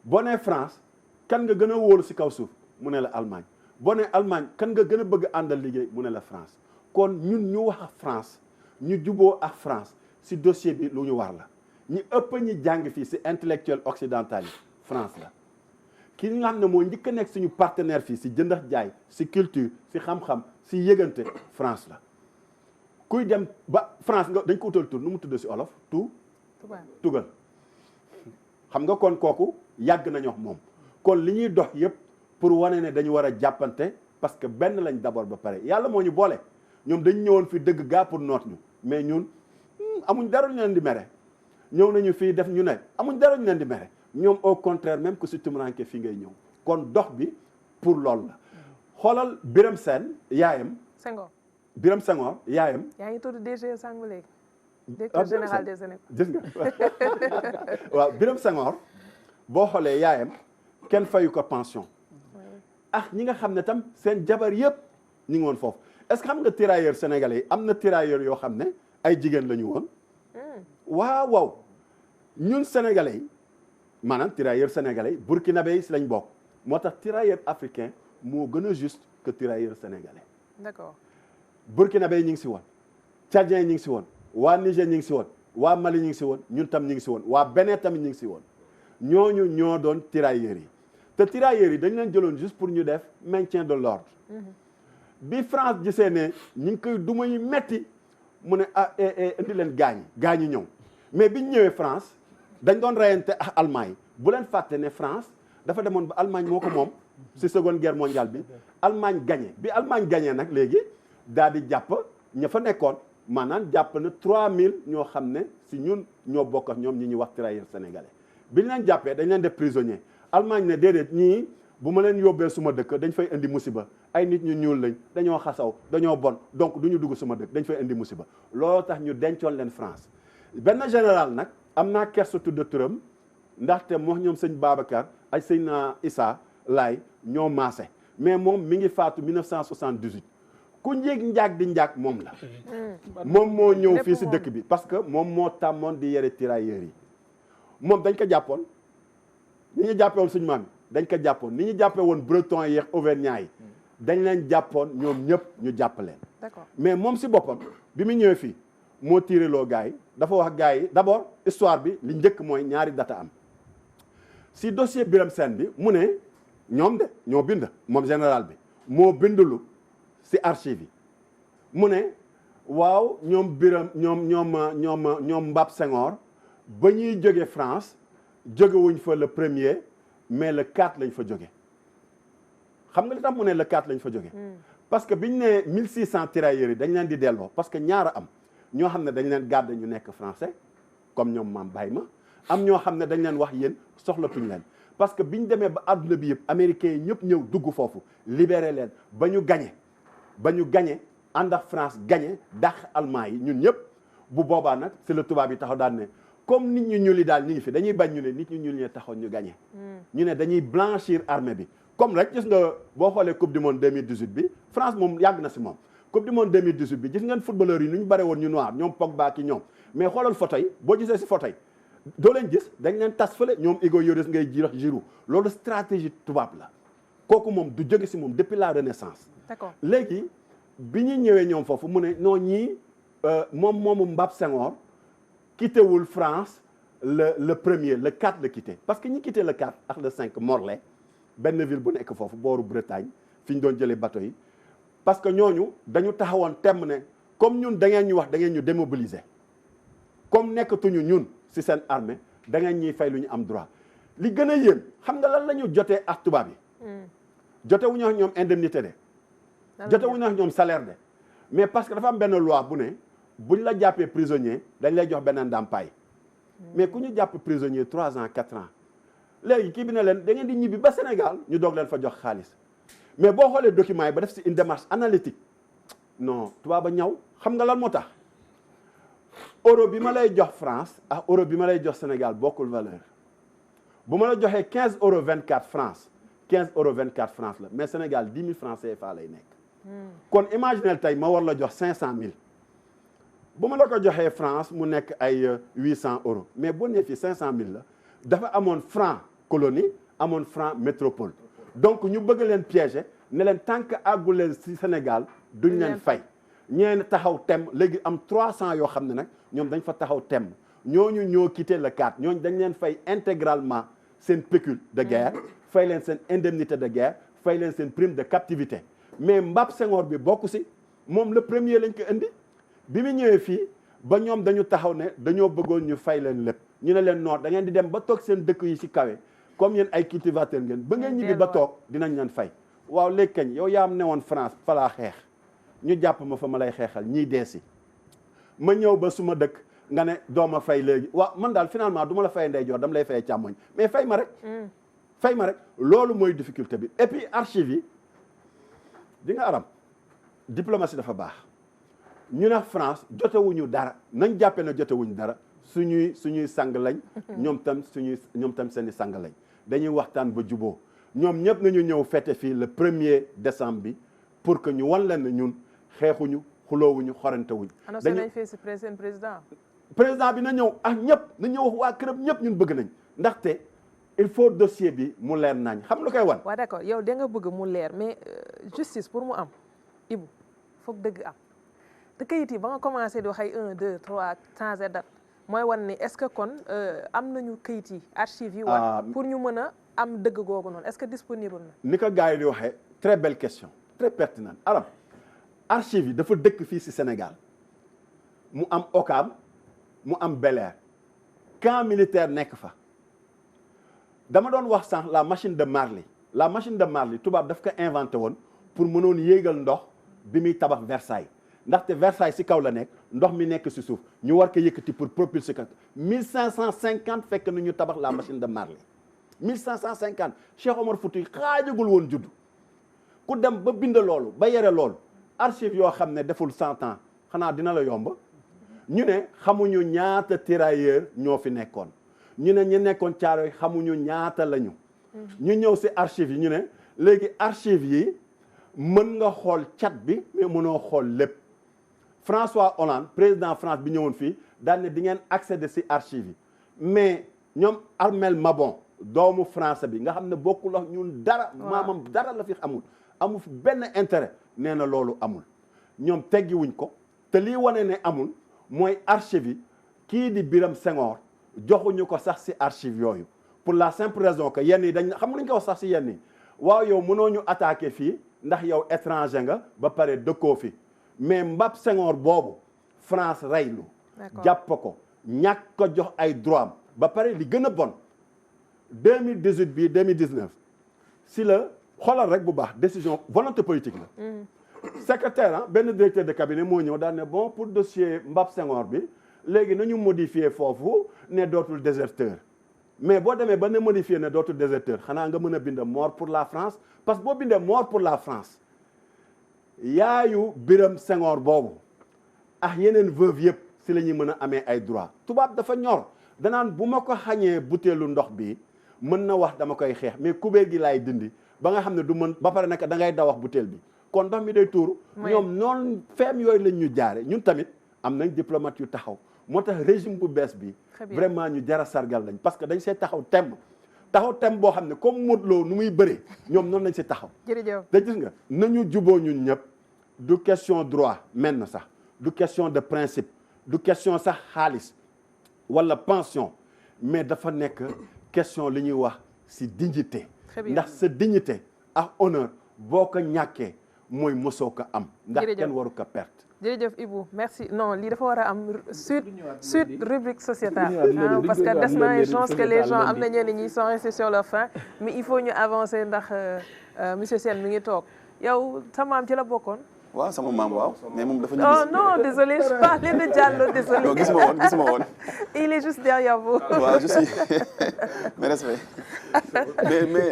J: boo nee France kan nga gën a wóolu ci kaw suuf mu ne la Allemagne boo nee Allemagne kan nga gën a bëgg àndal liggéey mu ne la France kon ñun ñu wax ak France ñu juboo ak France ci dossier bi lu ñu war la ñi ëpp ñi jàng fii ci intellectuel occidental yi France la ki nga xam ne moo njëkk a nekk suñu partenaire fii ci jëndax jaay ci culture ci xam-xam ci yëgante France la kuy dem ba France nga dañ ko utal tur nu mu tudd ci olof tugal xam nga kon kooku yàgg nañu wax moom kon li ñuy dox yëpp pour wane ne dañu war a jàppante parce que benn lañ d'abord ba pare yàlla moo ñu boole ñoom dañu ñëwoon fi dëgg gaa pour noot ñu mais ñun amuñ dara ñu leen di mere ñëw nañu fii def ñu ne amuñ dara ñu leen di mere ñoom au contraire même que si tumuranke fii ngay ñëw kon dox bi pour loolu la xoolal Biram Sène yaayam Biram Senghor yaayam
B: yaa ngi tudd DG sang léegi directeur général des Sénégal
J: gis nga waaw Biram Senghor boo xoolee yaayam kenn fayu ko pension ñi nga xam ne tam seen jabar yëpp ñu ngi woon foofu est-ce que xam nga tirailleurs sénégalais yi am na tirailleurs yoo xam ne ay jigéen la ñu woon waaw ñun sénégalais yi maanaam tirailleurs sénégalais yi burkinabé yi si lañ bokk moo tax tirailleur africain moo gën a juste que tirailleur sénégalais
B: d'accord
J: burkinabé yi ñu ngi si woon tchadien yi ñu ngi si woon waa Niger ñu ngi si woon waa Mali ñu ngi si woon ñun tam ñu ngi si woon waa Bénin tamit ñu ngi si woon ñooñu ñoo doon tirailleurs yi te tirailleurs yi dañ leen jëloon juste pour ñu def maintien de l'ordre bi France gisee ne ñu ngi koy duma yu metti mu ne indi leen gaañi ñëw mais biñ ñëwee France dañ doon reyante ak Allemagne yi bu leen fàtte ne France dafa demoon ba Allemagne moo ko moom si seconde guerre mondiale bi Allemagne gagné bi Allemagne gagné nag léegi daal di jàpp ña fa nekkoon maanaam jàpp na 3000 ñoo xam ne si ñun ñoo bokk ak ñoom ñi ñuy wax tirailleurs sénégalais bi ñu leen jàppee dañ leen def prisonnier Allemagne ne déedéet ñii bu ma leen yóbbee suma dëkk dañ fay indi musiba ay nit ñu ñuul lañ dañoo xasaw dañoo bon donc du ñu dugg suma dëkk dañ fay indi musiba looloo tax ñu dencoon leen France benn général nag am naa kersa tudd turam ndaxte moo ñoom sëñ Babacar ak sëñ Issa Laay ñoo maase mais moom mi ngi faatu 1978 ku njéeg njaag di njaag moom la moom moo ñëw fii si dëkk bi parce que moom moo tàmmoon di yere tirailleurs yi moom dañ ko jàppoon ni ñu jàppee woon suñu maam yi dañ ko jàppoon ni ñu jàppee woon breton yi ak auvergnat yi dañ leen jàppoon ñoom ñëpp ñu jàpp leen mais moom si boppam bi mu ñëwee fii moo tiireloo gars yi dafa wax gars yi d'abord histoire bi li njëkk mooy ñaari data am si dossier Birame Sène bi mu ne ñoom de ñoo bind moom général bi moo bindulu si archive yi mu ne waaw ñoom Birame ñoom Mbap Senghor ba ñuy jóge France jógewuñ fa le 1er mais le 4 lañ fa jóge xam nga li tax mu ne le 4 lañ fa jóge parce que biñ ne 1600 tirailleurs yi dañ leen di delloo parce que ñaara am ñoo xam ne dañ leen garder ñu nekk français comme ñoom Mame Baye ma am ñoo xam ne dañ leen wax yéen soxlatuñ leen parce que biñ demee ba àdduna bi yëpp américains yi ñëpp ñëw dugg foofu libéré leen ba ñu gagné ànd ak France gagné dàq allemand yi ñun ñëpp bu boobaa nag c'est le tubaab yi taxaw daan ne comme nit ñu ñuul yi daal ñu ngi fi dañuy bañ ñu ne nit ñu ñuul ñee taxaw ñu gagné ñu ne dañuy blanchir armée bi comme rek gis nga boo xoolee coupe du monde 2018 bi France moom yàgg na si moom coupe du monde 2018 bi gis ngeen footballeurs yi nu ñu bare woon ñu noir ñoom Pogba ki ñoom mais xoolal photo yi boo gisee si photo yi doo leen gis dañ leen tas fële ñoom Hugo Lloris ngay ji Giroud loolu stratégie tubaab la kooku moom du jóge si moom depuis la Renaissance
B: d'accord
J: léegi bi ñu ñëwee ñoom foofu mu ne non ñii moomu Mbap Senghor quitté wul France le 1er le 4 la quitté parce que ñi quitté le 4 ak le 5 Morlaix benn ville bu nekk foofu booru Bretagne fi ñu doon jëlee bateau yi parce que ñooñu dañu taxawoon temm ne comme ñun da ngeen ñu wax da ngeen ñu démobiliser comme nekkatuñu ñun si seen armée da ngeen ñuy fay lu ñu am droit li gën a yéen xam nga lan la ñu jotee ak tubaab yi jote wu ñu ak ñoom indemnité de jote wu ñu ak ñoom salaire de mais parce que dafa am benn loi bu ne buñ la jàppee prisonnier dañ lay jox benn ndàmpaay mais ku ñu jàpp prisonnier 3 ans 4 ans léegi kii bi ne leen da ngeen di ñibbi ba Sénégal ñu doog leen fa jox xaalis mais boo xoolee documents yi ba def si une démarche analytique non tubaab ba ñaw xam nga lan moo tax euro bi ma lay jox France ak euro bi ma lay jox Sénégal bokkul valeur bu ma la joxee 15 euros 24 France 15 euros 24 France la mais Sénégal 10 000 francs CFA lay nekk. kon imaginez tey ma war la jox 500 000 bu ma la ko joxee France mu nekk ay 800 euros mais boo nee fii 500 000 la dafa amoon franc colonie amoon franc métropole donc ñu bëgg leen piéger ne leen tant que àggu leen si Sénégal duñ leen fay. ñeen taxaw tem léegi am 300 yoo xam ne nag ñoom dañ fa taxaw tem ñooñu ñoo quitté le 4 ñooñu dañ leen fay intégralement seen pécule de guerre fay leen seen indemnité de guerre fay leen seen prime de captivité mais Mbap Senghor bi bokku si moom le 1er lañ ko indi bi mu ñëwee fii ba ñoom dañu taxaw ne dañoo bëggoon ñu fay leen lépp ñu ne leen noor da ngeen di dem ba toog seen dëkk yi si kawe comme yéen ay cultivateur ngeen ba ngeen ñibbi ba toog dinañ leen fay waaw léegi kañ yow yaa am newoon France fa laa xeex ñu jàpp ma fa ma lay xeexal ñiy dee si ma ñëw ba suma dëkk nga ne doo ma fay léegi waaw man daal finalement du ma la fay ndeyjoor dama lay fay càmmoñ mais fay ma rek fay ma rek loolu mooy difficulté bi et puis archives yi di nga aram diplomatie dafa baax ñu ne France jotewuñu dara nañ jàppee na jotewuñu dara suñuy sang lañ ñoom tam seeni sang lañ dañuy waxtaan ba juboo ñoom ñëpp nañu ñëw fête fii le 1er décembre bi pour que ñu wan leen ne ñun xeexuñu xuloowuñu xorantewuñ
B: dañu fii si
J: président bi na ñëw ak ñëpp na ñëw wax waa këram ñëpp ñun bëgg nañ ndaxte il faut dossier bi mu leer nañ xam lu koy wan
B: waaw d'accord yow da nga bëgg mu leer mais justice pour mu am Ibou foog dëgg am te kayit yi ba nga commencé di wax ay 1 2 3 changer date mooy wan ni est-ce que kon am nañu kayit yi archives yi wan pour ñu mën a am dëgg googu noonu est-ce que disponible na
J: ni ko gars yi di waxee très belle question très pertinente arab archives yi dafa dëkk fii ci Sénégal mu am Ouakam mu am Bel Air camp militaire nekk fa dama doon wax sànq la machine de Marly la machine de Marly tubaab daf ko inventé woon pour mënoon yéegal ndox bi muy tabax Versailles ndaxte Versailles si kaw la nekk ndox mi nekk si suuf ñu war ko yëkkati pour propulser ko 1550 fekk na ñu tabax la machine de Marly 1550 Cheikh Omar Fouti xaajagul woon judd ku dem ba bind loolu ba yore loolu archive yoo xam ne deful 100 ans xanaa dina la yomb ñu ne xamuñu ñaata tirailleur ñoo fi nekkoon ñu ne ñu nekkoon Caaroy xamuñu ñaata lañu ñu ñëw si archive yi ñu ne léegi archive yi mën nga xool cat bi mais mënoo xool lépp François Hollande président France bi ñëwoon fii daal ne di ngeen accéder si archive yi mais ñoom Armel Mabon doomu français bi nga xam ne bokkul ak ñun dara maamam dara la fi amul fi benn intérêt nee na loolu amul ñoom teggiwuñ ko te lii wane ne amul mooy archive yi kii di Birame Senghor joxuñu ko sax si archive yooyu pour la simple raison que yenn yi dañ xam nga ñu ko wax sax si yenn yi waaw yow mënoo ñu attaquer fii ndax yow étranger nga ba pare dëkkoo fi mais Mbap Senghor boobu France reylu jàpp ko ñàkk ko jox ay droit am ba pare li gën a bon 2018 bii 2019 si la xoolal rek bu baax décision volonté politique la secrétaire benn directeur de cabinet moo ñëw daal ne bon pour dossier Mbap Senghor bi léegi nañu modifier foofu ne dootul déserteur mais boo demee ba ne modifier ne dootul déserteur xanaa nga mën a bind mort pour la France parce que boo bindee mort pour la France yaayu Birame Senghor boobu ak yeneen veuve yëpp si la ñuy mën a amee ay droit tubaab dafa ñor danaan bu ma ko xañee butéelu ndox bi mën na wax dama koy xeex mais kubéer gi laay dindi ba nga xam ne du mën ba pare nag da ngay daw wax butéel bi kon ndox mi day tuuru ñoom noonu feem yooyu lañ ñu jaare ñun tamit am nañ diplomate yu taxaw moo tax régime bu bees bi vraiment ñu jara sargal lañ parce que dañ see taxaw tem boo xam ne comme Modou Lo nu muy bëree ñoom noonu lañ si taxaw te gis nga nañu juboo ñun ñëpp du question droit men na sax du question de principe du question sax xaalis wala pension mais dafa nekk question li ñuy wax si dignité ndax sa dignité ak honneur boo ko ñàkkee mooy mosoo ko am ndax kenn waru ko perte
B: jërëjëf Ibou merci non lii dafa war a am suite rubrique sociétale parce que des na je pense que les gens am na ñenn ñi sont restés sur leur faim mais il faut ñu avancer ndax monsieur Sène mi ngi toog yow sa maam ci la bokkoon
K: waaw sama maam waaw mais moom dafa
B: oh non désolé je parlais de Diallo désolé
K: non gisuma woon
B: il est juste derrière vous
K: waaw je suis mais respect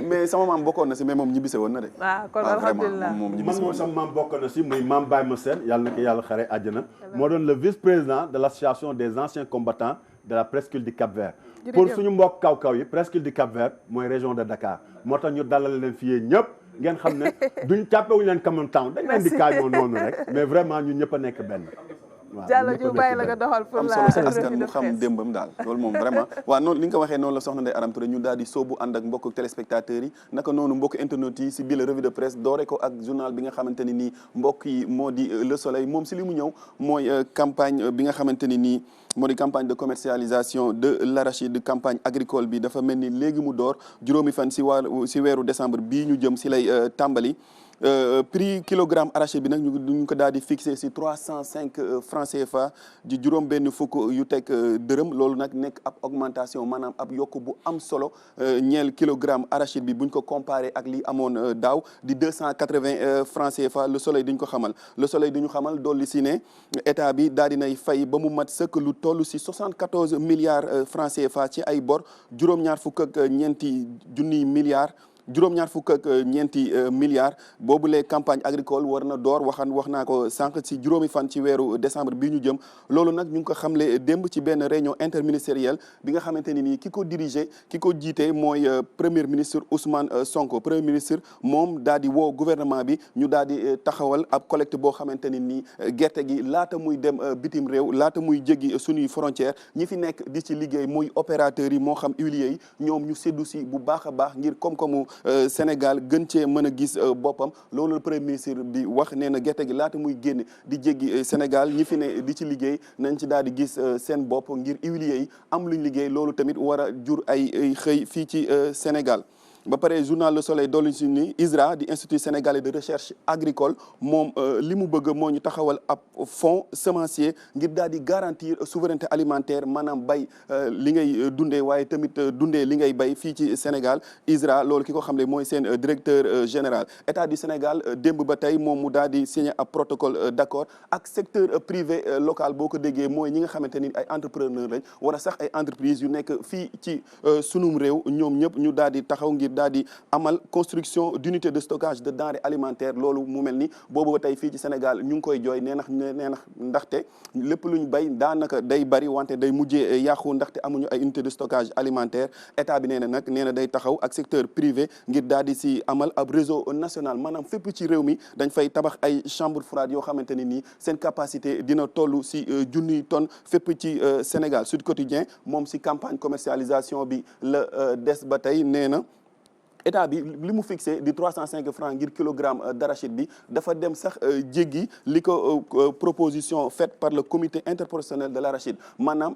K: mais sama maam bokkoon na si mais moom ñibbise woon na de
B: kon alhamdulilah
K: moom
J: man moom sama maam bokkoon na si muy maam Baye Ma Sène yàlla na ko yàlla xare àjjana moo doon le vice-président de l'association des anciens combattants de la presqu'île du Cap-Vert pour suñu mbokk kaw-kaw yi presqu'île du Cap-Vert mooy région de Dakar moo tax ñu dalal leen fii ñëpp ngeen xam ne duñ càppewuñu leen comme town dañ leen di kaañoo noonu rek mais vraiment ñun ñëpp a nekk benn waaw
B: Diallo ñu bàyyi la nga doxal pour la
K: seen askan mu xam démbam daal loolu moom vraiment waaw noonu li nga ko waxee noonu la soxna Ndeye Arame Touré ñu daal di soobu ànd ak mbokk téléspectateurs yi naka noonu mbokk internautes yi si biir revue de presse doore ko ak journal bi nga xamante ni nii mbokk yi moo di Le Soleil moom si li mu ñëw mooy campagne bi nga xamante ni nii moo di campagne de commercialisation de l'arachide campagne agricole bi dafa mel ni léegi mu door juróomi fan si weeru décembre bii ñu jëm si lay tàmbali prix kilogramme arachide bi nag ñu ko daal di fixé si 305 francs CFA di juróom benn fukk yu teg dërëm loolu nag nekk ab augmentation maanaam ab yokk bu am solo ñeel kilogramme arachide bi buñ ko comparé ak li amoon daaw di 280 francs CFA Le Soleil diñ ko xamal Le Soleil diñu xamal dolli si ne état bi daal dinay fay ba mu mat sëkk lu toll si 74 milliards francs CFA ci ay bor juróom-ñaar fukk ak ñeenti junniy milliards juróom-ñaar fukk ak ñeenti milliards boobulee campagne agricole war na door wax naa ko sànq ci juróomi fan ci weeru décembre bii ñu jëm loolu nag ñu ngi ko xamle démb ci benn réunion interministérielle bi nga xamante ni nii ki ko dirigé ki ko jiite mooy premier ministre Ousmane Sonko premier ministre moom daal di woo gouvernement bi ñu daal di taxawal ab collecte boo xamante ni nii gerte gi laata muy dem bitim réew laata muy jéggi suñuy frontière ñi fi nekk di ci liggéey muy opérateurs yi moo xam huiliers yi ñoom ñu séddu si bu baax a baax ngir koom-koomu Sénégal gën cee mën a gis boppam loolu premier ministre bi wax nee na gerte gi laata muy génn di jéggi Sénégal ñi fi ne di ci liggéey nañ ci daal di gis seen bopp ngir huiliers yi am luñ liggéey loolu tamit war a jur ay xëy fii ci Sénégal ba pare journal Le Soleil dolli si ni ISRA di Institut sénégalais de recherche agricole moom li mu bëgg moo ñu taxawal ab fonds semencier ngir daal di garantir souveraineté alimentaire maanaam bay li ngay dundee waaye tamit dundee li ngay bay fii ci Sénégal. ISRA loolu ki ko xam ne mooy seen directeur général. État du Sénégal démb ba tey moom mu daal di signé ab protocole d'accord ak secteur privé local boo ko déggee mooy ñi nga xamante ni ay entrepreneur lañ wala sax ay entreprises yu nekk fii ci sunum réew ñoom ñëpp ñu daal di taxaw ngir daal di amal construction d'unité de stockage de denrées alimentaires loolu mu mel ni boobu ba tey fii ci Sénégal ñu ngi koy jooy nee na ndaxte lépp luñ bay daanaka day bari wante day mujjee yàqu ndaxte amuñu ay unité de stockage alimentaire état bi nee na day taxaw ak secteur privé ngir daal di si amal ab réseau national maanaam fépp ci réew mi dañ fay tabax ay chambre froide yoo xamante ne nii seen capacité dina toll si junniy tonnes fépp ci Sénégal. Sud Quotidien moom si campagne commercialisation bi la des ba tey nee na état bi li mu fixé di 305 francs ngir kilogramme d'arachide bi dafa dem sax jéggi li ko proposition faite par le comité interprofessionnel de l'arachide maanaam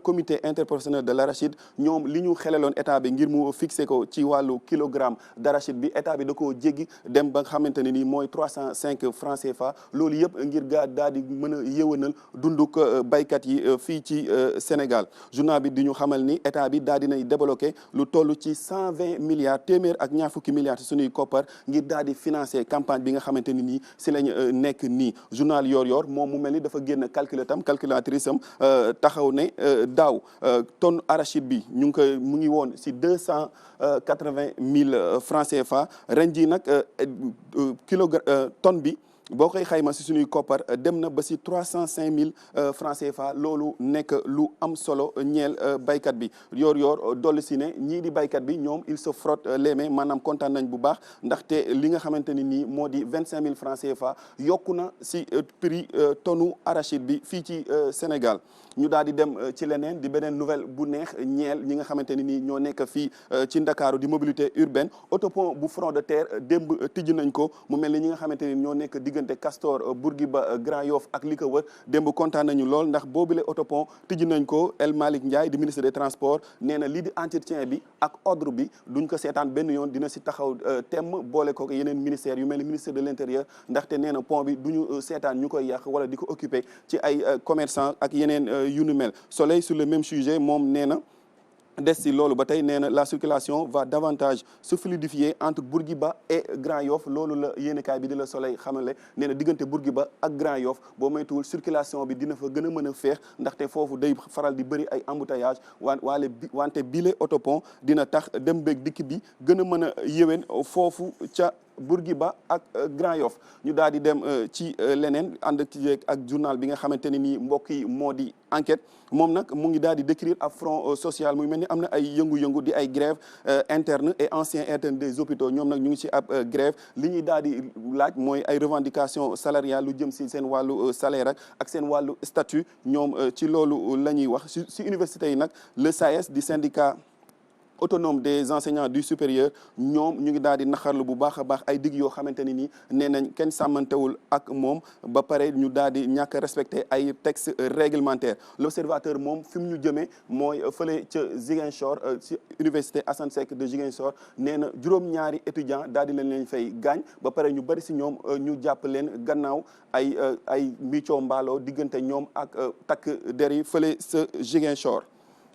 K: comité interprofessionnel de l'arachide ñoom li ñu xeleloon état bi ngir mu fixé ko ci wàllu kilogramme d'arachide bi état bi da koo jéggi dem ba nga xamante ne nii mooy 305 francs CFA loolu yëpp ngir daal di mën a yëwanal dunduk baykat yi fii ci Sénégal. Journal bi di ñu xamal ni état bi daal dinay débloqué lu toll ci 120 milliards téeméer ak ñaar fukki milliards suñuy koppar ngir daal di financer campagne bi nga xamante ni nii si lañ nekk nii. Journal Yoor moom mu mel ni dafa génn calculatrice am taxaw ne daaw tonne arachide bi mu ngi woon si 280 000 francs CFA ren jii nag tonne bi boo koy xayma si suñuy koppar dem na ba si 305 000 francs CFA loolu nekk lu am solo ñeel baykat bi yoor dolli si ne ñii di baykat bi ñoom il se frotte les mains maanaam kontaan nañ bu baax ndaxte li nga xamante ni nii moo di 25 000 francs CFA yokku na si prix tonne arachide bi fii ci Sénégal. ñu daal di dem ci leneen di beneen nouvelle bu neex ñeel ñi nga xamante ni nii ñoo nekk fii ci Ndakaaru di mobilité urbaine autopont bu front de terre démb tijji nañ ko mu mel ni ñi nga xamante ni ñoo nekk diggante Castor Bourguiba Grand Yoff ak li ko wër démb kontaan nañu lool ndax boobule autopont tijji nañ ko El Malick Ndiaye di ministre des transports nee na lii di entretien bi ak ordre bi duñ ko seetaan benn yoon dina si taxaw temm boole ko yeneen ministères yu mel ni ministre de l'intérieur ndaxte nee na pont bi duñu seetaan ñu koy yàq wala di ko occuper ci ay commerçant ak yeneen yu nu mel. Soleil sur le même sujet moom nee na des si loolu ba tey nee na la circulation va davantage se fluidifier entre Bourguiba et Grand Yoff loolu la yéenekaay bi di la Soleil xamale nee na diggante Bourguiba ak Grand Yoff boo moytuwul circulation bi dina fa gën a mën a féex ndaxte foofu day faral di bëri ay embouteillage wante bile autopont dina tax dem beeg dikk bi gën a mën a yéwén foofu ca Bourguiba ak Grand Yoff. ñu daal di dem ci leneen ànd ak journal bi nga xamante ne nii mbokk yi moo di enquête moom nag mu ngi daal di décrire ab front social muy mel ni am na ay yëngu-yëngu di ay grève interne et anciens internes des hôpitaux ñoom nag ñu ngi ci ab grève li ñuy daal di laaj mooy ay revendications salariales lu jëm si seen wàllu salaire ak seen wàllu statut ñoom ci loolu la ñuy wax si université yi nag le SAES di syndicat autonome des enseignants du supérieur ñoom ñu ngi daal di naxarlu bu baax a baax ay digg yoo xamante ni nii nee nañ kenn sàmmantewul ak moom ba pare ñu daal di ñàkk respecté ay textes réglementaires. L'observateur moom fi mu ñu jëmee mooy fële ca Ziguinchor ci université Assane Seck de Ziguinchor nee na juróom-ñaari étudiants daal di leen fay gaañ ba pare ñu bëri si ñoom ñu jàpp leen gannaaw ay mbiccoo mbaaloo diggante ñoom ak takk der yi fële sa Ziguinchor.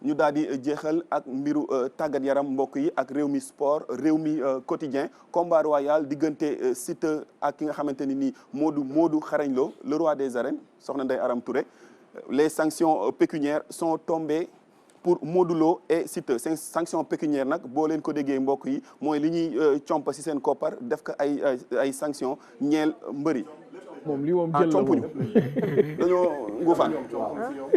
K: ñu daal di jeexal ak mbiru tàggat yaram mbokk yi ak réew mi sport réew mi quotidien combat royal diggante Siteu ak ki nga xamante ni nii Modou Xarañ Lo le roi des arènes soxna Ndeye Aram Touré les sanctions pécuniaires sont tombées pour Modou Lo et Siteu sanction pécuniaire nag boo leen ko déggee mbokk yi mooy li ñuy comp si seen koppar def ko ay sanctions ñeel mbëri.
A: moom lii moom jël la moom
K: dañoo nguufaan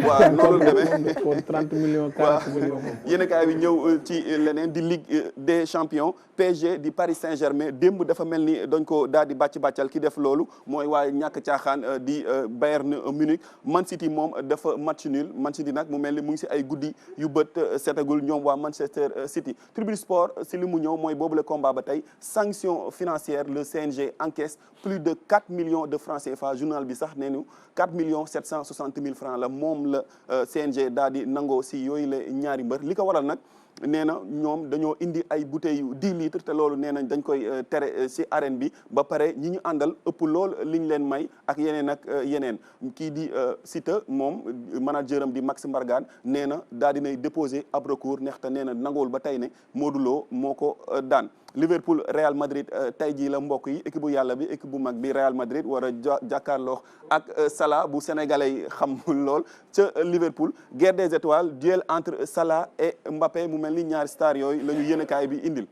K: waaw noonu la demee
A: kon 30 millions 40 millions
K: yéen kaay bi ñëw ci leneen di Ligue des champions PSG di Paris Saint-Germain démb dafa mel ni dañ ko daal di bàccal ki def loolu mooy waaye ñàkk caaxaan di Bayern Munich Man City moom dafa match nul Man City nag mu mel ni mu ngi si ay guddi yu bët setagul ñoom waa Manchester City. Tribune Sport si li mu ñëw mooy boobu le combat ba tey sanction financière le CNG encaisse plus de 4 millions de francs CFA journal bi sax nee nu 4 millions 760 000 francs la moom la CNG daal di nangoo si yooyu la ñaari mbër li ko waral nag nee na ñoom dañoo indi ay bouteilles yu 10 litres te loolu nee nañ dañ koy tere ci arène bi ba pare ñi ñu àndal ëpp lool liñ leen may ak yeneen ak yeneen kii di Siteu moom manager am di Max Mbargane nee na daal dinay déposer ab recours neexte nee na nanguwul ba tey ne Modou Lo moo ko daan Liverpool Real Madrid tey jii la mbokk yi équipe bu yàlla bi équipe bu mag bi Real Madrid war a jàkkaarloo ak Salah bu sénégalais yi xam lool ca Liverpool guerre des étoiles duel entre Salah et Mbappé mu mel ni ñaari star yooyu la ñu yéenekaay bi indil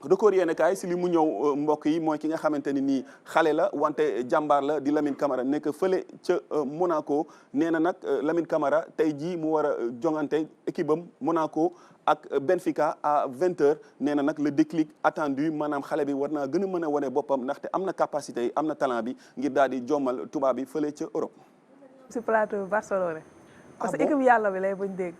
K: record yéenekaay si li mu ñëw mbokk yi mooy ki nga xamante ni nii xale la wante jàmbaar la di Lamine Camara nekk fële ca Monaco nee na nag Lamine Camara tey jii mu war a jongante équipe am Monaco ak Benfica à 20h nee na nag le déclic attendu maanaam xale bi war naa gën a mën a wane boppam ndaxte am na capacité yi am na talent bi ngir daal di jommal tubaab bi fële ca Europe.
B: si plateau Barcelone. parce que équipe yàlla bi lay bañ dégg.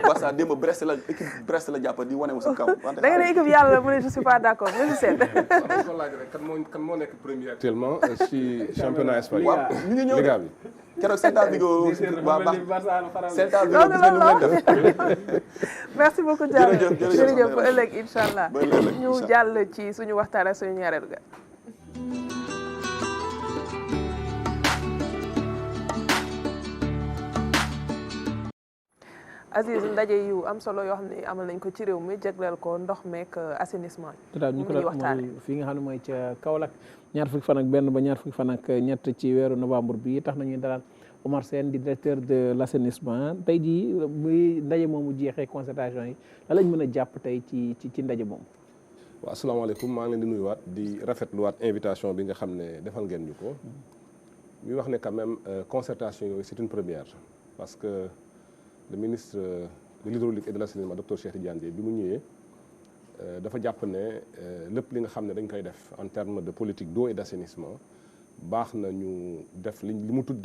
K: Barça démb Brest la équipe Brest la jàpp di wane wu si kaw.
B: da nga ne équipe yàlla la mu ne je suis pas d'accord mais je sais.
H: ko laaj rek kan moo nekk premier actuellement ci championnat espagnol.
K: waaw ñu ngi ñëw
H: Liga bi.
K: keroog Celta Vigo waa baax Celta Vigo
B: loolu
K: gis ngeen lu mu leen
B: la merci beaucoup Diallo jërëjëf ba ëllëg incha allah
K: ba ëllëg
B: ñu jàll ci suñu waxtaan ak suñu ñaareelu ga. Aziz ndaje yu am solo yoo xam ne amal nañ ko ci réew mi jagleel ko ndox meek assainissement.
A: ñu ko waxtaanee fii nga xam ne mooy ca Kaolack ñaar fukki fan ak benn ba ñaar fukki fan ak ñett ci weeru novembre bi tax nañuy dalal Omar Sène di directeur de l' assainissement tey jii muy ndaje moomu jeexee concertation yi lan lañ mën a jàpp tey ci ndaje moomu.
H: waaw asalaamaaleykum maa ngi leen di nuyuwaat di rafetluwaat invitation bi nga xam ne defal ngeen ñu ko ñuy wax ne quand même concertation yooyu c' est une première parce que le ministre de l'hydraulique et de l'assainissement docteur Cheikh Tidiane Dièye bi mu ñëwee dafa jàpp ne lépp li nga xam ne dañ koy def en termes de politique d'eau et d'assainissement baax na ñu def li mu tudd